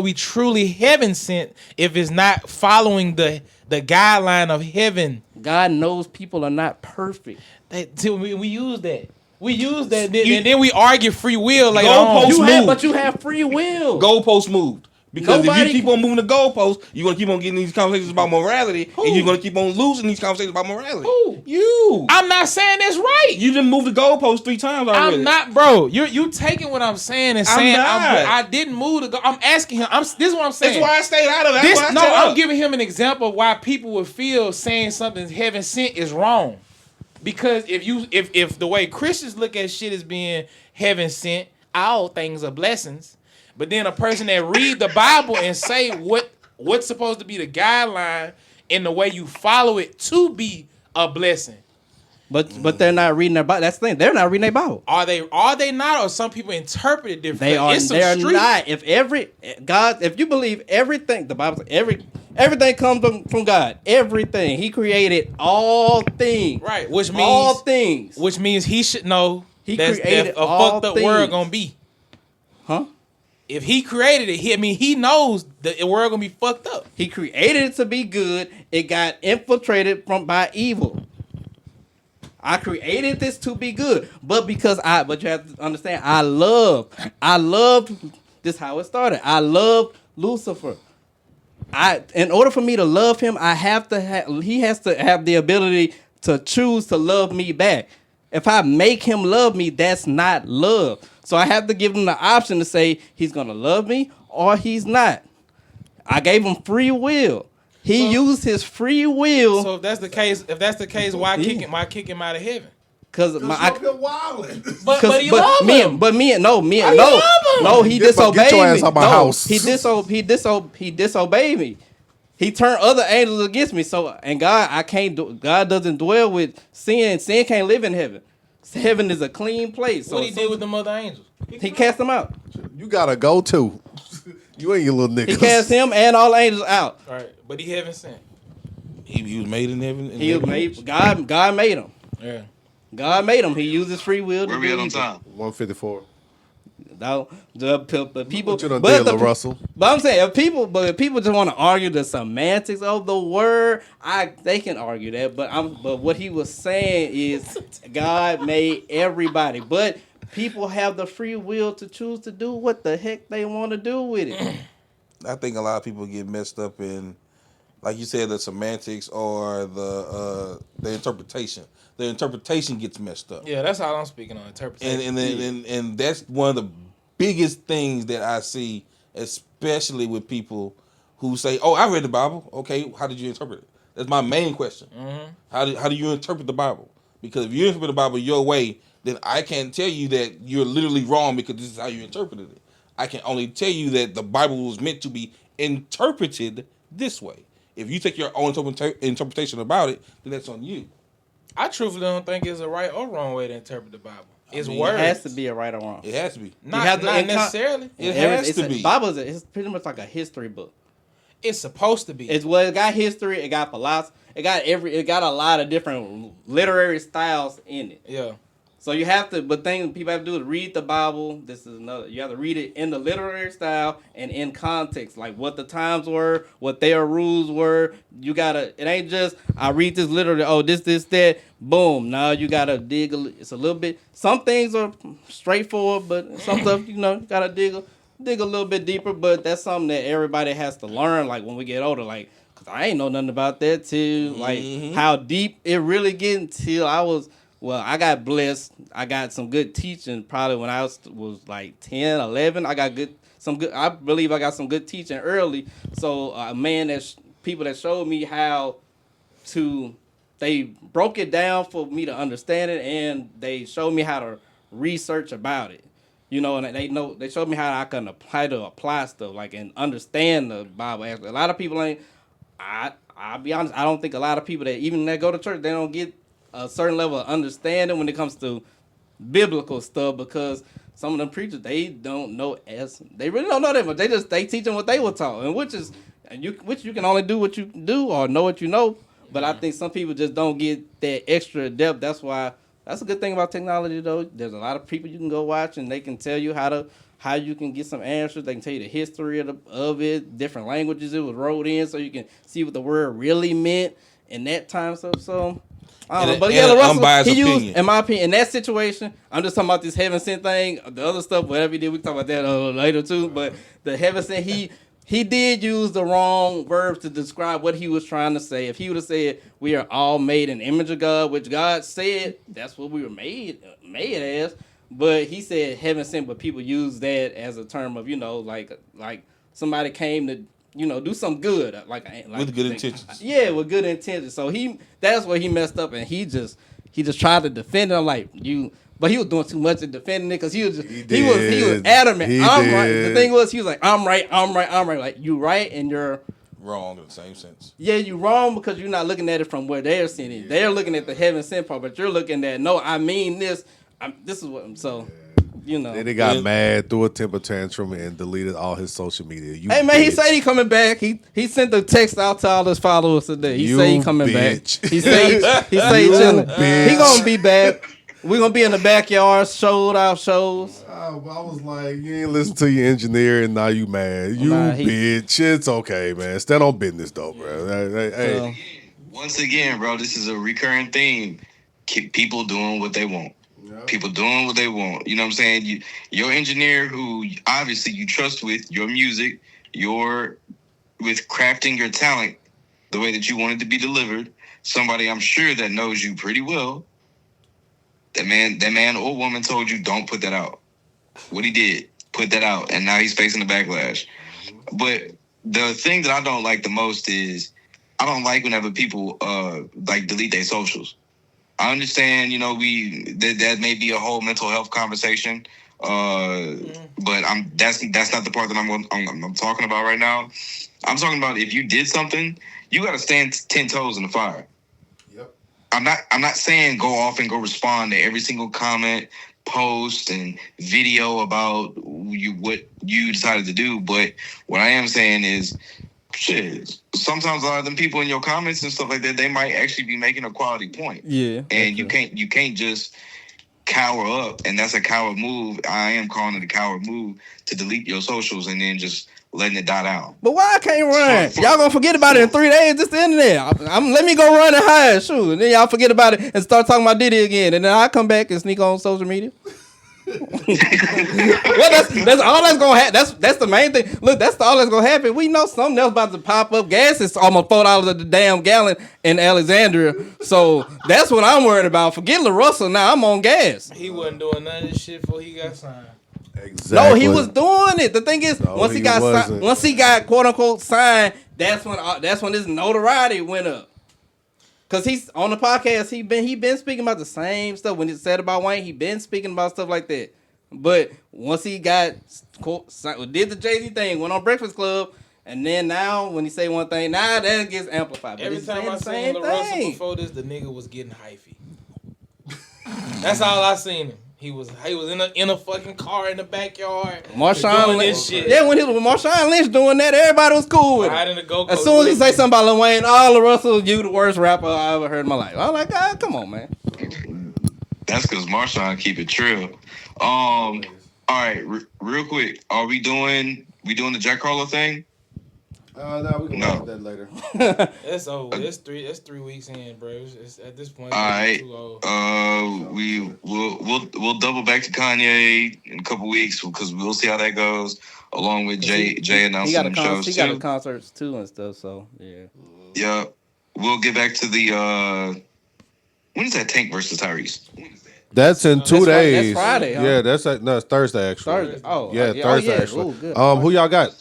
we truly heaven sent if it's not following the guideline of heaven? God knows people are not perfect. We use that. We use that, and then we argue free will. Like but you have free will. Goalpost moved. Because if you keep on moving the goalposts, you're going to keep on getting these conversations about morality, and you're going to keep on losing these conversations about morality. Who? You. I'm not saying that's right. You didn't move the goalposts 3 times already. I'm not, bro. You taking what I'm saying and saying I didn't move the goal. I'm asking him. This is what I'm saying. That's why I stayed out of that. I'm giving him an example of why people would feel saying something heaven sent is wrong. Because if the way Christians look at shit as being heaven sent, all things are blessings. But then a person that read the Bible and say what's supposed to be the guideline in the way you follow it to be a blessing. But they're not reading their Bible. That's the thing. They're not reading their Bible. Are they not? Or some people interpret it differently? They are not. If you believe everything, the Bible says everything comes from God. Everything. He created all things. Right. Which means all things. Which means he should know he created a fucked up world gonna be. Huh? If he created it, he knows the world gonna be fucked up. He created it to be good. It got infiltrated by evil. I created this to be good, but you have to understand, I loved this. How it started. I loved Lucifer. In order for me to love him, he has to have the ability to choose to love me back. If I make him love me, that's not love. So I have to give him the option to say he's gonna love me or he's not. I gave him free will. He used his free will. So if that's the case, why kick him out of heaven? Because you're wildin'. But he love him. No, he disobeyed me. Get your ass out my house. He disobeyed me. He turned other angels against me. So, and God doesn't dwell with sin. Sin can't live in heaven. Heaven is a clean place. So What he did with them other angels? he cast them out. You gotta go too. You ain't your little niggas. He cast him and all angels out. All right, but he haven't sent. He was made in heaven. He was made. God made him. Yeah. God made him. He uses free will. Where we at on time? 154. No, the people. What you done did, LaRussell? But I'm saying, if people just want to argue the semantics of the word, they can argue that. But what he was saying is, God made everybody, but people have the free will to choose to do what the heck they want to do with it. I think a lot of people get messed up in, like you said, the semantics or the interpretation. The interpretation gets messed up. Yeah, that's all I'm speaking on, interpretation. And that's one of the biggest things that I see, especially with people who say, "Oh, I read the Bible." Okay, how did you interpret it? That's my main question. Mm-hmm. How do you interpret the Bible? Because if you interpret the Bible your way, then I can't tell you that you're literally wrong because this is how you interpreted it. I can only tell you that the Bible was meant to be interpreted this way. If you take your own interpretation about it, then that's on you. I truthfully don't think it's a right or wrong way to interpret the Bible. It's words. It has to be a right or wrong. It has to be. Not necessarily. It has to be. Bible is pretty much like a history book. It's supposed to be. It got history. It got philosophy. It got a lot of different literary styles in it. Yeah. So you have to, but thing people have to do is read the Bible. This is another. You have to read it in the literary style and in context, like what the times were, what their rules were. You gotta. It ain't just I read this literally. Oh, this, that. Boom. Now you gotta dig. It's a little bit. Some things are straightforward, but some stuff you gotta dig a little bit deeper. But that's something that everybody has to learn. Like when we get older, like because I ain't know nothing about that till like how deep it really get until I was. Well, I got blessed. I got some good teaching probably when I was like 10, 11. I believe I got some good teaching early. So people that showed me how to, they broke it down for me to understand it, and they showed me how to research about it. And they showed me how I can apply stuff like and understand the Bible. Actually, a lot of people ain't. I'll be honest. I don't think a lot of people that go to church, they don't get a certain level of understanding when it comes to biblical stuff, because some of them preachers, they don't know they really don't know that much. They teaching what they were taught, and which you can only do what you do or know what you know. But I think some people just don't get that extra depth. That's why that's a good thing about technology, though. There's a lot of people you can go watch, and they can tell you how you can get some answers. They can tell you the history of it, different languages it was wrote in, so you can see what the word really meant in that time. So. I don't know, but LaRussell, he used, in my opinion, in that situation, I'm just talking about this heaven sent thing. The other stuff, whatever he did, we can talk about that later too. But the heaven sent, he did use the wrong verbs to describe what he was trying to say. If he would have said, we are all made in the image of God, which God said, that's what we were made as. But he said heaven sent, but people use that as a term of, like somebody came to, do some good, like with good intentions. Yeah, with good intentions. So that's where he messed up, and he just tried to defend it. I'm like, but he was doing too much in defending it because he was adamant. I'm right. The thing was, he was like, I'm right. Like, you right, and you're wrong in the same sense. Yeah, you're wrong because you're not looking at it from where they're seeing it. They're looking at the heaven sent part, but you're looking at no. I mean this. This is what I'm so. Then he got mad, threw a temper tantrum, and deleted all his social media. Hey man, he said he coming back. He sent the text out to all his followers today. He say he coming back. He say he chilling. He gonna be back. We gonna be in the backyard, shows. I was like, you ain't listen to your engineer, and now you mad. Bitch. It's okay, man. Stand on business though, bro. Hey. Once again, bro, this is a recurring theme. Keep people doing what they want. People doing what they want. You know what I'm saying? Your engineer, who obviously you trust with your music, with crafting your talent the way that you want it to be delivered, somebody I'm sure that knows you pretty well, that man or woman told you don't put that out. What he did, put that out, and now he's facing the backlash. But the thing that I don't like the most is I don't like whenever people delete their socials. I understand, that may be a whole mental health conversation, but that's not the part that I'm talking about right now. I'm talking about if you did something, you got to stand 10 toes in the fire. Yep. I'm not saying go off and go respond to every single comment, post, and video about what you decided to do. But what I am saying is, shit, sometimes a lot of them people in your comments and stuff like that, they might actually be making a quality point. Yeah. And you can't just cower up, and that's a coward move. I am calling it a coward move to delete your socials and then just letting it die down. But why I can't run? Y'all gonna forget about it in 3 days. It's the internet. Let me go run and hide, shoot, and then y'all forget about it and start talking about Diddy again, and then I come back and sneak on social media. Well, that's all that's gonna happen. That's the main thing. Look, that's all that's gonna happen. We know something else about to pop up. Gas is almost $4 a the damn gallon in Alexandria, so that's what I'm worried about. Forget LaRussell now. I'm on gas. He wasn't doing none of this shit before he got signed. Exactly. No, he was doing it. The thing is, No, once he got quote unquote signed, that's when his notoriety went up. Cause he's on the podcast, he been speaking about the same stuff. When he said about Wayne, he been speaking about stuff like that. But once he got did the Jay-Z thing, went on Breakfast Club, and then now when he say one thing, now that gets amplified. But Every time I seen thing. LaRussell before this, the nigga was getting hyphy. That's all I seen him. He was in a fucking car in the backyard. Marshawn doing Lynch. this shit. Yeah, when he was with Marshawn Lynch doing that, everybody was cool with it. Riding the go-kart. As soon as he say something about Lil Wayne, LaRussell, you the worst rapper I ever heard in my life. I'm like, God, come on, man. That's because Marshawn keep it trill. All right, real quick, are we doing the Jack Harlow thing? No, we can talk about that later. That's over. That's 3 weeks in, bro. It's at this point. All right. Too old. We'll double back to Kanye in a couple weeks because we'll see how that goes. Along with Jay announcing some shows he too. got concerts too and stuff. So yeah. Yeah, we'll get back to the. When is that Tank versus Tyrese? That's in 2 days. That's Friday. Huh? Yeah, it's Thursday actually. Thursday. Oh, yeah, Thursday actually. Ooh, good. Who y'all got?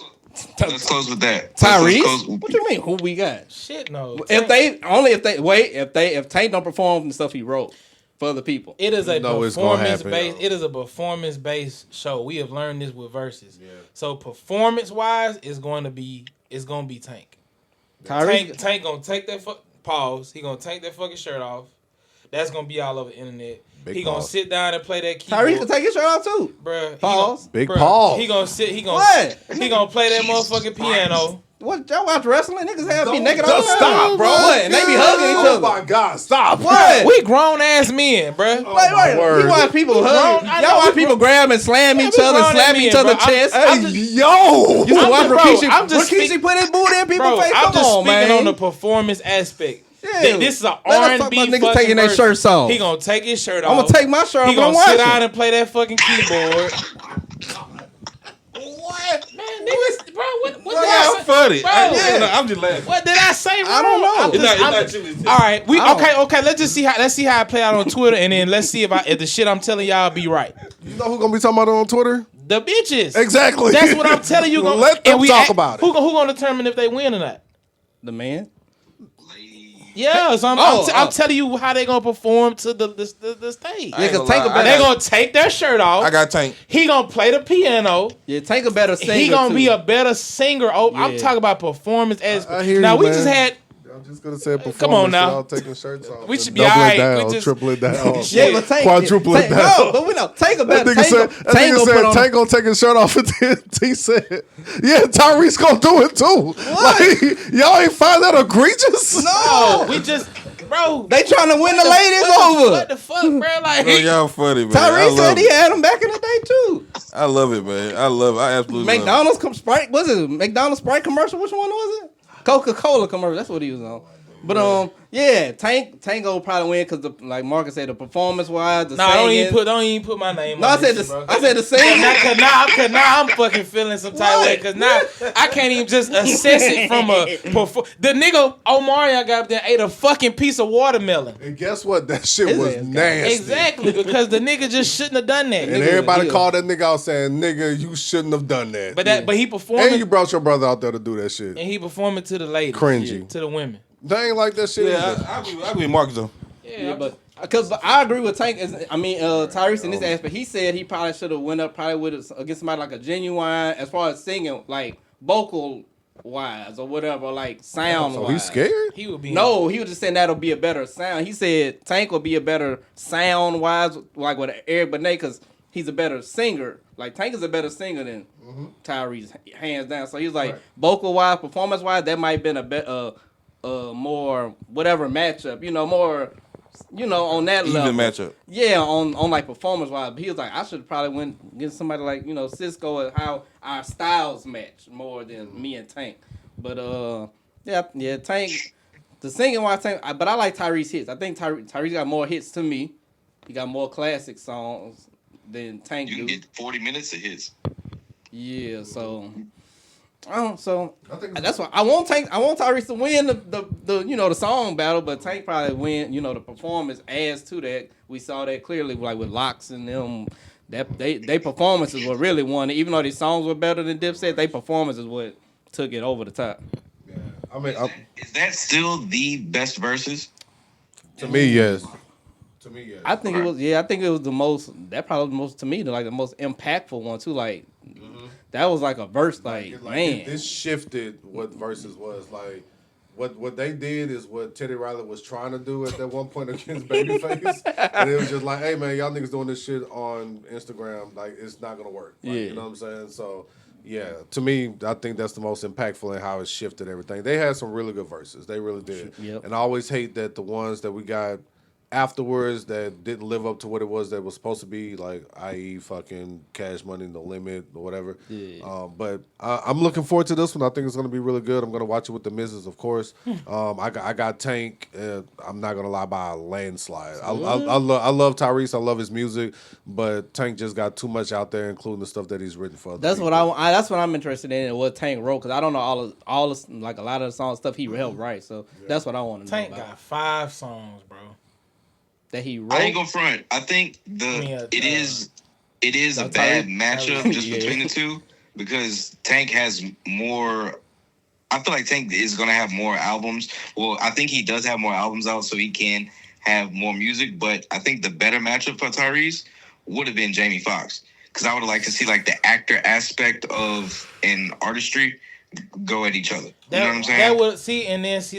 Let's close with that. Tyrese? What you mean? Who we got? Shit, no. If Tank don't perform the stuff he wrote for other people, It is a performance based. though. It is a performance based show. We have learned this with Verzez. Yeah. So performance wise, it's going to be Tank. Tyrese. Tank gonna take that pause. He gonna take that fucking shirt off. That's gonna be all over the internet. He gonna sit down and play that keyboard. Tyrese can take his shirt off too. Bruh, Pause. Big pause. He gonna sit. He gonna What? He gonna play that motherfucking piano. What, y'all watch wrestling? Niggas have be naked all Just the time. stop, bro. What? And they be hugging each other. Oh my God, stop. What? We grown ass men, bruh. Wait. word. You watch people hug. I know Y'all watch we people grab and slam each we other, grown slap as each men, other's bro. chest. I'm Hey, just- yo. You watch bro, Rikishi. I'm just Rikishi put his booty in people's Bro, face. I'm Come just on, speaking man. on the performance aspect. Yeah. This is an Let us talk R&B about niggas fucking taking their version. shirts off. He gonna take his shirt off. I'm gonna take my shirt off. He But I'm gonna sit watching. down and play that fucking keyboard. What? Man, niggas, bro, what did Yeah, I I'm say? funny. Bro, I'm just laughing. what did I say? Bro? I don't know. It's not you. It's All right, I don't- okay. Let's see how I play out on Twitter, and then let's see if the shit I'm telling y'all be right. You know who gonna be talking about it on Twitter? The bitches. Exactly. That's what I'm telling you. Let them talk about it. Who gonna determine if they win or not? The man. Yeah, so I'm telling you how they gonna perform to the stage. Yeah, cause Tank a lie. better. They gonna take their shirt off. I got Tank. He gonna play the piano. Yeah, Tank a better singer. He gonna too. be a better singer. Oh, I'm Yeah. talking about performance as. I hear Now you, we man. just had. I'm just gonna say performance. Come on now. without taking shirts off. We should and be double alright. it down, We just- triple it down. Yeah, but Tank. Quadruple it Tank, down. No, but we know Tank a That better. nigga said, Tank gonna take his shirt off, and then he said, "Yeah, Tyrese gonna do it too." Like, y'all ain't find that egregious? No, we just, bro. They trying to win the ladies over. What the fuck, bro? Like, Bro, y'all funny, man. Tyrese said he had him back in the day too. I love it, man. I love it. I absolutely love McDonald's Sprite, was it McDonald's Sprite commercial? Which one was it? Coca-Cola commercial. That's what he was on. But yeah, Tank will probably win because like Marcus said, the performance wise, the singing. don't even put my name. No, on I said this the shit, bro. I said the singing. Cause now I'm fucking feeling some type of way. Cause now I can't even just assess it from a the nigga Omarion got up there and ate a fucking piece of watermelon. And guess what? That shit His was ass got- nasty. Exactly, because the nigga just shouldn't have done that. And Nigga. everybody yeah. called that nigga out saying, "Nigga, you shouldn't have done that." But he and performing you brought your brother out there to do that shit. and he performing to the ladies, Cringy. to the women. They ain't like that shit. Yeah, either. I agree with Marcus though. Yeah, but because I agree with Tank. Tyrese in this aspect, he said he probably should have went up probably with against somebody like a Genuine as far as singing, like vocal wise or whatever, like sound So wise. he's scared? He would be. No, he was just saying that'll be a better sound. He said Tank will be a better sound wise, like with Eric Benet, because he's a better singer. Like Tank is a better singer than Tyrese, hands down. So he was like vocal wise, performance wise, that might have been a more whatever matchup, more. On that Even level. matchup. Yeah, on like performance wise. But he was like, I should probably went get somebody like, Cisco and how our styles match more than me and Tank. But yeah, Tank, the singing wise Tank, but I like Tyrese hits. I think Tyrese got more hits to me. He got more classic songs than Tank You can do. get 40 minutes of hits. Yeah, so that's why I want Tyrese to win the song battle, but Tank probably win, the performance adds to that. We saw that clearly like with Locks and them. That they performances were really won. Even though their songs were better than Dipset, their performance is what took it over the top. Yeah. I mean, Is that still the best verses? to me, yes. I think it was. Yeah, I think it was the most. That probably was the most to me, the most impactful one too. Like that was like a verse. Like man, this shifted what Verzez was like. What they did is what Teddy Riley was trying to do at that one point against Babyface, and it was just like, hey man, y'all niggas doing this shit on Instagram, like it's not gonna work. Like, you know what I'm saying? So yeah, to me, I think that's the most impactful in how it shifted everything. They had some really good verses, they really did. Yep. And I always hate that the ones that we got afterwards that didn't live up to what it was that was supposed to be, like i.e. fucking Cash Money, No Limit or whatever. Yeah. But I'm looking forward to this one. I think it's going to be really good. I'm going to watch it with the missus, of course. I got Tank. I'm not going to lie, by a landslide. I love Tyrese. I love his music, but Tank just got too much out there, including the stuff that he's written for other that's people. that's what I'm interested in. What Tank wrote, because I don't know all like a lot of the songs stuff he helped write. So that's what I want to know Tank about. got 5 songs, bro. That he wrote. I ain't gonna front. I think it is a bad matchup just between the two, because Tank has more. I feel like Tank is gonna have more albums. Well, I think he does have more albums out, so he can have more music. But I think the better matchup for Tyrese would have been Jamie Foxx, because I would have liked to see like the actor aspect of an artistry go at each other. You know what I'm saying? That would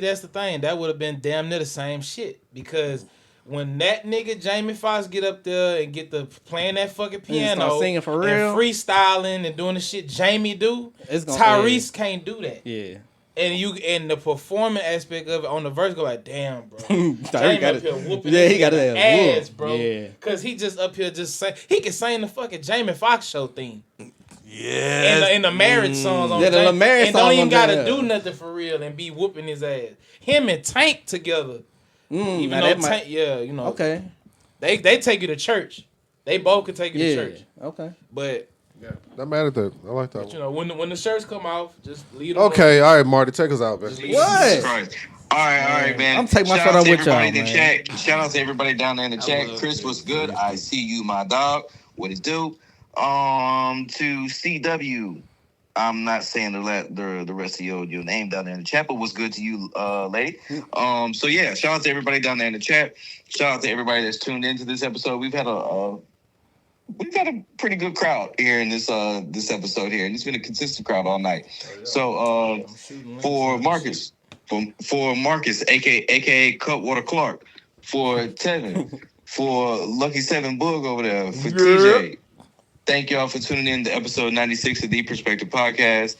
that's the thing. That would have been damn near the same shit, because when that nigga Jamie Foxx get up there and get the playing that fucking piano, start singing for real, and freestyling and doing the shit Jamie do, Tyrese can't do that. Yeah. And the performing aspect of it on the verse go like, damn, bro. Jamie up here whooping he got that ass, bro. Yeah. Cause he just up here just saying he can sing the fucking Jamie Foxx show theme. Yeah. In the marriage songs on the marriage and don't even gotta Jamie. do nothing for real and be whooping his ass. Him and Tank together. Even though Tank, Okay. They take you to church. They both can take you to church. Okay. But Yeah, not mad at that. I like that one. when the shirts come off, just leave them. Okay, all right, Marty, take us out, man. Jesus Christ. All right, man. I'm taking my Shout shirt out off to with y'all, everybody in the man. chat. Shout out to everybody down there in the chat. Chris, what's good? I see you, my dog. What it do? To CW. I'm not saying the rest of your name down there in the chat, but what's good to you, lady? So yeah, shout out to everybody down there in the chat. Shout out to everybody that's tuned into this episode. We've had a pretty good crowd here in this episode here, and it's been a consistent crowd all night. So for Marcus, aka Cutwater Clark, for Tevin, for Lucky Seven Boog over there, for TJ. Thank y'all for tuning in to episode 96 of the Perspective Podcast.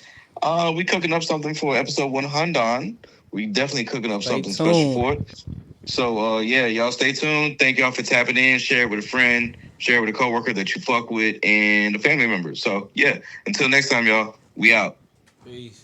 We cooking up something for episode 100. We definitely cooking up something special for it. So yeah, y'all stay tuned. Thank y'all for tapping in. Share it with a friend. Share it with a coworker that you fuck with and a family member. So yeah, until next time, y'all. We out. Peace.